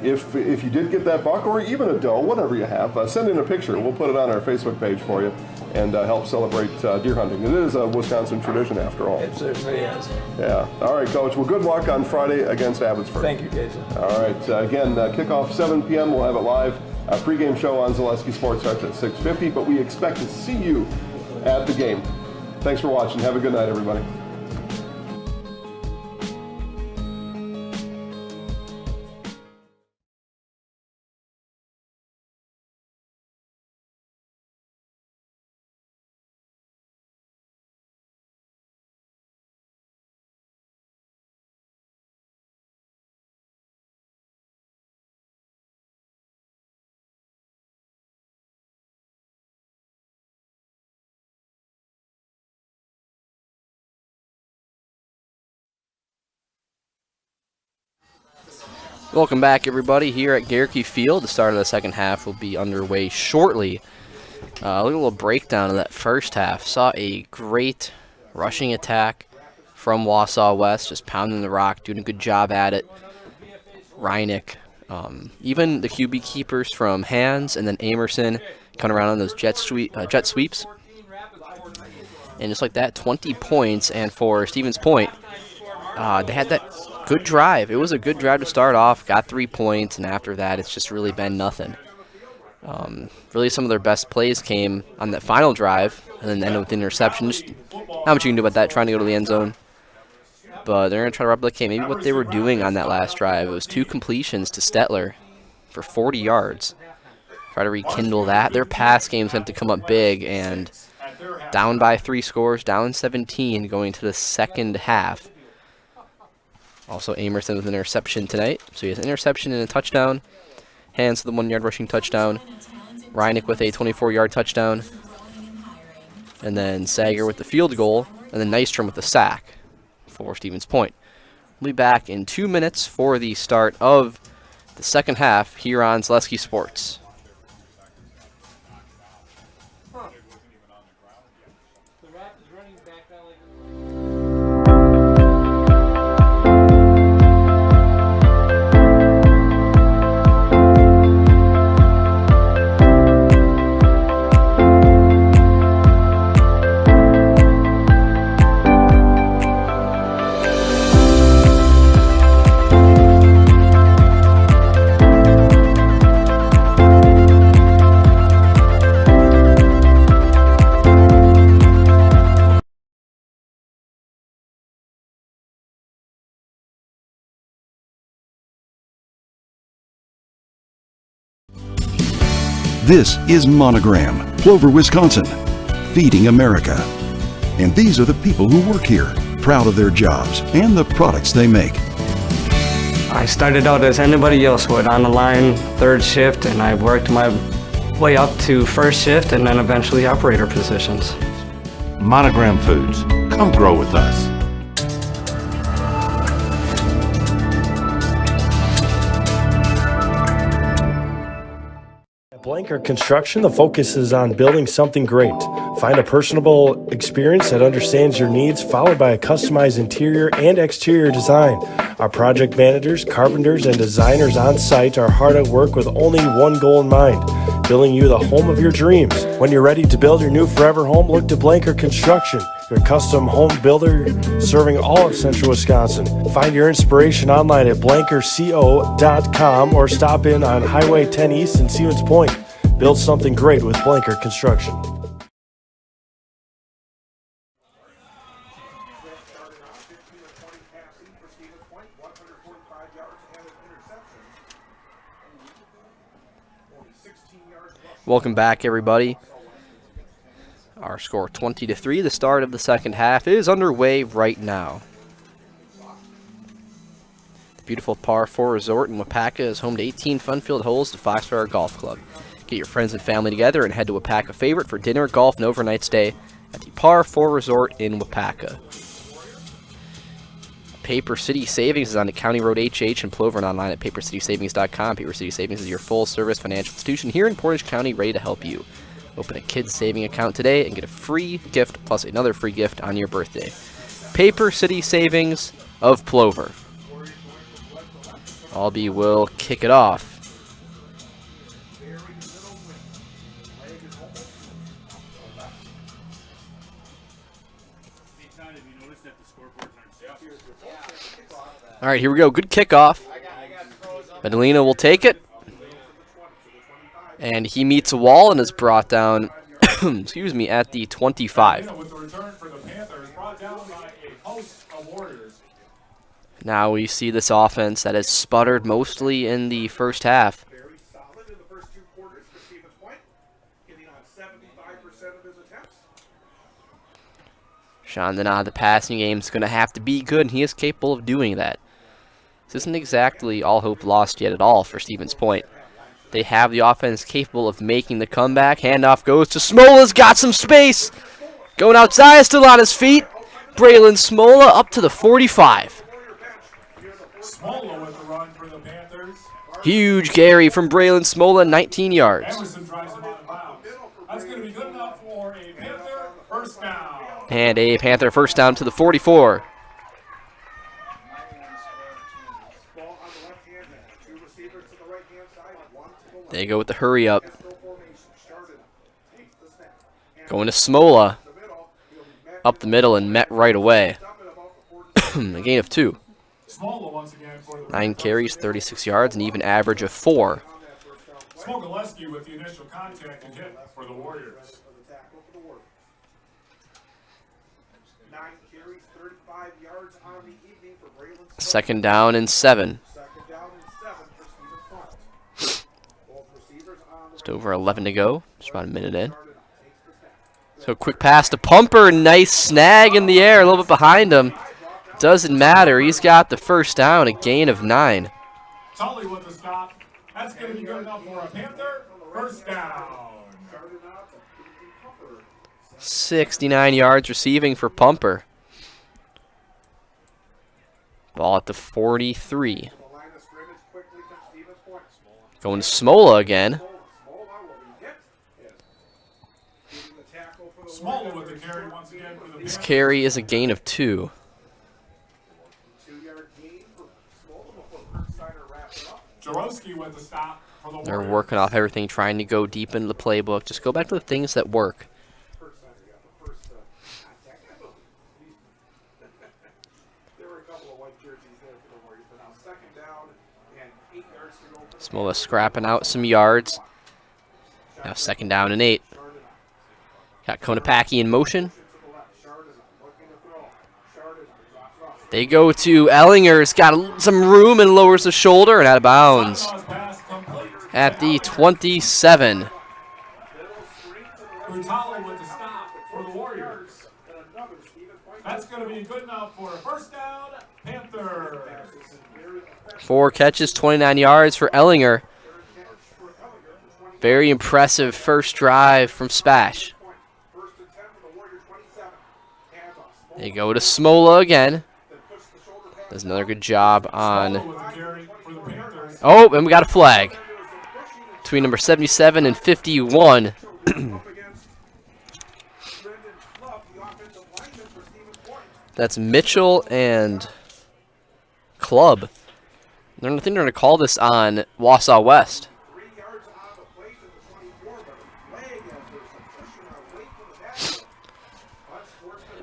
if you did get that buck, or even a doe, whatever you have, send in a picture. We'll put it on our Facebook page for you and help celebrate deer hunting. It is a Wisconsin tradition after all. It certainly is. Yeah. All right, Coach. Well, good luck on Friday against Abbotsford. Thank you, Jason. All right. Again, kickoff 7 p.m. We'll have it live. Pregame show on Zaleski Sports starts at 6:50, but we expect to see you at the game. Thanks for watching. Have a good night, everybody. Welcome back, everybody, here at Garricky Field. The start of the second half will be underway shortly. Look at a little breakdown of that first half. Saw a great rushing attack from Wausau West, just pounding the rock, doing a good job at it. Reineck, even the QB keepers from Hands and then Amerson coming around on those jet sweeps. And just like that, 20 points. And for Stevens Point, they had that good drive. It was a good drive to start off, got 3 points, and after that, it's just really been nothing. Really, some of their best plays came on that final drive, and then ended with interception. Just not much you can do about that, trying to go to the end zone. But they're going to try to replicate maybe what they were doing on that last drive. It was 2 completions to Stetler for 40 yards. Try to rekindle that. Their pass game's going to have to come up big, and down by 3 scores, down 17 going to the second half. Also, Amerson with an interception tonight. So he has an interception and a touchdown. Hands with the 1-yard rushing touchdown. Reineck with a 24-yard touchdown. And then Sager with the field goal. And then Nystrom with the sack for Stevens Point. We'll be back in 2 minutes for the start of the second half here on Zaleski Sports. This is Monogram, Plover, Wisconsin, feeding America. And these are the people who work here, proud of their jobs and the products they make. I started out as anybody else would, on the line, 3rd shift, and I worked my way up to 1st shift and then eventually operator positions. Monogram Foods, come grow with us. Blanker Construction, the focus is on building something great. Find a personable experience that understands your needs, followed by a customized interior and exterior design. Our project managers, carpenters, and designers on site are hard at work with only one goal in mind: building you the home of your dreams. When you're ready to build your new forever home, look to Blanker Construction, your custom home builder serving all of central Wisconsin. Find your inspiration online at blankerco.com or stop in on Highway 10 East in Stevens Point. Build something great with Blanker Construction. Welcome back, everybody. Our score 20-3. The start of the second half is underway right now. The beautiful Par 4 Resort in Wapaka is home to 18 fun-filled holes to Foxfire Golf Club. Get your friends and family together and head to Wapaka Favorite for dinner, golf, and overnight stay at the Par 4 Resort in Wapaka. Paper City Savings is on the County Road HH in Plover and online at papercitysavings.com. Paper City Savings is your full-service financial institution here in Portage County, ready to help you. Open a kids' saving account today and get a free gift plus another free gift on your birthday. Paper City Savings of Plover. Albee will kick it off. All right, here we go. Good kickoff. Medellina will take it. And he meets a wall and is brought down, excuse me, at the 25. Now we see this offense that has sputtered mostly in the first half. Chandana, the passing game is going to have to be good, and he is capable of doing that. This isn't exactly all hope lost yet at all for Stevens Point. They have the offense capable of making the comeback. Handoff goes to Smola's got some space. Going outside, still on his feet. Braylon Smola up to the 45. Smola with the run for the Panthers. Huge carry from Braylon Smola, 19 yards. Emerson drives him out of bounds. That's going to be good enough for a Panther first down. And a Panther first down to the 44. They go with the hurry up. Going to Smola. Up the middle and met right away. A gain of 2. 9 carries, 36 yards, an even average of 4. Smogaleski with the initial contact and hit for the Warriors. 9 carries, 35 yards on the evening for Braylon. Second down and 7. Just over 11 to go. Just about a minute in. So quick pass to Pumper. Nice snag in the air. A little bit behind him. Doesn't matter. He's got the first down. A gain of 9. Tully with the stop. That's going to be good enough for a Panther first down. 69 yards receiving for Pumper. Ball at the 43. Going to Smola again. Smola with the carry once again for the His carry is a gain of 2. Jarowski with the stop for the They're Warriors. working off everything, trying to go deep into the playbook. Just go back to the things that work. Smola scrapping out some yards. Now second down and 8. Got Konopacki in motion. They go to Ellinger's got some room and lowers the shoulder and out of bounds at the 27. Utali with the stop for the Warriors. That's going to be good enough for a first down, Panthers. 4 catches, 29 yards for Ellinger. Very impressive first drive from SPASH. They go to Smola again. Does another good job on... Oh, and we got a flag. Between number 77 and 51. That's Mitchell and Club. I think they're going to call this on Wausau West.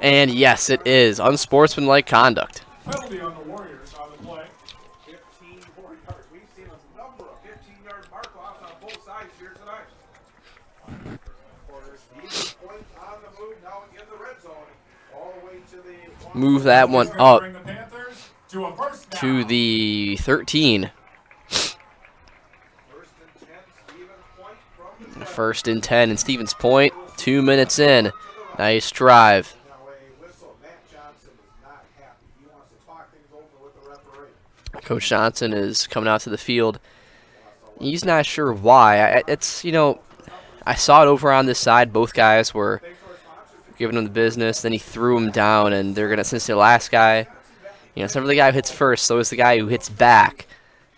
And yes, it is unsportsmanlike conduct. Penalty on the Warriors on the play. 15 more yards. We've seen a number of 15-yard mark-offs on both sides here tonight. Stevens Point on the move now in the red zone. All the way to the... Move that one up to the 13. First and 10 in Stevens Point. 2 minutes in. Nice drive. Coach Johnson is coming out to the field. He's not sure why. It's, you know, I saw it over on this side. Both guys were giving him the business. Then he threw him down, and they're going to, since the last guy You know, it's never the guy who hits first, so it's the guy who hits back.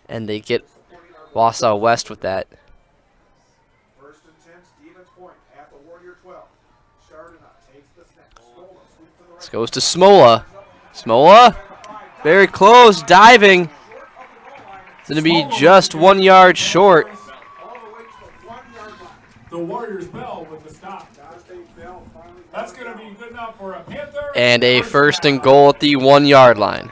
And they get Wausau West with that. First and 10, Stevens Point at the Warrior 12. Chardonnay takes the snap. Smola sweeps to the right. This goes to Smola. Smola, very close, diving. It's going to be just 1 yard short. The Warriors bell with the stop. That's going to be good enough for a Panther. And a first and goal at the 1 yard line.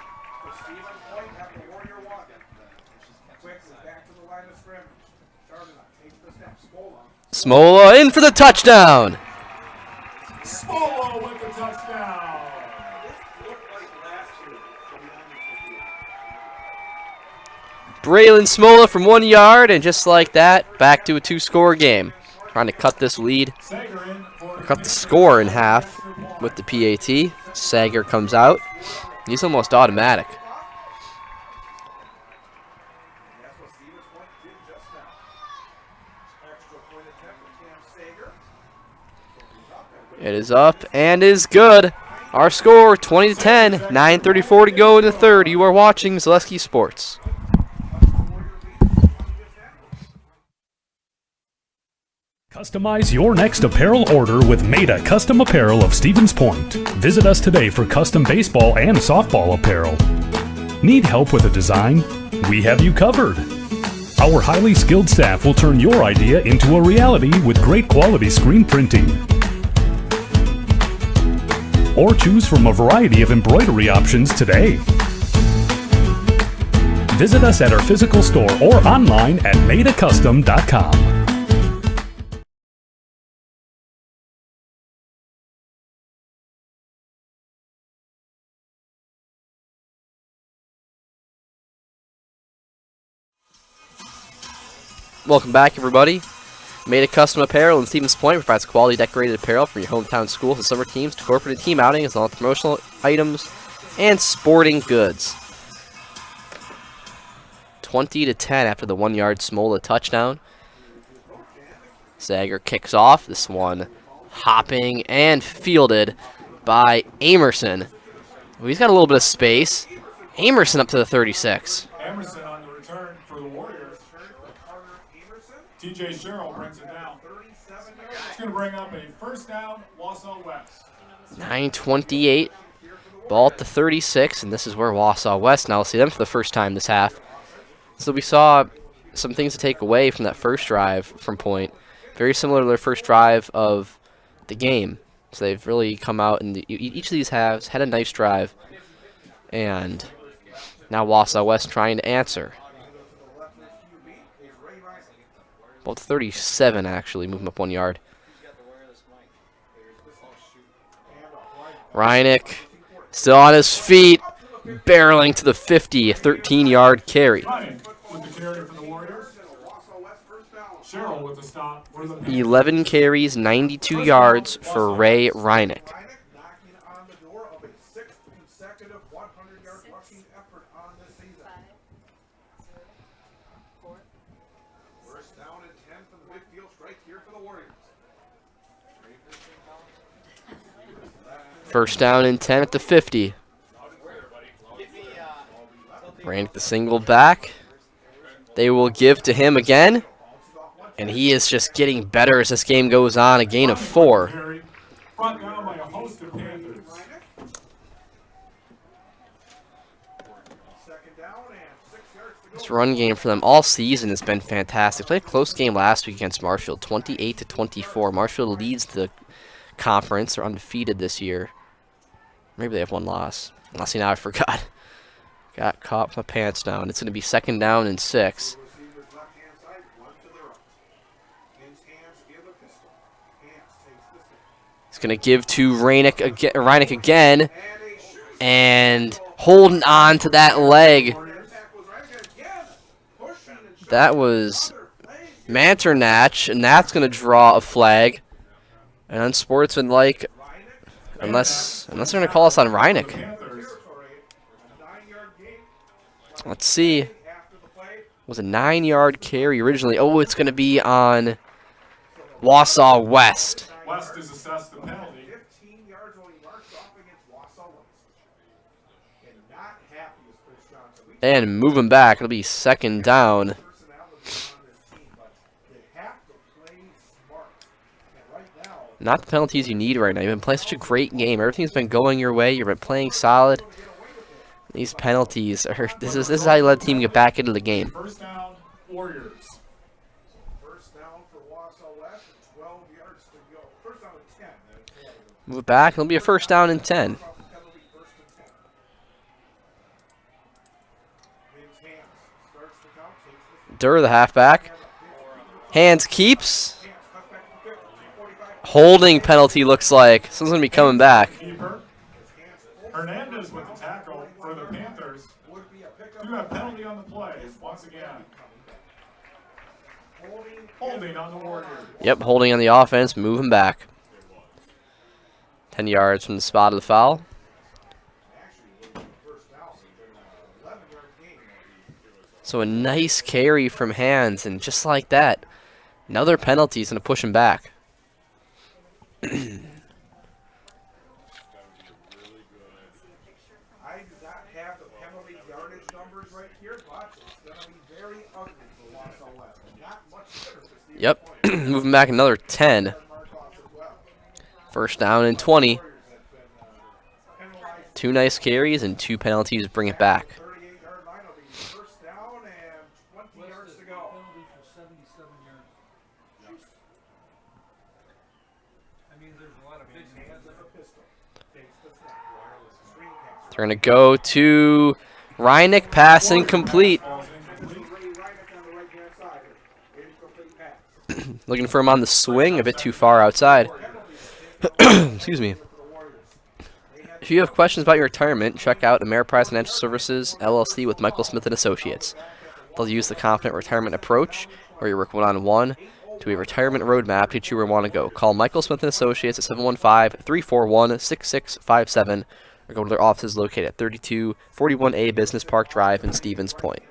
Smola in for the touchdown. Smola with the touchdown. Braylon Smola from 1 yard, and just like that, back to a 2-score game. Trying to cut this lead, cut the score in half with the PAT. Sager comes out. He's almost automatic. It is up and is good. Our score 20-10, 9:34 to go in the third. You are watching Zaleski Sports. Customize your next apparel order with Maida Custom Apparel of Stevens Point. Visit us today for custom baseball and softball apparel. Need help with a design? We have you covered. Our highly skilled staff will turn your idea into a reality with great quality screen printing. Or choose from a variety of embroidery options today. Visit us at our physical store or online at maidacustom.com. Welcome back, everybody. Maida Custom Apparel in Stevens Point provides quality decorated apparel from your hometown schools to summer teams to corporate and team outings, along with promotional items and sporting goods. 20-10 after the 1 yard Smola touchdown. Sager kicks off. This one hopping and fielded by Amerson. Well, he's got a little bit of space. Amerson up to the 36. Amerson on the return for the Warriors. TJ Sherrill brings it down. It's going to bring up a first down, Wausau West. 9:28. Ball at the 36, and this is where Wausau West now will see them for the first time this half. So we saw some things to take away from that first drive from Point. Very similar to their first drive of the game. So they've really come out, and each of these halves had a nice drive. And now Wausau West trying to answer. Well, 37 actually, moving up 1 yard. Reineck still on his feet, barreling to the 50, a 13-yard carry. 11 carries, 92 yards for Ray Reineck. First down and 10 at the 50. Reineck the single back. They will give to him again. And he is just getting better as this game goes on. A gain of 4. This run game for them all season has been fantastic. Played a close game last week against Marshfield, 28-24. Marshfield leads the conference. They're undefeated this year. Maybe they have one loss. See, now I forgot. Got caught with my pants down. It's going to be second down and 6. He's going to give to Reineck again. And holding on to that leg. That was Manternach, and that's going to draw a flag. And unsportsmanlike, unless they're going to call us on Reineck. Let's see. It was a 9-yard carry originally. Oh, it's going to be on Wausau West. West is assessed the penalty. And moving back. It'll be second down. Not the penalties you need right now. You've been playing such a great game. Everything's been going your way. You've been playing solid. These penalties are. This is how you let the team get back into the game. First down, Warriors. First down for Wausau West, 12 yards to go. First down and 10. Move it back. It'll be a first down and 10. Durr, the halfback. Hands keeps. Holding penalty looks like. Someone's going to be coming back. Hernandez with the tackle for the Panthers. Do have penalty on the play once again. Holding on the Warriors. Yep, holding on the offense, moving back. 10 yards from the spot of the foul. So a nice carry from Hands, and just like that, another penalty is going to push him back. I do not have the penalty yardage numbers right here, but it's going to be very ugly for Wausau West. Not much better for Steve. Yep, moving back another 10. First down and 20. 2 nice carries and 2 penalties bring it back. 38-yard line will be first down and 20 yards to go. They're going to go to Reineck, pass incomplete. Looking for him on the swing, a bit too far outside. Excuse me. If you have questions about your retirement, check out Ameriprise Financial Services, LLC with Michael Smith & Associates. They'll use the confident retirement approach, where you work one-on-one to a retirement roadmap to get you where you want to go. Call Michael Smith & Associates at 715-341-6657 or go to their offices located at 3241A Business Park Drive in Stevens Point.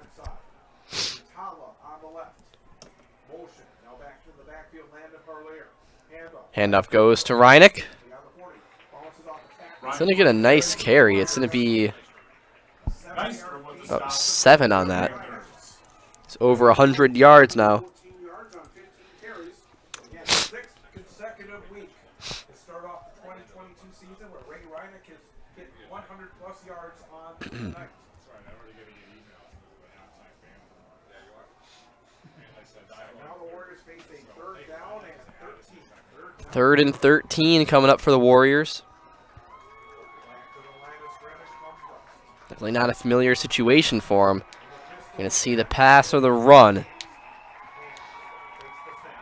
Handoff goes to Reineck. It's going to get a nice carry. It's going to be 7 on that. It's over 100 yards now. Third and 13 coming up for the Warriors. Definitely not a familiar situation for him. You're going to see the pass or the run.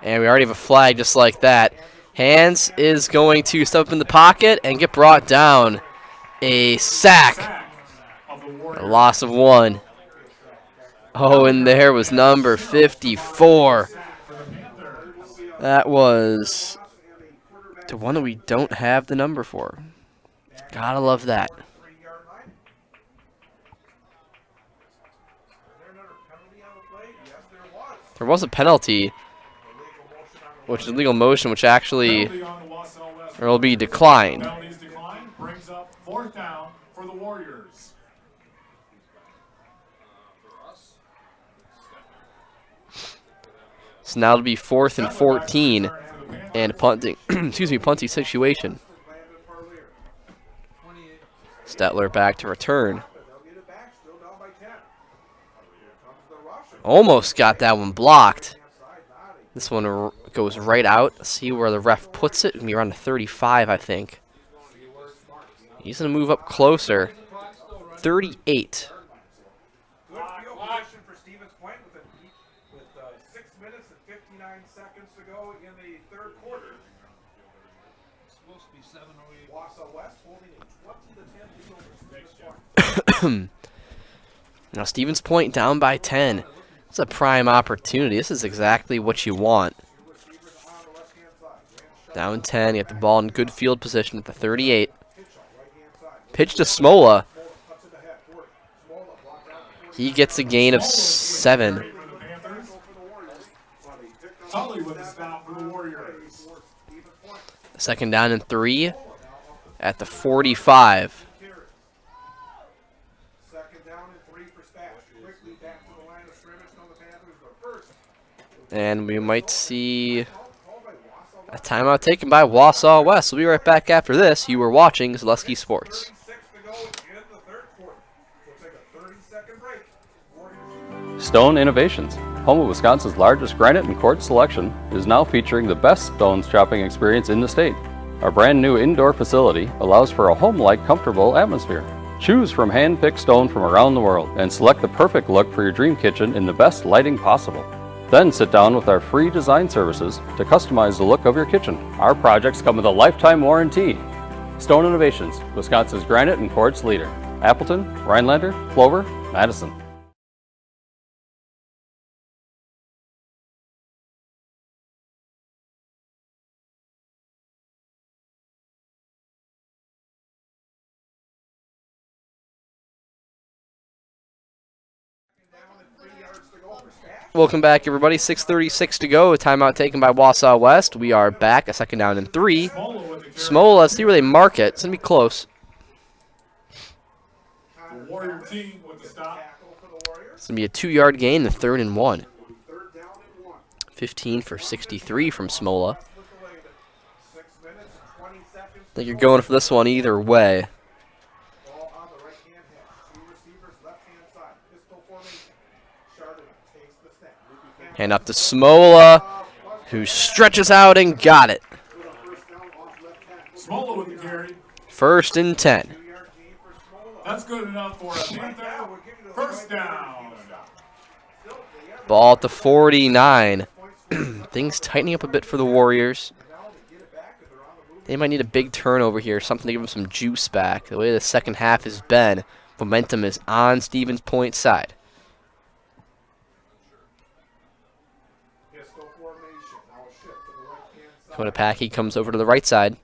And we already have a flag just like that. Hands is going to step up in the pocket and get brought down. A sack. A loss of 1. Oh, and there was number 54. That was the one that we don't have the number for. Gotta love that. There was a penalty, which is legal motion, which actually will be declined. Brings up fourth down for the Warriors. So now it'll be 4th and 14 and punting. Excuse me, punting situation. Stetler back to return. Almost got that one blocked. This one goes right out. Let's see where the ref puts it. It's going to be around the 35, I think. He's going to move up closer. 38. Good field position for Stevens Point with 6 minutes and 59 seconds to go in the third quarter. It's supposed to be 7:08. Wausau West holding a 20-10 lead over Stevens Point. Now Stevens Point down by 10. It's a prime opportunity. This is exactly what you want. Down 10. You have the ball in good field position at the 38. Pitch to Smola. He gets a gain of 7. Second down and 3 at the 45. Second down and 3 for SPASH. And we might see a timeout taken by Wausau West. We'll be right back after this. You were watching Zaleski Sports. Stone Innovations, home of Wisconsin's largest granite and quartz selection, is now featuring the best stones shopping experience in the state. Our brand new indoor facility allows for a home-like, comfortable atmosphere. Choose from hand-picked stone from around the world and select the perfect look for your dream kitchen in the best lighting possible. Then sit down with our free design services to customize the look of your kitchen. Our projects come with a lifetime warranty. Stone Innovations, Wisconsin's granite and quartz leader. Appleton, Rhinelander, Clover, Madison. Welcome back, everybody. 6:36 to go. A timeout taken by Wausau West. We are back. A second down and 3. Smola, let's see where they mark it. It's going to be close. It's going to be a 2-yard gain, the 3rd and 1. 15 for 63 from Smola. I think you're going for this one either way. Hand up to Smola, who stretches out and got it. Smola with the carry. 1st and 10. That's good enough for a Panther. First down. Ball at the 49. Things tightening up a bit for the Warriors. They might need a big turnover here, something to give them some juice back. The way the second half has been, momentum is on Stevens Point's side. Konopacki comes over to the right side.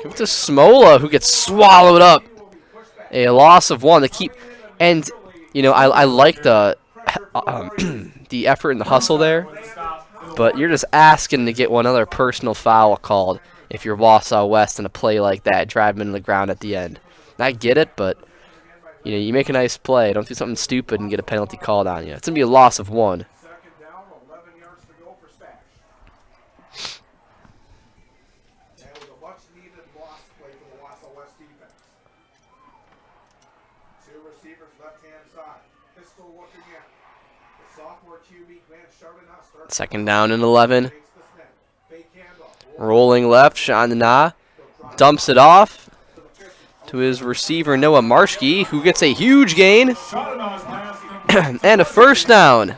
Give it to Smola, who gets swallowed up. A loss of 1. They keep, and you know, I like the the effort and the hustle there, but you're just asking to get one other personal foul called if you're Wausau West in a play like that, drive them into the ground at the end. I get it, but you know, you make a nice play, don't do something stupid and get a penalty called on you. It's gonna be a loss of 1. Second down and 11. Rolling left, Chandana dumps it off to his receiver, Noah Marshke, who gets a huge gain. And a first down.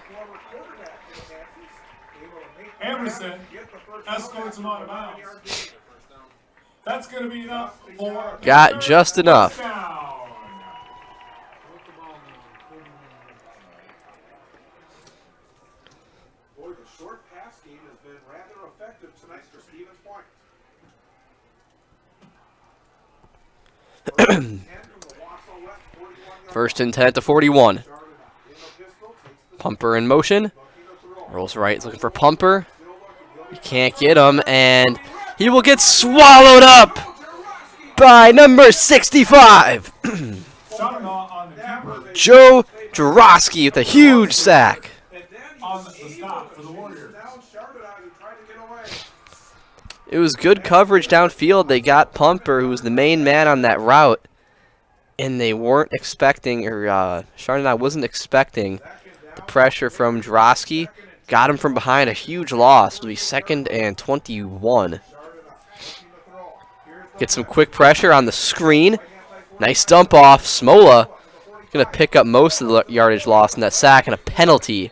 Amerson escorts him out of bounds. That's going to be enough for... Got just enough. First and 10 at the 41. Pumper in motion. Rolls right, looking for Pumper. He can't get him, and he will get swallowed up by number 65. Joe Jurowski with a huge sack. It was good coverage downfield. They got Pumper, who was the main man on that route, and they weren't expecting, or Chardonnay wasn't expecting the pressure from Jurowski. Got him from behind, a huge loss. It'll be 2nd and 21. Get some quick pressure on the screen. Nice dump off. Smola going to pick up most of the yardage loss in that sack and a penalty.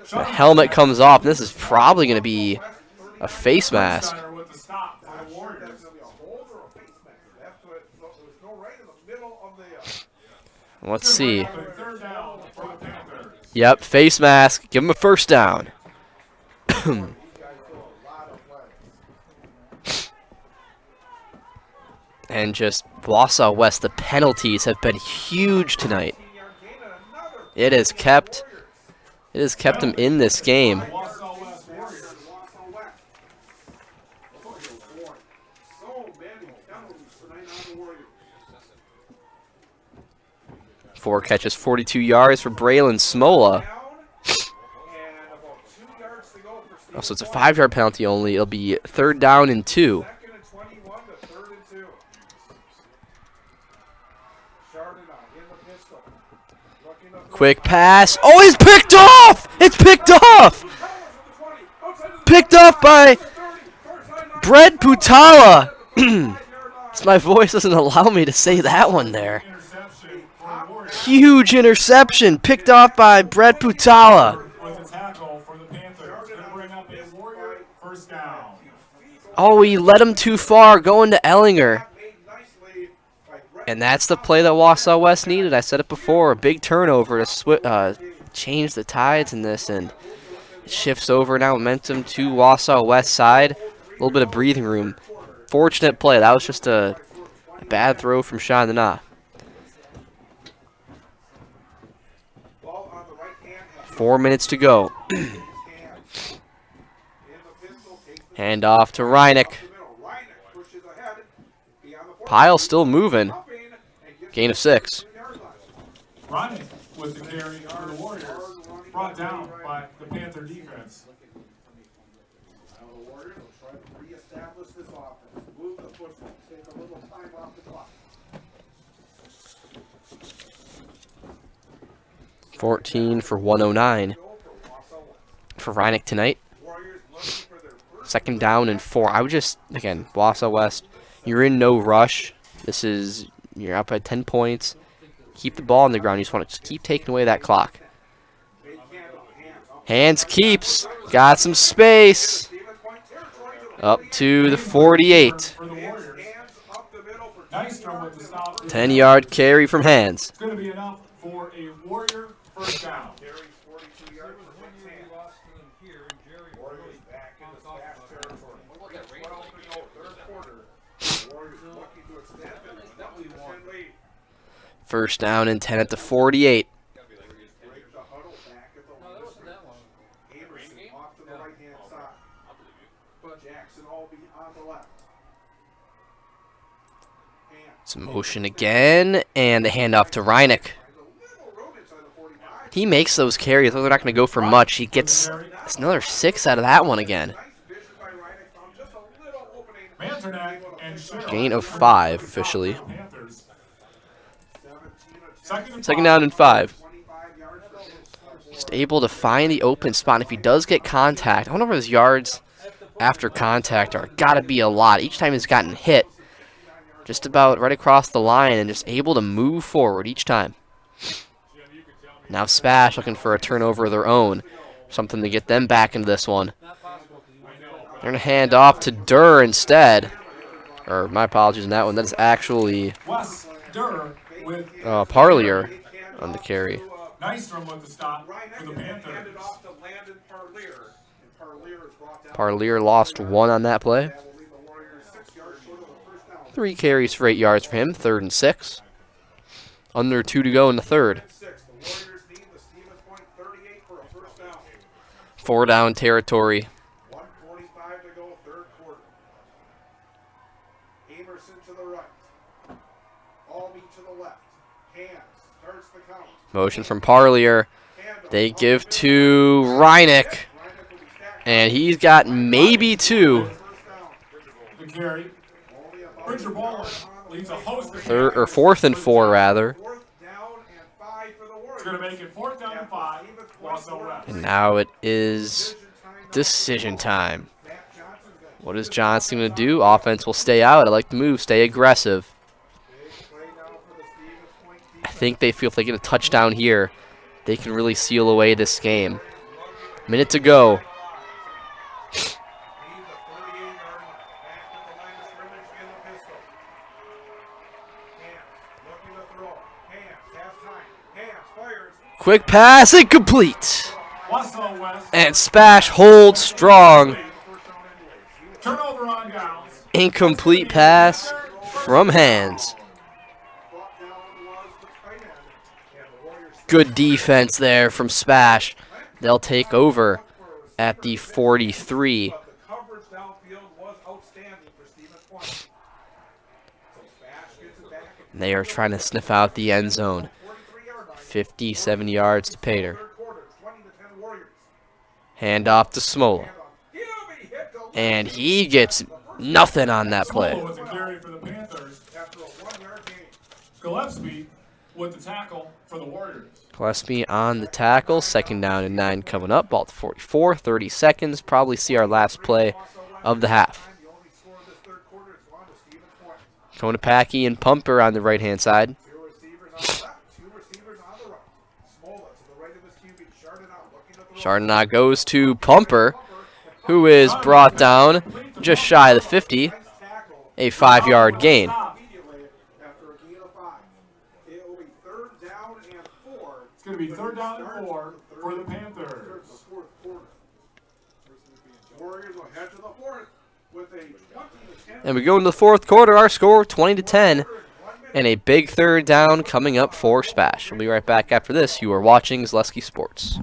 The helmet comes off, and this is probably going to be a face mask. Let's see. Yep, face mask. Give him a first down. And just Wausau West, the penalties have been huge tonight. It has kept them in this game. 4 catches, 42 yards for Braylon Smola. Oh, so it's a 5-yard penalty only. It'll be 3rd down and 2. Quick pass. Oh, he's picked off! It's picked off! Picked off by Brett Putala. My voice doesn't allow me to say that one there. Huge interception picked off by Brett Putala. Oh, he led him too far going to Ellinger. And that's the play that Wausau West needed. I said it before, a big turnover to change the tides in this, and it shifts over now momentum to Wausau West side. A little bit of breathing room. Fortunate play. That was just a bad throw from Sean Dana. 4 minutes to go. Hand off to Reineck. Pile still moving. Gain of 6. Reineck with the carry for the Warriors. Brought down by the Panther defense. Now the Warriors will try to reestablish this offense. Move the football. Take a little time off the clock. 14 for 109 for Reineck tonight. 2nd down and 4. I would just, again, Wausau West, you're in no rush. You're up by 10 points. Keep the ball on the ground. You just want to keep taking away that clock. Hands keeps. Got some space. Up to the 48. 10-yard carry from Hands. It's going to be enough for a Warrior first down. First down and 10 at the 48. Some motion again, and the handoff to Reineck. He makes those carries, though they're not going to go for much. He gets another 6 out of that one again. Gain of 5 officially. 2nd down and 5. Just able to find the open spot. And if he does get contact, I wonder where his yards after contact are. Got to be a lot. Each time he's gotten hit, just about right across the line, and just able to move forward each time. Now SPASH looking for a turnover of their own. Something to get them back into this one. They're going to hand off to Durr instead. Or my apologies on that one. That is actually Parlier on the carry. Parlier lost 1 on that play. 3 carries for 8 yards for him. 3rd and 6. Under 2 to go in the 3rd. 4 down territory. 1:45 to go, 3rd quarter. Amerson to the right. Albee to the left. Hands starts the count. Motion from Parlier. They give to Reineck. And he's got maybe 2. The carry. Bridger Ball leaves a host of 4th and 4 rather. It's going to make it 4th down and 5. Wausau West. And now it is decision time. What is Johnson going to do? Offense will stay out. I like the move. Stay aggressive. I think they feel if they get a touchdown here, they can really seal away this game. Minute to go. Quick pass, incomplete. And SPASH holds strong. Turnover on downs. Incomplete pass from Hands. Good defense there from SPASH. They'll take over at the 43. They are trying to sniff out the end zone. 57 yards to Pater. Hand off to Smola. And he gets nothing on that play. With the carry for the Panthers. Gillespie with the tackle for the Warriors. Gillespie on the tackle. 2nd down and 9 coming up. Ball at 44, 30 seconds. Probably see our last play of the half. Konopacki and Pumper on the right-hand side. Chardonnay goes to Pumper, who is brought down just shy of the 50. A 5-yard gain. It's going to be 3rd down and 4 for the Panthers. And we go into the 4th quarter. Our score 20-10. And a big 3rd down coming up for SPASH. We'll be right back after this. You are watching Zaleski Sports.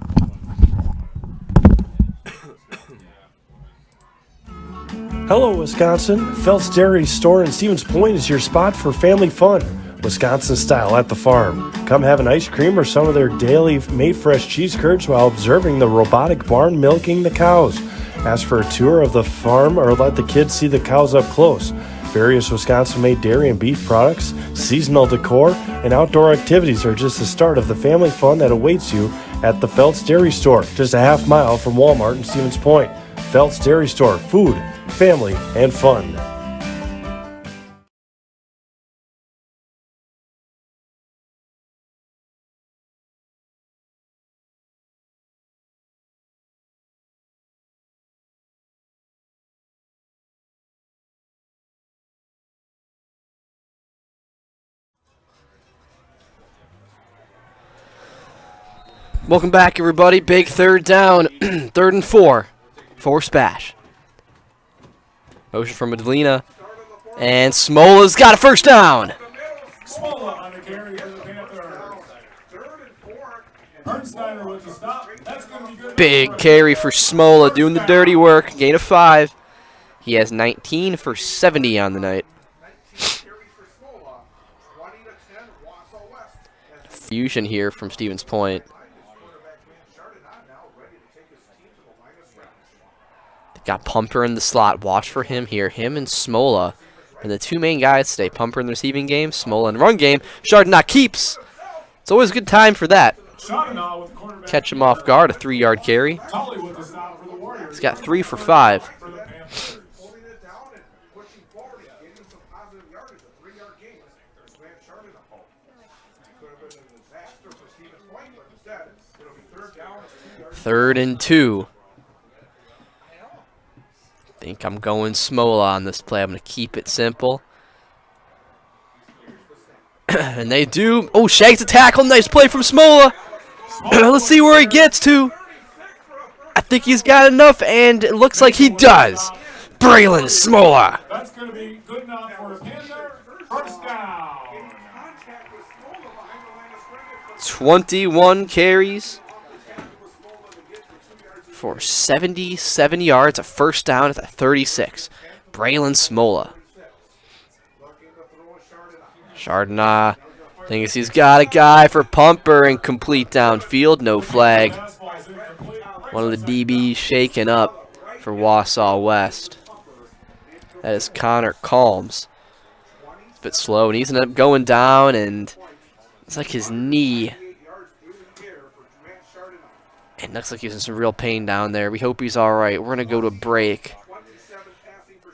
Hello, Wisconsin. Felt's Dairy Store in Stevens Point is your spot for family fun. Wisconsin style at the farm. Come have an ice cream or some of their daily made fresh cheese curds while observing the robotic barn milking the cows. Ask for a tour of the farm or let the kids see the cows up close. Various Wisconsin-made dairy and beef products, seasonal decor, and outdoor activities are just the start of the family fun that awaits you at the Felt's Dairy Store, just a half mile from Walmart in Stevens Point. Felt's Dairy Store, food, family, and fun. Welcome back, everybody. Big 3rd down. 3rd and 4 for SPASH. Motion from Medellina. And Smola's got a 1st down. Smola on the carry for the Panthers. 3rd and 4. Bernsteiner with the stop. That's going to be good. Big carry for Smola doing the dirty work. Gain of 5. He has 19 for 70 on the night. Fusion here from Stevens Point. Got Pumper in the slot. Watch for him here. Him and Smola. And the 2 main guys today. Pumper in the receiving game. Smola in the run game. Chardonnay keeps. It's always a good time for that. Catch him off guard. A 3-yard carry. He's got 3 for 5. Third and 2. Think I'm going Smola on this play. I'm going to keep it simple. And they do. Oh, shags the tackle. Nice play from Smola. Let's see where he gets to. I think he's got enough, and it looks like he does. Braylon Smola. That's going to be good enough for a Panther. 1st down. 21 carries for 77 yards, a 1st down at the 36. Braylon Smola. Chardonnay thinks he's got a guy for Pumper and complete downfield. No flag. One of the DBs shaken up for Wausau West. That is Conor Combs. It's a bit slow, and he's ended up going down, and it's like his knee. It looks like he's in some real pain down there. We hope he's all right. We're going to go to a break,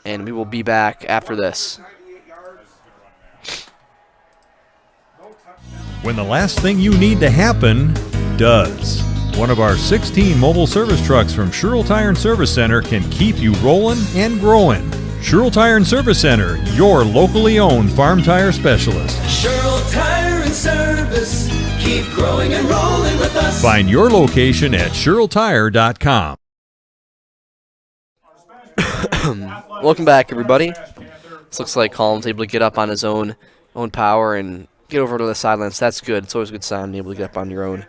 and we will be back after this. When the last thing you need to happen does. One of our 16 mobile service trucks from Sherrill Tire and Service Center can keep you rolling and growing. Sherrill Tire and Service Center, your locally owned farm tire specialist. Sherrill Tire and Service, keep growing and rolling with us. Find your location at SherrillTire.com. Welcome back, everybody. This looks like Collins able to get up on his own power and get over to the sidelines. That's good. It's always a good sign, able to get up on your own.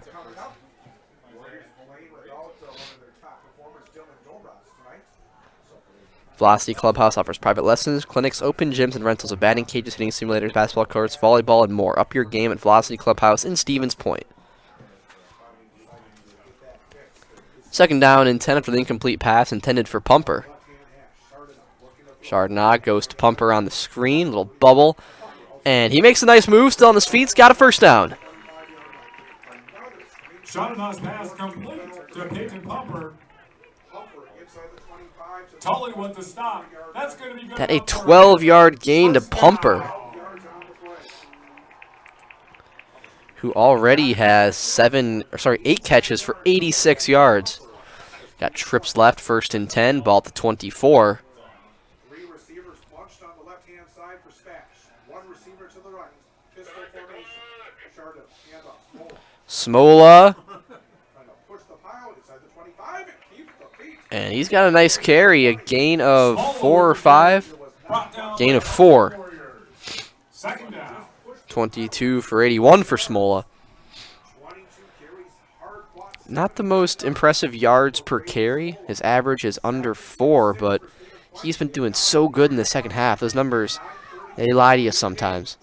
Velocity Clubhouse offers private lessons, clinics, open gyms, and rentals of batting cages, hitting simulators, basketball courts, volleyball, and more. Up your game at Velocity Clubhouse in Stevens Point. Second down and 10 after the incomplete pass intended for Pumper. Chardonnay goes to Pumper on the screen, little bubble, and he makes a nice move, still on his feet, got a first down. Chardonnay's pass complete to Peyton Pumper. Tully with the stop. That's going to be good. That a 12-yard gain to Pumper, who already has 8 catches for 86 yards. Got trips left, first and 10, ball at the 24. Three receivers bunched on the left-hand side for SPASH. One receiver to the right. Pistol formation. Chardonnay, handoff. Smola. Push the pile inside the 25 and keep the feet. And he's got a nice carry, a gain of 4 or 5. Gain of 4. 22 for 81 for Smola. Not the most impressive yards per carry. His average is under 4, but he's been doing so good in the second half. Those numbers, they lie to you sometimes.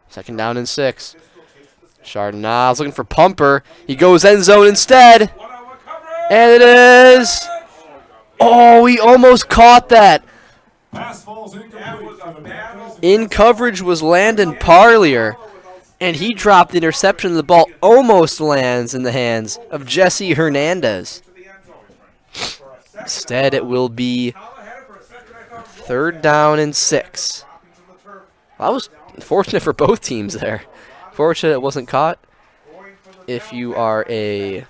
Second down and 6. Chardonnay is looking for Pumper. He goes end zone instead. And it is. Oh, he almost caught that. In coverage was Landon Parlier, and he dropped the interception. The ball almost lands in the hands of Jesse Hernandez. Instead, it will be third down and 6. That was fortunate for both teams there. Fortunate it wasn't caught. If you are a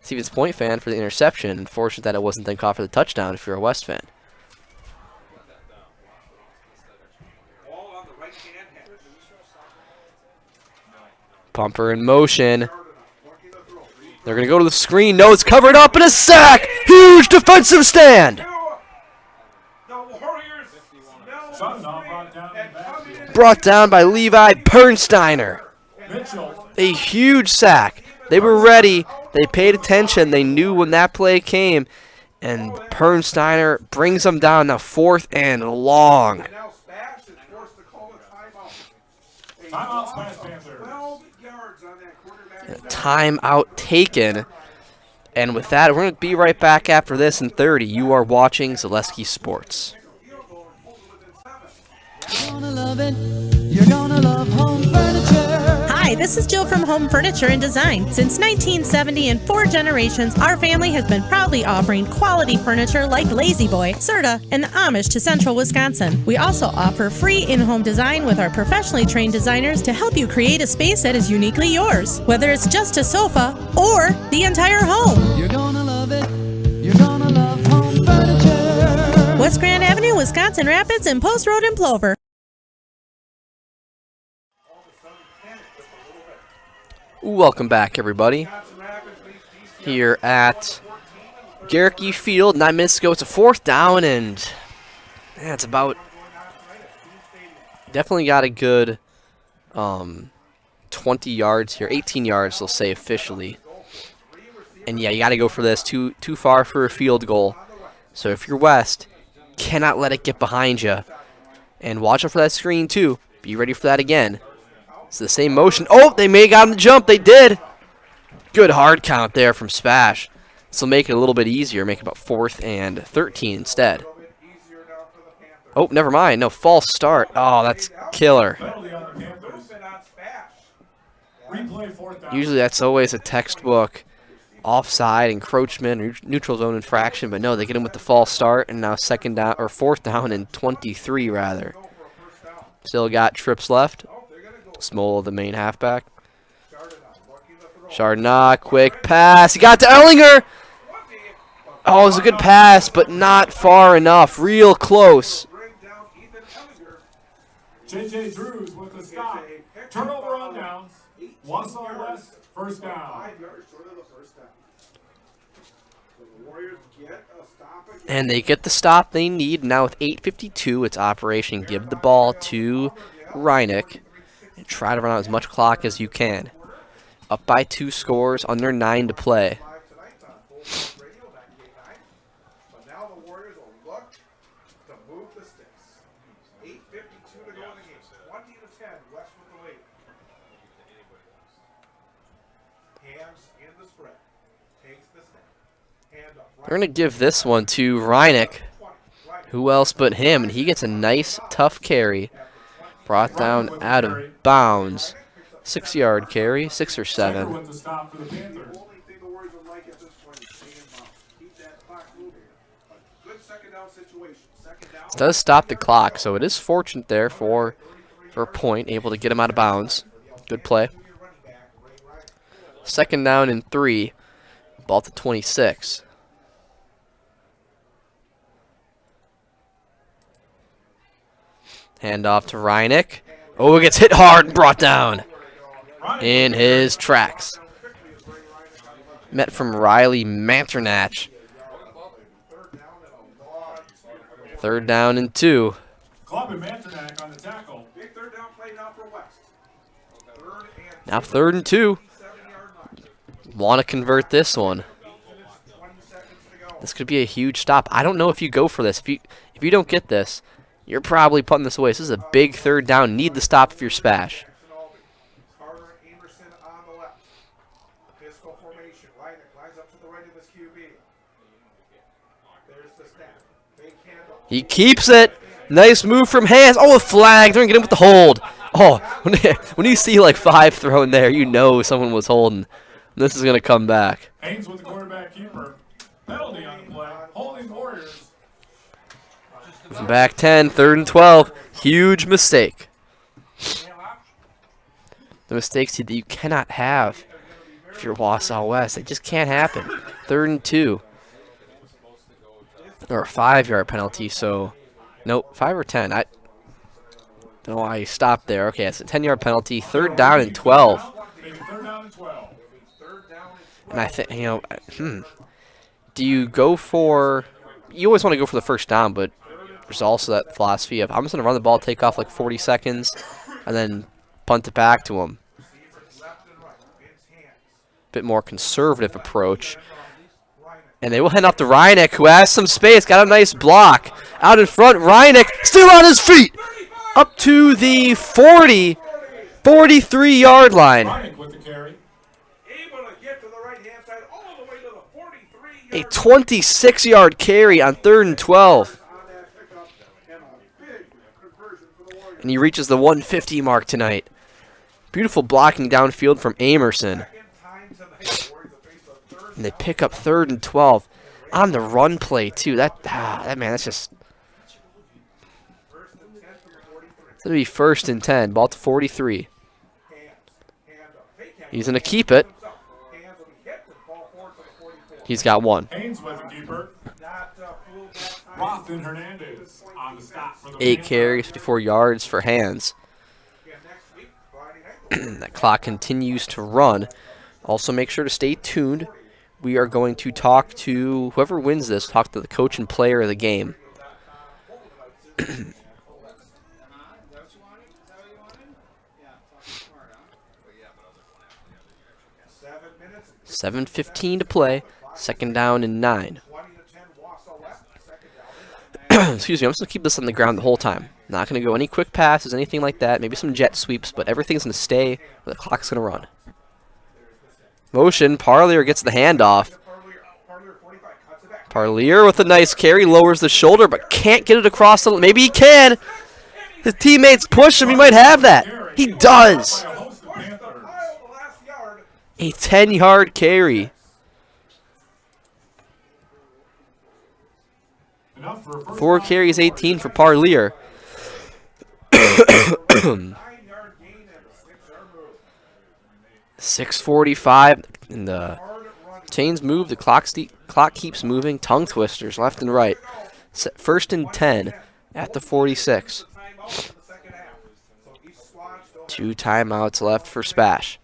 Stevens Point fan for the interception, and fortunate that it wasn't then caught for the touchdown if you're a West fan. Pumper in motion. They're going to go to the screen. No, it's covered up, and a sack! Huge defensive stand! Brought down by Levi Pernsteiner. A huge sack. They were ready. They paid attention. They knew when that play came. And Pernsteiner brings them down. Now 4th and long. Timeout taken. And with that, we're going to be right back after this in 30. You are watching Zaleski Sports. You're gonna love home furniture. Hi, this is Jill from Home Furniture and Design. Since 1970 and 4 generations, our family has been proudly offering quality furniture like Lazy Boy, Serta, and the Amish to Central Wisconsin. We also offer free in-home design with our professionally trained designers to help you create a space that is uniquely yours, whether it's just a sofa or the entire home. You're gonna love it. You're gonna love home furniture. West Grand Avenue, Wisconsin Rapids, and Post Road in Plover. Welcome back, everybody. Here at Gerke Field, 9 minutes ago, it's a 4th down, and it's about definitely got a good 20 yards here, 18 yards, they'll say officially. And yeah, you got to go for this. Too far for a field goal. So if you're West, cannot let it get behind you. And watch out for that screen too. Be ready for that again. It's the same motion. Oh, they may have gotten the jump. They did. Good hard count there from Spash. This will make it a little bit easier. Make it about 4th and 13 instead. Oh, never mind. No, false start. Oh, that's killer. Usually that's always a textbook offside, encroachment, or neutral zone infraction. But no, they get him with the false start, and now 2nd down or 4th down and 23 rather. Still got trips left. Smola, the main halfback. Chardonnay, quick pass. He got to Ellinger. Oh, it was a good pass, but not far enough. Real close. J.J. Drews with the stop. Turnover on downs. Wausau West, first down. And they get the stop they need. Now with 8:52, it's Operation Give the Ball to Reineck. And try to run out as much clock as you can. Up by 2 scores, under 9 to play. They're going to give this one to Reineck. Who else but him? And he gets a nice, tough carry. Brought down out of bounds. 6-yard carry, 6 or 7. This does stop the clock, so it is fortunate there for a point, able to get him out of bounds. Good play. 2nd down and 3. Ball to 26. Hand off to Reineck. Oh, it gets hit hard and brought down in his tracks. Met from Riley Manternach. 3rd down and 2. Now 3rd and 2. Want to convert this one. This could be a huge stop. I don't know if you go for this. If you don't get this, you're probably putting this away. This is a big 3rd down. Need the stop if you're SPASH. He keeps it. Nice move from Hans. Oh, a flag. They're going to get him with the hold. Oh, when you see like 5 thrown there, you know someone was holding. This is going to come back. Haynes with the quarterback keeper. Penalty on the play. Holding Warriors. Back 10, 3rd and 12. Huge mistake. The mistakes that you cannot have if you're Wausau West. They just can't happen. 3rd and 2. Or a 5-yard penalty, so... Nope, 5 or 10. I don't know why he stopped there. Okay, it's a 10-yard penalty. 3rd down and 12. And I think, you know, do you go for... You always want to go for the 1st down, but there's also that philosophy of, I'm just going to run the ball, take off like 40 seconds, and then punt it back to him. Bit more conservative approach. And they will hand off to Reineck, who has some space, got a nice block. Out in front, Reineck still on his feet. Up to the 43-yard line. A 26-yard carry on 3rd and 12. And he reaches the 150 mark tonight. Beautiful blocking downfield from Amerson. And they pick up 3rd and 12 on the run play too. That man, that's just. It's gonna be 1st and 10. Ball to 43. He's gonna keep it. He's got 1. 8 carries, 54 yards for Hans. That clock continues to run. Also, make sure to stay tuned. We are going to talk to whoever wins this, talk to the coach and player of the game. 7:15 to play. 2nd down and 9. Excuse me, I'm just going to keep this on the ground the whole time. Not going to go any quick passes, anything like that. Maybe some jet sweeps, but everything's going to stay where the clock's going to run. Motion, Parlier gets the handoff. Parlier with a nice carry, lowers the shoulder, but can't get it across the... Maybe he can. His teammates push him, he might have that. He does. A 10-yard carry. Four carries, 18 for Parlier. 6:45, and the chains move. The clock keeps moving. Tongue twisters left and right. 1st and 10 at the 46. 2 timeouts left for SPASH.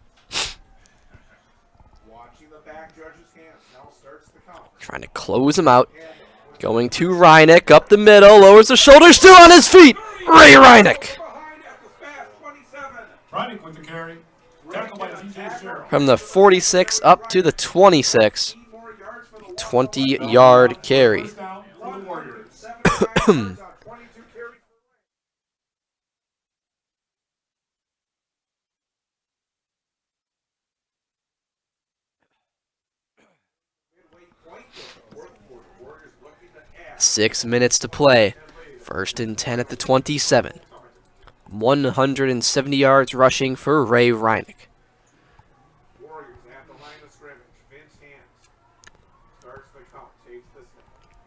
Trying to close him out. Going to Reineck up the middle. Lowers the shoulders. Still on his feet. Ray Reineck. With the carry. From the 46 up to the 26. 20-yard carry. 6 minutes to play. 1st and 10 at the 27. 170 yards rushing for Ray Reineck.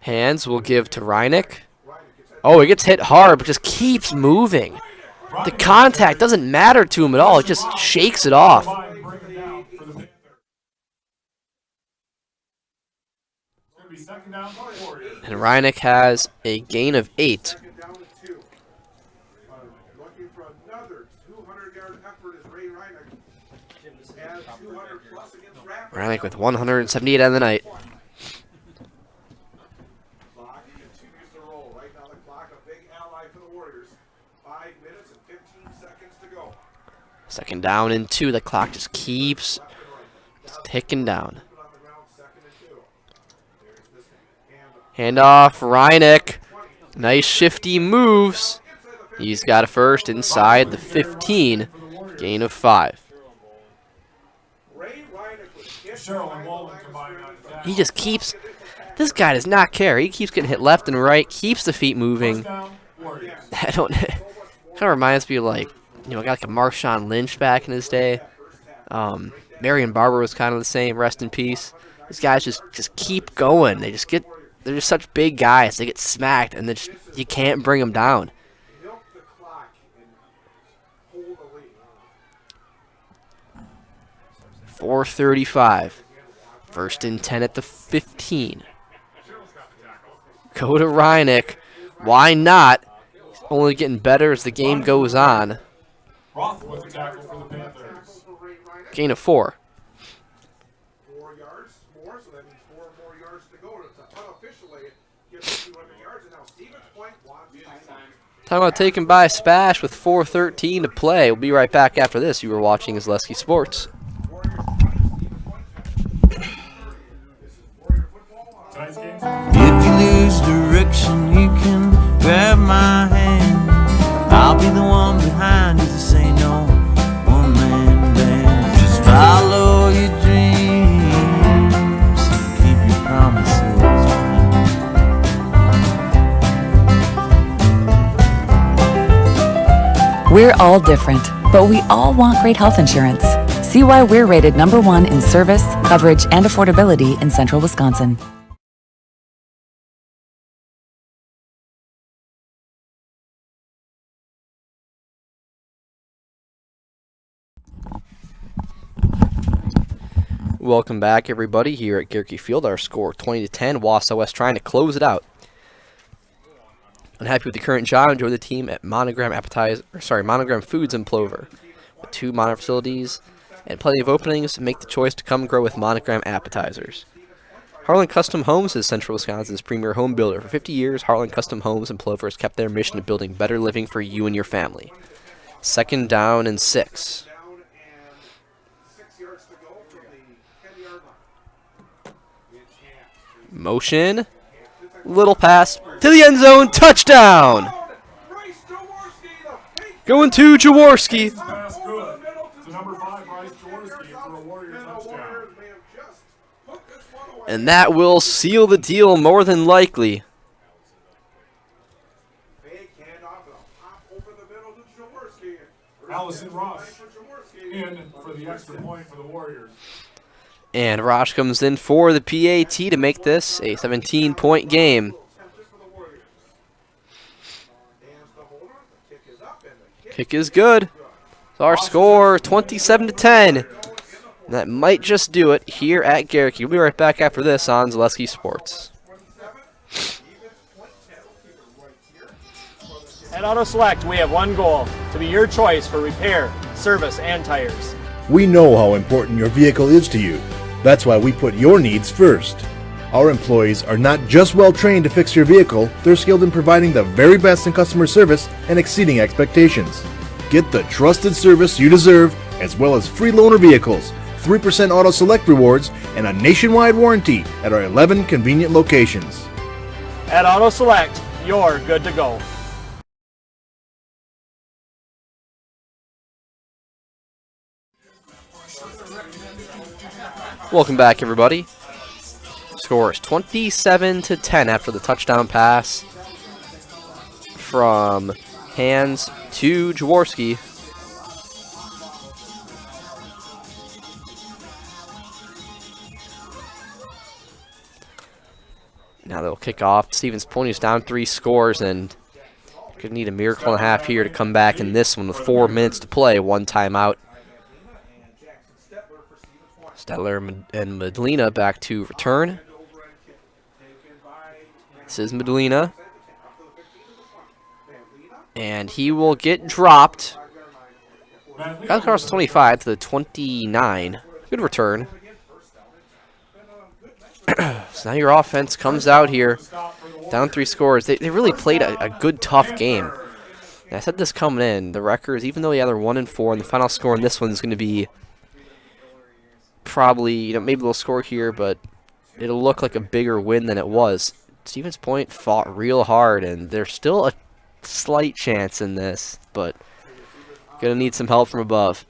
Hands will give to Reineck. Oh, he gets hit hard, but just keeps moving. The contact doesn't matter to him at all. It just shakes it off. And Reineck has a gain of 8. Reineck with 178 on the night. Second down and 2. The clock just keeps ticking down. Handoff, Reineck. Nice shifty moves. He's got a first inside the 15. Gain of 5. He just keeps... This guy does not care. He keeps getting hit left and right. Keeps the feet moving. I don't... Kind of reminds me of like... You know, a guy like a Marshawn Lynch back in his day. Marion Barber was kind of the same. Rest in peace. These guys just keep going. They just get... They're just such big guys. They get smacked, and you can't bring them down. .435. 1st and 10 at the 15. Go to Reineck. Why not? He's only getting better as the game goes on. Gain of 4. Talking about taken by SPASH with 4:13 to play. We'll be right back after this. You are watching Zaleski Sports. If you lose direction, you can grab my hand. I'll be the one behind you to say no. One man band. Just follow your dreams and keep your promises. We're all different, but we all want great health insurance. See why we're rated #1 in service, coverage, and affordability in Central Wisconsin. Welcome back, everybody, here at Gerke Field. Our score 20-10. Wausau West trying to close it out. Unhappy with the current job. Enjoy the team at Monogram Foods in Plover. With 2 mono facilities and plenty of openings, make the choice to come grow with Monogram Appetizers. Heartland Custom Homes is Central Wisconsin's premier home builder. For 50 years, Heartland Custom Homes in Plover has kept their mission of building better living for you and your family. 2nd down and 6. Motion. Little pass to the end zone. Touchdown! Going to Jaworski. And that will seal the deal more than likely. Allison Ross in for the extra point for the Warriors. And Rosh comes in for the PAT to make this a 17-point game. Kick is good. So our score 27-10. That might just do it here at Gerke. We'll be right back after this on Zaleski Sports. At Auto Select, we have one goal: to be your choice for repair, service, and tires. We know how important your vehicle is to you. That's why we put your needs first. Our employees are not just well trained to fix your vehicle, they're skilled in providing the very best in customer service and exceeding expectations. Get the trusted service you deserve, as well as free loaner vehicles, 3% Auto Select rewards, and a nationwide warranty at our 11 convenient locations. At Auto Select, you're good to go. Welcome back, everybody. Scores 27-10 after the touchdown pass from Hands to Jaworski. Now they'll kick off. Stevens Point is down 3 scores and could need a miracle and a half here to come back in this one with 4 minutes to play. 1 timeout. Stetler and Medina back to return. This is Medina. And he will get dropped. Got across 25 to the 29. Good return. So now your offense comes out here, down 3 scores. They really played a good, tough game. And I said this coming in. The records, even though they're 1-4, and the final score in this one is going to be probably, maybe they'll score here, but it'll look like a bigger win than it was. Stevens Point fought real hard, and there's still a slight chance in this, but going to need some help from above.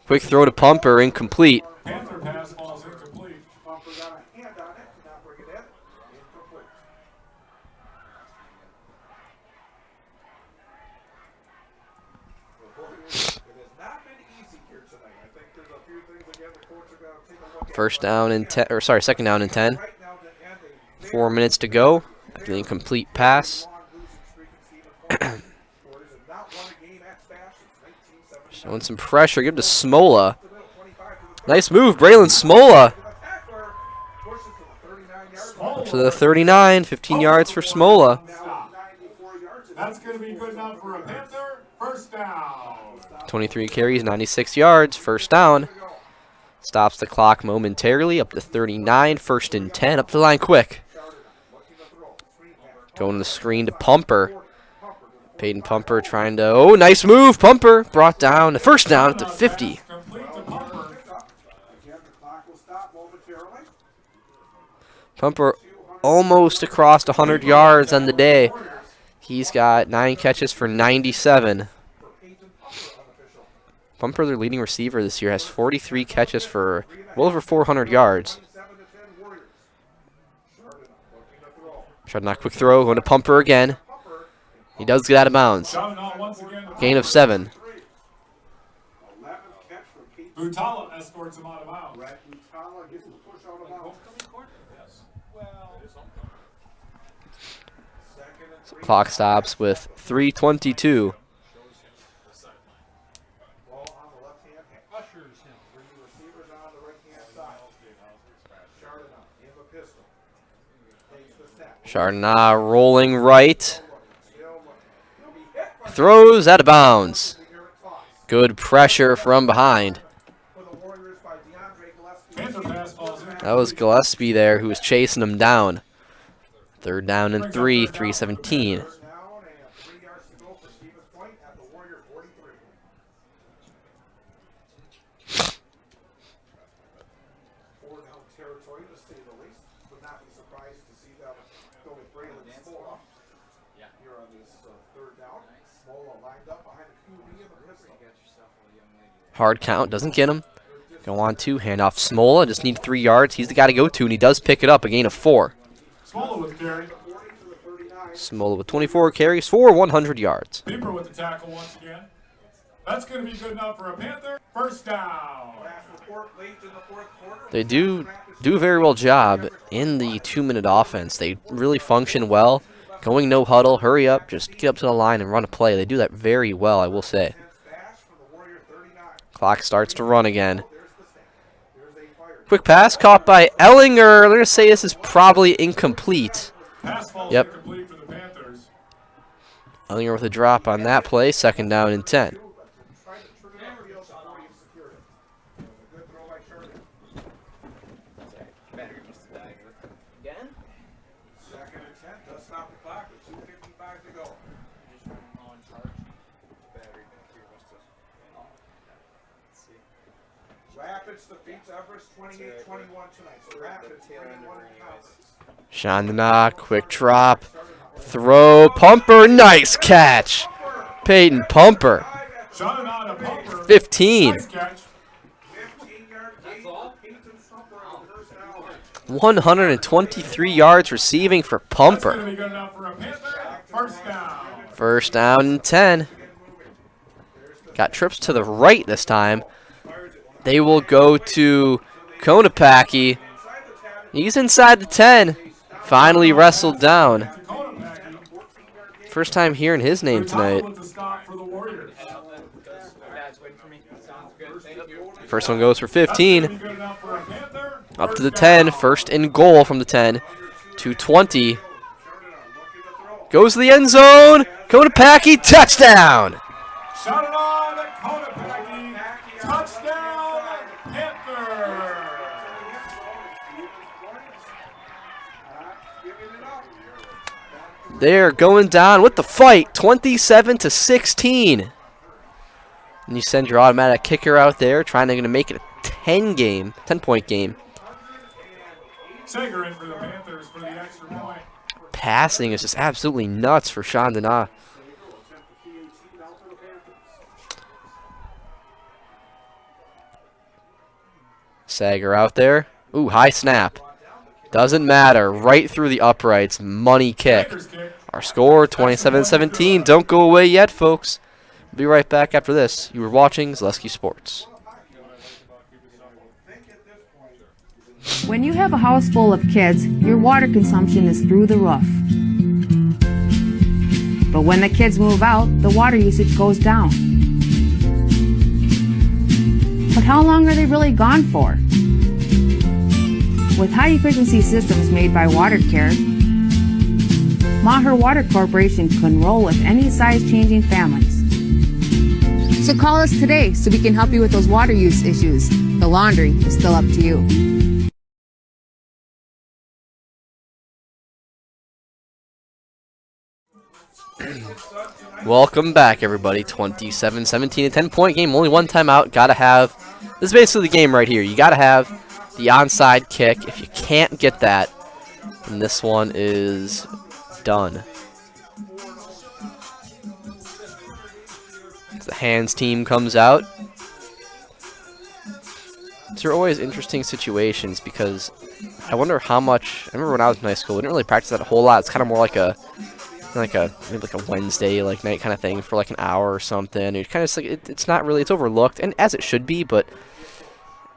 Quick throw to Pumper, incomplete. Panther pass falls incomplete. Bumper got a hand on it, did not bring it in. Incomplete. It has not been easy here tonight. I think there's a few things again the coach are going to take a look at. First down and 10, or sorry, second down and 10. 4 minutes to go after the incomplete pass. Showing some pressure. Give it to Smola. Nice move, Braylon Smola. Up to the 39, 15 yards for Smola. That's going to be good enough for a Panther. First down. 23 carries, 96 yards, first down. Stops the clock momentarily, up to 39, 1st and 10, up to the line quick. Going to the screen to Pumper. Peyton Pumper trying to, oh, nice move, Pumper. Brought down, the first down at the 50. Pumper almost across 100 yards on the day. He's got 9 catches for 97. Pumper, their leading receiver this year, has 43 catches for well over 400 yards. Chardonnay, quick throw, going to Pumper again. He does get out of bounds. Gain of 7. Butala escorts him out of bounds. So clock stops with 3:22. Chardonnay rolling right. Throws out of bounds. Good pressure from behind. That was Gillespie there who was chasing him down. 3rd down and 3, 3:17. Hard count, doesn't get him. Go on to handoff Smola, just need 3 yards. He's the guy to go to, and he does pick it up, a gain of 4. Smola with 24 carries for 100 yards. Beeper with the tackle once again. That's going to be good enough for a Panther. First down. They do a very well job in the 2-minute offense. They really function well. Going no huddle, hurry up, just get up to the line and run a play. They do that very well, I will say. Clock starts to run again. Quick pass caught by Ellinger. Let's say this is probably incomplete. Yep. Ellinger with a drop on that play. 2nd down and 10. Chandana, quick drop, throw, Pumper, nice catch. Peyton Pumper, 15. 123 yards receiving for Pumper. First down and 10. Got trips to the right this time. They will go to Konopacki. He's inside the 10. Finally wrestled down. First time hearing his name tonight. First one goes for 15. Up to the 10. First and goal from the 10 to 20. Goes to the end zone. Konopacki, touchdown. Shot it on, Konopacki, touchdown, Panther. They're going down with the fight, 27-16. And you send your automatic kicker out there, trying to make it a 10-point game. Sager in for the Panthers for the extra point. Passing is just absolutely nuts for Sean Dana. Sager out there. Ooh, high snap. Doesn't matter. Right through the uprights. Money kick. Our score, 27-17. Don't go away yet, folks. We'll be right back after this. You were watching Zaleski Sports. When you have a house full of kids, your water consumption is through the roof. But when the kids move out, the water usage goes down. But how long are they really gone for? With high-efficiency systems made by WaterCare, Maher Water Corporation can roll with any size-changing families. So call us today so we can help you with those water use issues. The laundry is still up to you. Welcome back, everybody. 27-17, a 10-point game. Only one timeout. Gotta have. This is basically the game right here. You gotta have the onside kick. If you can't get that, then this one is done. The hands team comes out. These are always interesting situations because I wonder how much. I remember when I was in high school, we didn't really practice that a whole lot. It's kind of more like maybe like a Wednesday night kind of thing for like an hour or something. It's kind of like it's not really, it's overlooked, and as it should be. But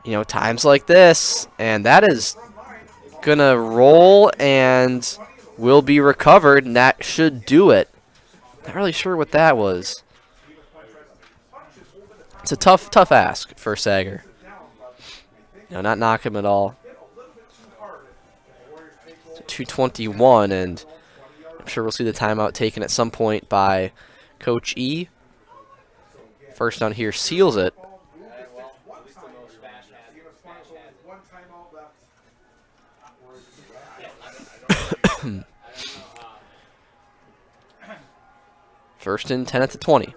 you know, times like this, and that is gonna roll and will be recovered, and that should do it. Not really sure what that was. It's a tough ask for Sager. You know, not knock him at all. It's 2:21, and I'm sure we'll see the timeout taken at some point by Coach E. First down here seals it. First and 10 at the 20.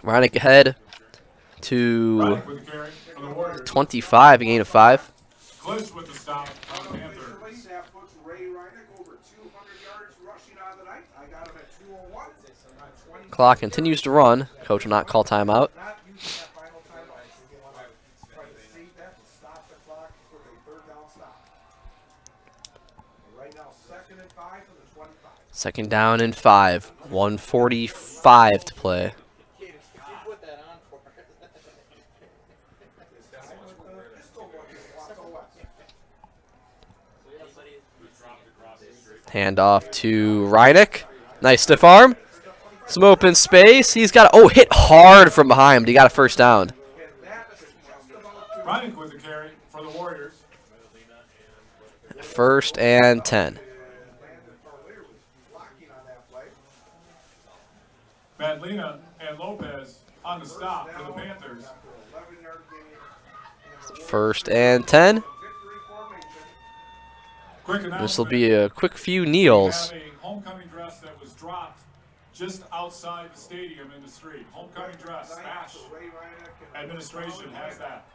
Reineck ahead to 25, a gain of 5. Clock continues to run. Coach will not call timeout. Second down and 5. 1:45 to play. Hand off to Reineck. Nice stiff arm. Some open space. He's got hit hard from behind, but he got a first down. Reineck with the carry for the Warriors. First and 10. Madlina and Lopez on the stop for the Panthers. First and 10. This will be a quick few kneels. We have a homecoming dress that was dropped just outside the stadium in the street. Homecoming dress, SPASH administration has that.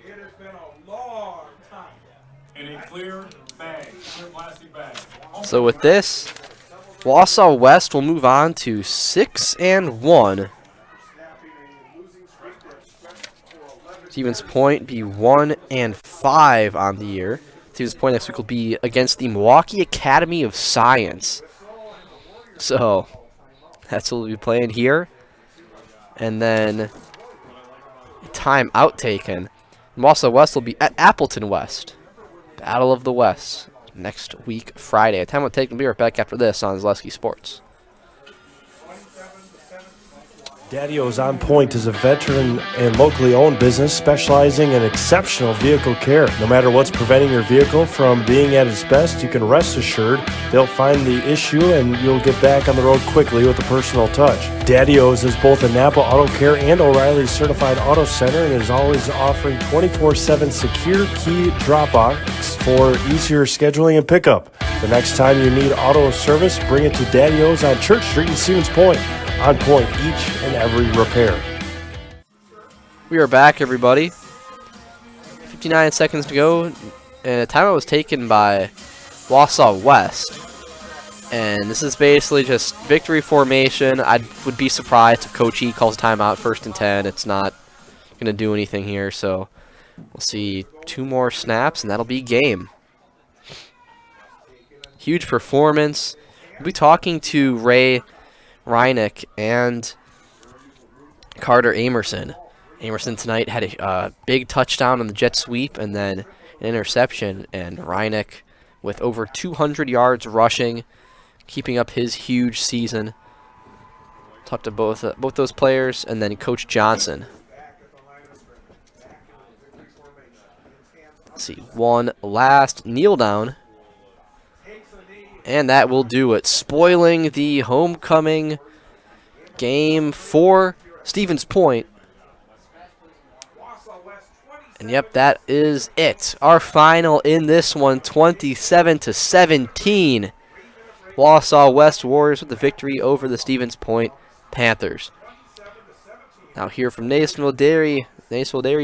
It has been a long time. In a clear bag, clear plastic bag. So with this, Wausau West will move on to 6-1. Stevens Point be 1-5 on the year. Stevens Point next week will be against the Milwaukee Academy of Science. So that's what we'll be playing here. And then time out taken. Wausau West will be at Appleton West. Battle of the West next week, Friday. Time out taken. We'll be right back after this on Zaleski Sports. Daddy-O's On Point is a veteran and locally owned business specializing in exceptional vehicle care. No matter what's preventing your vehicle from being at its best, you can rest assured they'll find the issue and you'll get back on the road quickly with a personal touch. Daddy-O's is both a Napa Auto Care and O'Reilly Certified Auto Center and is always offering 24/7 secure key drop-offs for easier scheduling and pickup. The next time you need auto service, bring it to Daddy-O's on Church Street in Stevens Point. On point each and every repair. We are back, everybody. 59 seconds to go, and a timeout was taken by Wausau West. And this is basically just victory formation. I would be surprised if Coach E calls timeout 1st and 10. It's not going to do anything here, so we'll see 2 more snaps, and that'll be game. Huge performance. We'll be talking to Ray Reinick and Carter Amerson. Amerson tonight had a big touchdown on the jet sweep and then an interception, and Reinick with over 200 yards rushing, keeping up his huge season. Talked to both those players, and then Coach Johnson. Let's see, one last kneel down. And that will do it, spoiling the homecoming game for Stevens Point. And yep, that is it. Our final in this one, 27-17. Wausau West Warriors with the victory over the Stevens Point Panthers. Now here from Nasonville Dairy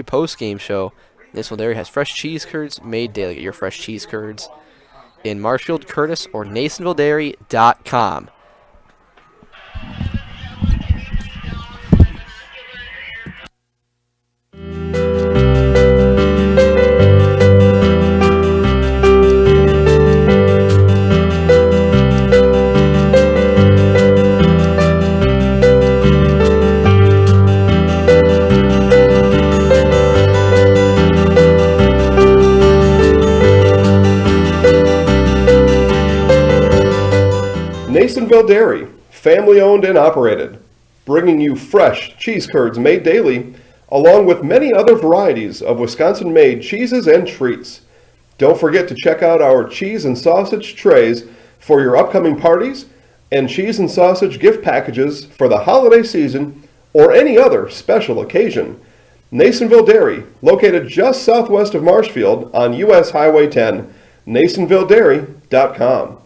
post-game show. Nasonville Dairy has fresh cheese curds made daily. Get your fresh cheese curds in Marshfield, Curtis, or NasonvilleDairy.com. Nasonville Dairy, family owned and operated, bringing you fresh cheese curds made daily, along with many other varieties of Wisconsin-made cheeses and treats. Don't forget to check out our cheese and sausage trays for your upcoming parties and cheese and sausage gift packages for the holiday season or any other special occasion. Nasonville Dairy, located just southwest of Marshfield on US Highway 10, NasonvilleDairy.com.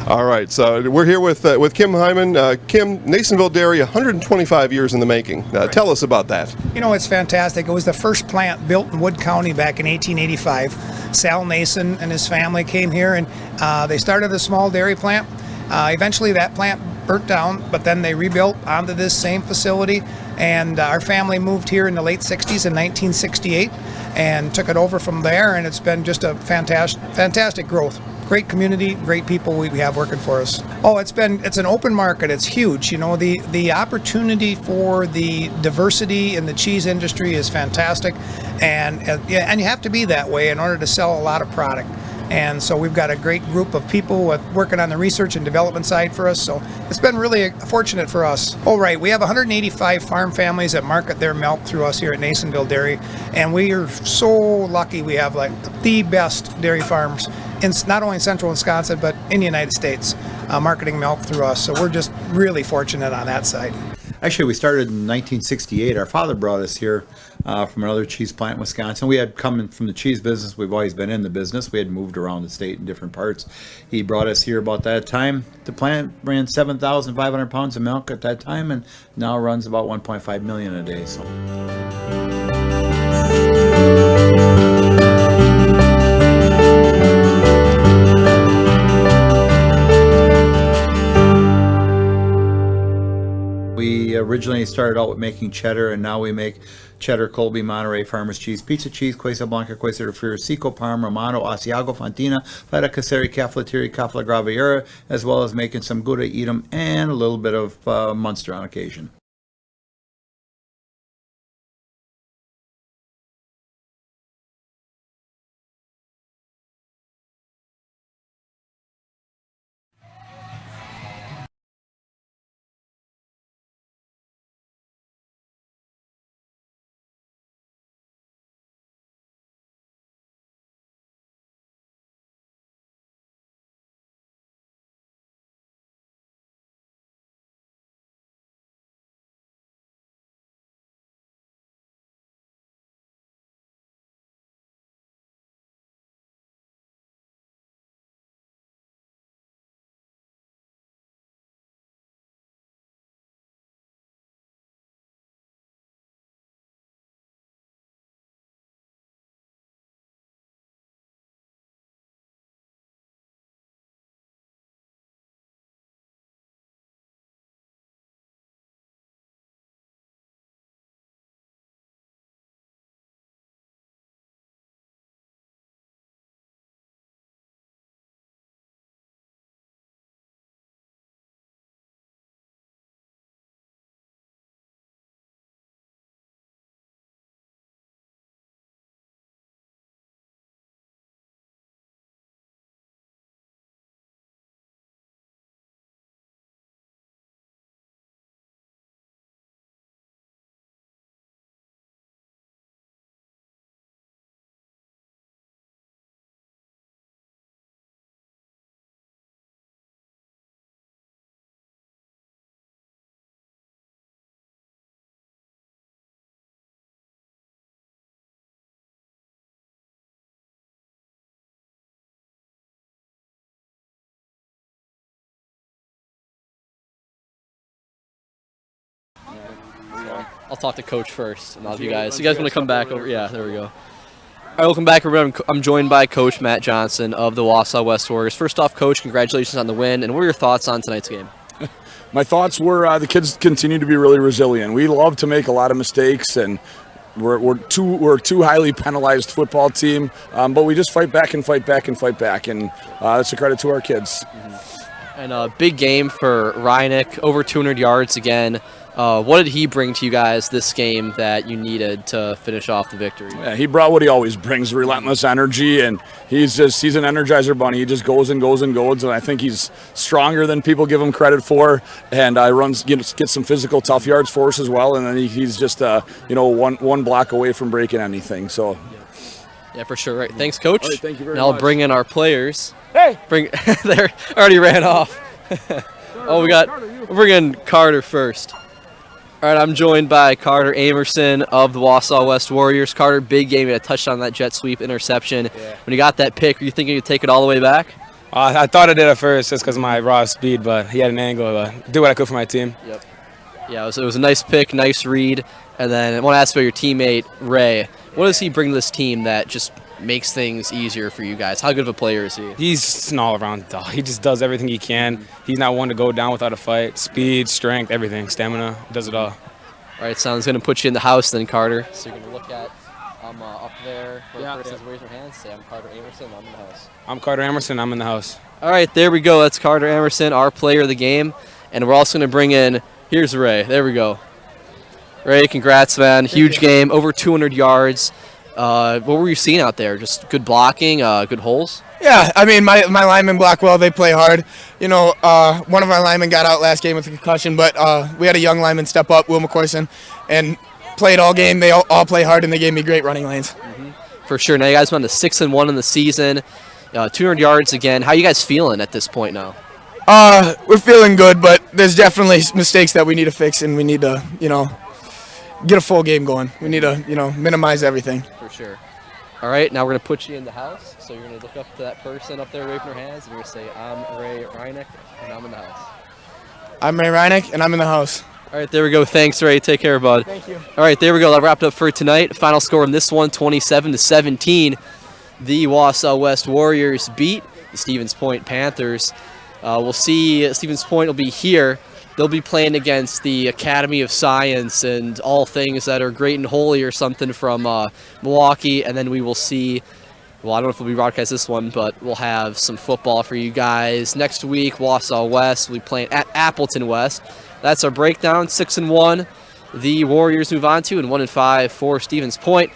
All right, so we're here with Kim Hyman. Kim, Nasonville Dairy, 125 years in the making. Tell us about that. You know, it's fantastic. It was the first plant built in Wood County back in 1885. Sal Nason and his family came here, and they started a small dairy plant. Eventually that plant burnt down, but then they rebuilt onto this same facility, and our family moved here in the late 60s in 1968 and took it over from there, and it's been just a fantastic growth. Great community, great people we have working for us. Oh, it's an open market. It's huge. You know, the opportunity for the diversity in the cheese industry is fantastic, and you have to be that way in order to sell a lot of product. And so we've got a great group of people working on the research and development side for us. So it's been really fortunate for us. Oh, right. We have 185 farm families that market their milk through us here at Nasonville Dairy. And we are so lucky we have like the best dairy farms in not only in central Wisconsin, but in the United States, marketing milk through us. So we're just really fortunate on that side. Actually, we started in 1968. Our father brought us here from another cheese plant in Wisconsin. We had come from the cheese business. We've always been in the business. We had moved around the state in different parts. He brought us here about that time. The plant ran 7,500 pounds of milk at that time, and now runs about 1.5 million a day. So. originally started out with making cheddar, and now we make cheddar, Colby, Monterey, Farmers cheese, pizza cheese, Quesa Blanca, Quesa de Friar, Seco, Parma, Romano, Asiago, Fontina, Feta Caseri, Caflateri, Cafla Graviera, as well as making some Gouda Edam and a little bit of Munster on occasion. I'll talk to Coach first, and I'll have you guys. You guys want to come back over? Yeah, there we go. All right, welcome back, everyone. I'm joined by Coach Matt Johnson of the Wausau West Warriors. First off, Coach, congratulations on the win, and what were your thoughts on tonight's game? My thoughts were the kids continue to be really resilient. We love to make a lot of mistakes, and we're too highly penalized football team, but we just fight back and fight back and fight back, and that's a credit to our kids. And a big game for Reineck, over 200 yards again. What did he bring to you guys this game that you needed to finish off the victory? Yeah, he brought what he always brings, relentless energy, and he's an Energizer bunny. He just goes and goes and goes, and I think he's stronger than people give him credit for, and gets some physical tough yards for us as well, and then he's just one block away from breaking anything. So. Yeah, for sure. Right. Thanks, Coach. All right, thank you very now much. I'll bring in our players. Hey! They already ran off. We'll bring in Carter first. All right, I'm joined by Carter Amerson of the Wausau West Warriors. Carter, big game. You had a touchdown on that jet sweep interception. Yeah. When you got that pick, were you thinking you'd take it all the way back? I thought I did at first just because of my raw speed, but he had an angle. Do what I could for my team. Yep. Yeah, it was a nice pick, nice read. And then I want to ask about your teammate, Ray. What does he bring to this team that just makes things easier for you guys? How good of a player is he? He's an all-around dog. He just does everything he can. He's not one to go down without a fight. Speed, strength, everything, stamina, does it all. All right, so I'm going to put you in the house then, Carter. So you're going to look at up there. Raise your hand. Say, I'm Carter Amerson. I'm in the house. I'm Carter Amerson. I'm in the house. All right, there we go. That's Carter Amerson, our player of the game. And we're also going to bring in, here's Ray. There we go. Ray, congrats, man. Huge game, over 200 yards. What were you seeing out there? Just good blocking, good holes? Yeah, I mean, my linemen block well. They play hard. You know, one of our linemen got out last game with a concussion, but we had a young lineman step up, Will McCorson, and played all game. They all play hard, and they gave me great running lanes. For sure. Now you guys went to 6-1 in the season, 200 yards again. How are you guys feeling at this point now? We're feeling good, but there's definitely mistakes that we need to fix, and we need to, get a full game going. We need to, minimize everything. For sure. All right, now we're going to put you in the house. So you're going to look up to that person up there waving their hands, and you're going to say, I'm Ray Reineck, and I'm in the house. I'm Ray Reineck, and I'm in the house. All right, there we go. Thanks, Ray. Take care, bud. Thank you. All right, there we go. That wrapped up for tonight. Final score in this one, 27-17. The Wausau West Warriors beat the Stevens Point Panthers. We'll see Stevens Point will be here they'll be playing against the Academy of Science and all things that are great and holy or something from Milwaukee. And then we will see, well, I don't know if we'll be broadcast this one, but we'll have some football for you guys. Next week, Wausau West will be playing at Appleton West. That's our breakdown. 6-1, the Warriors move on to, and 1-5 for Stevens Point.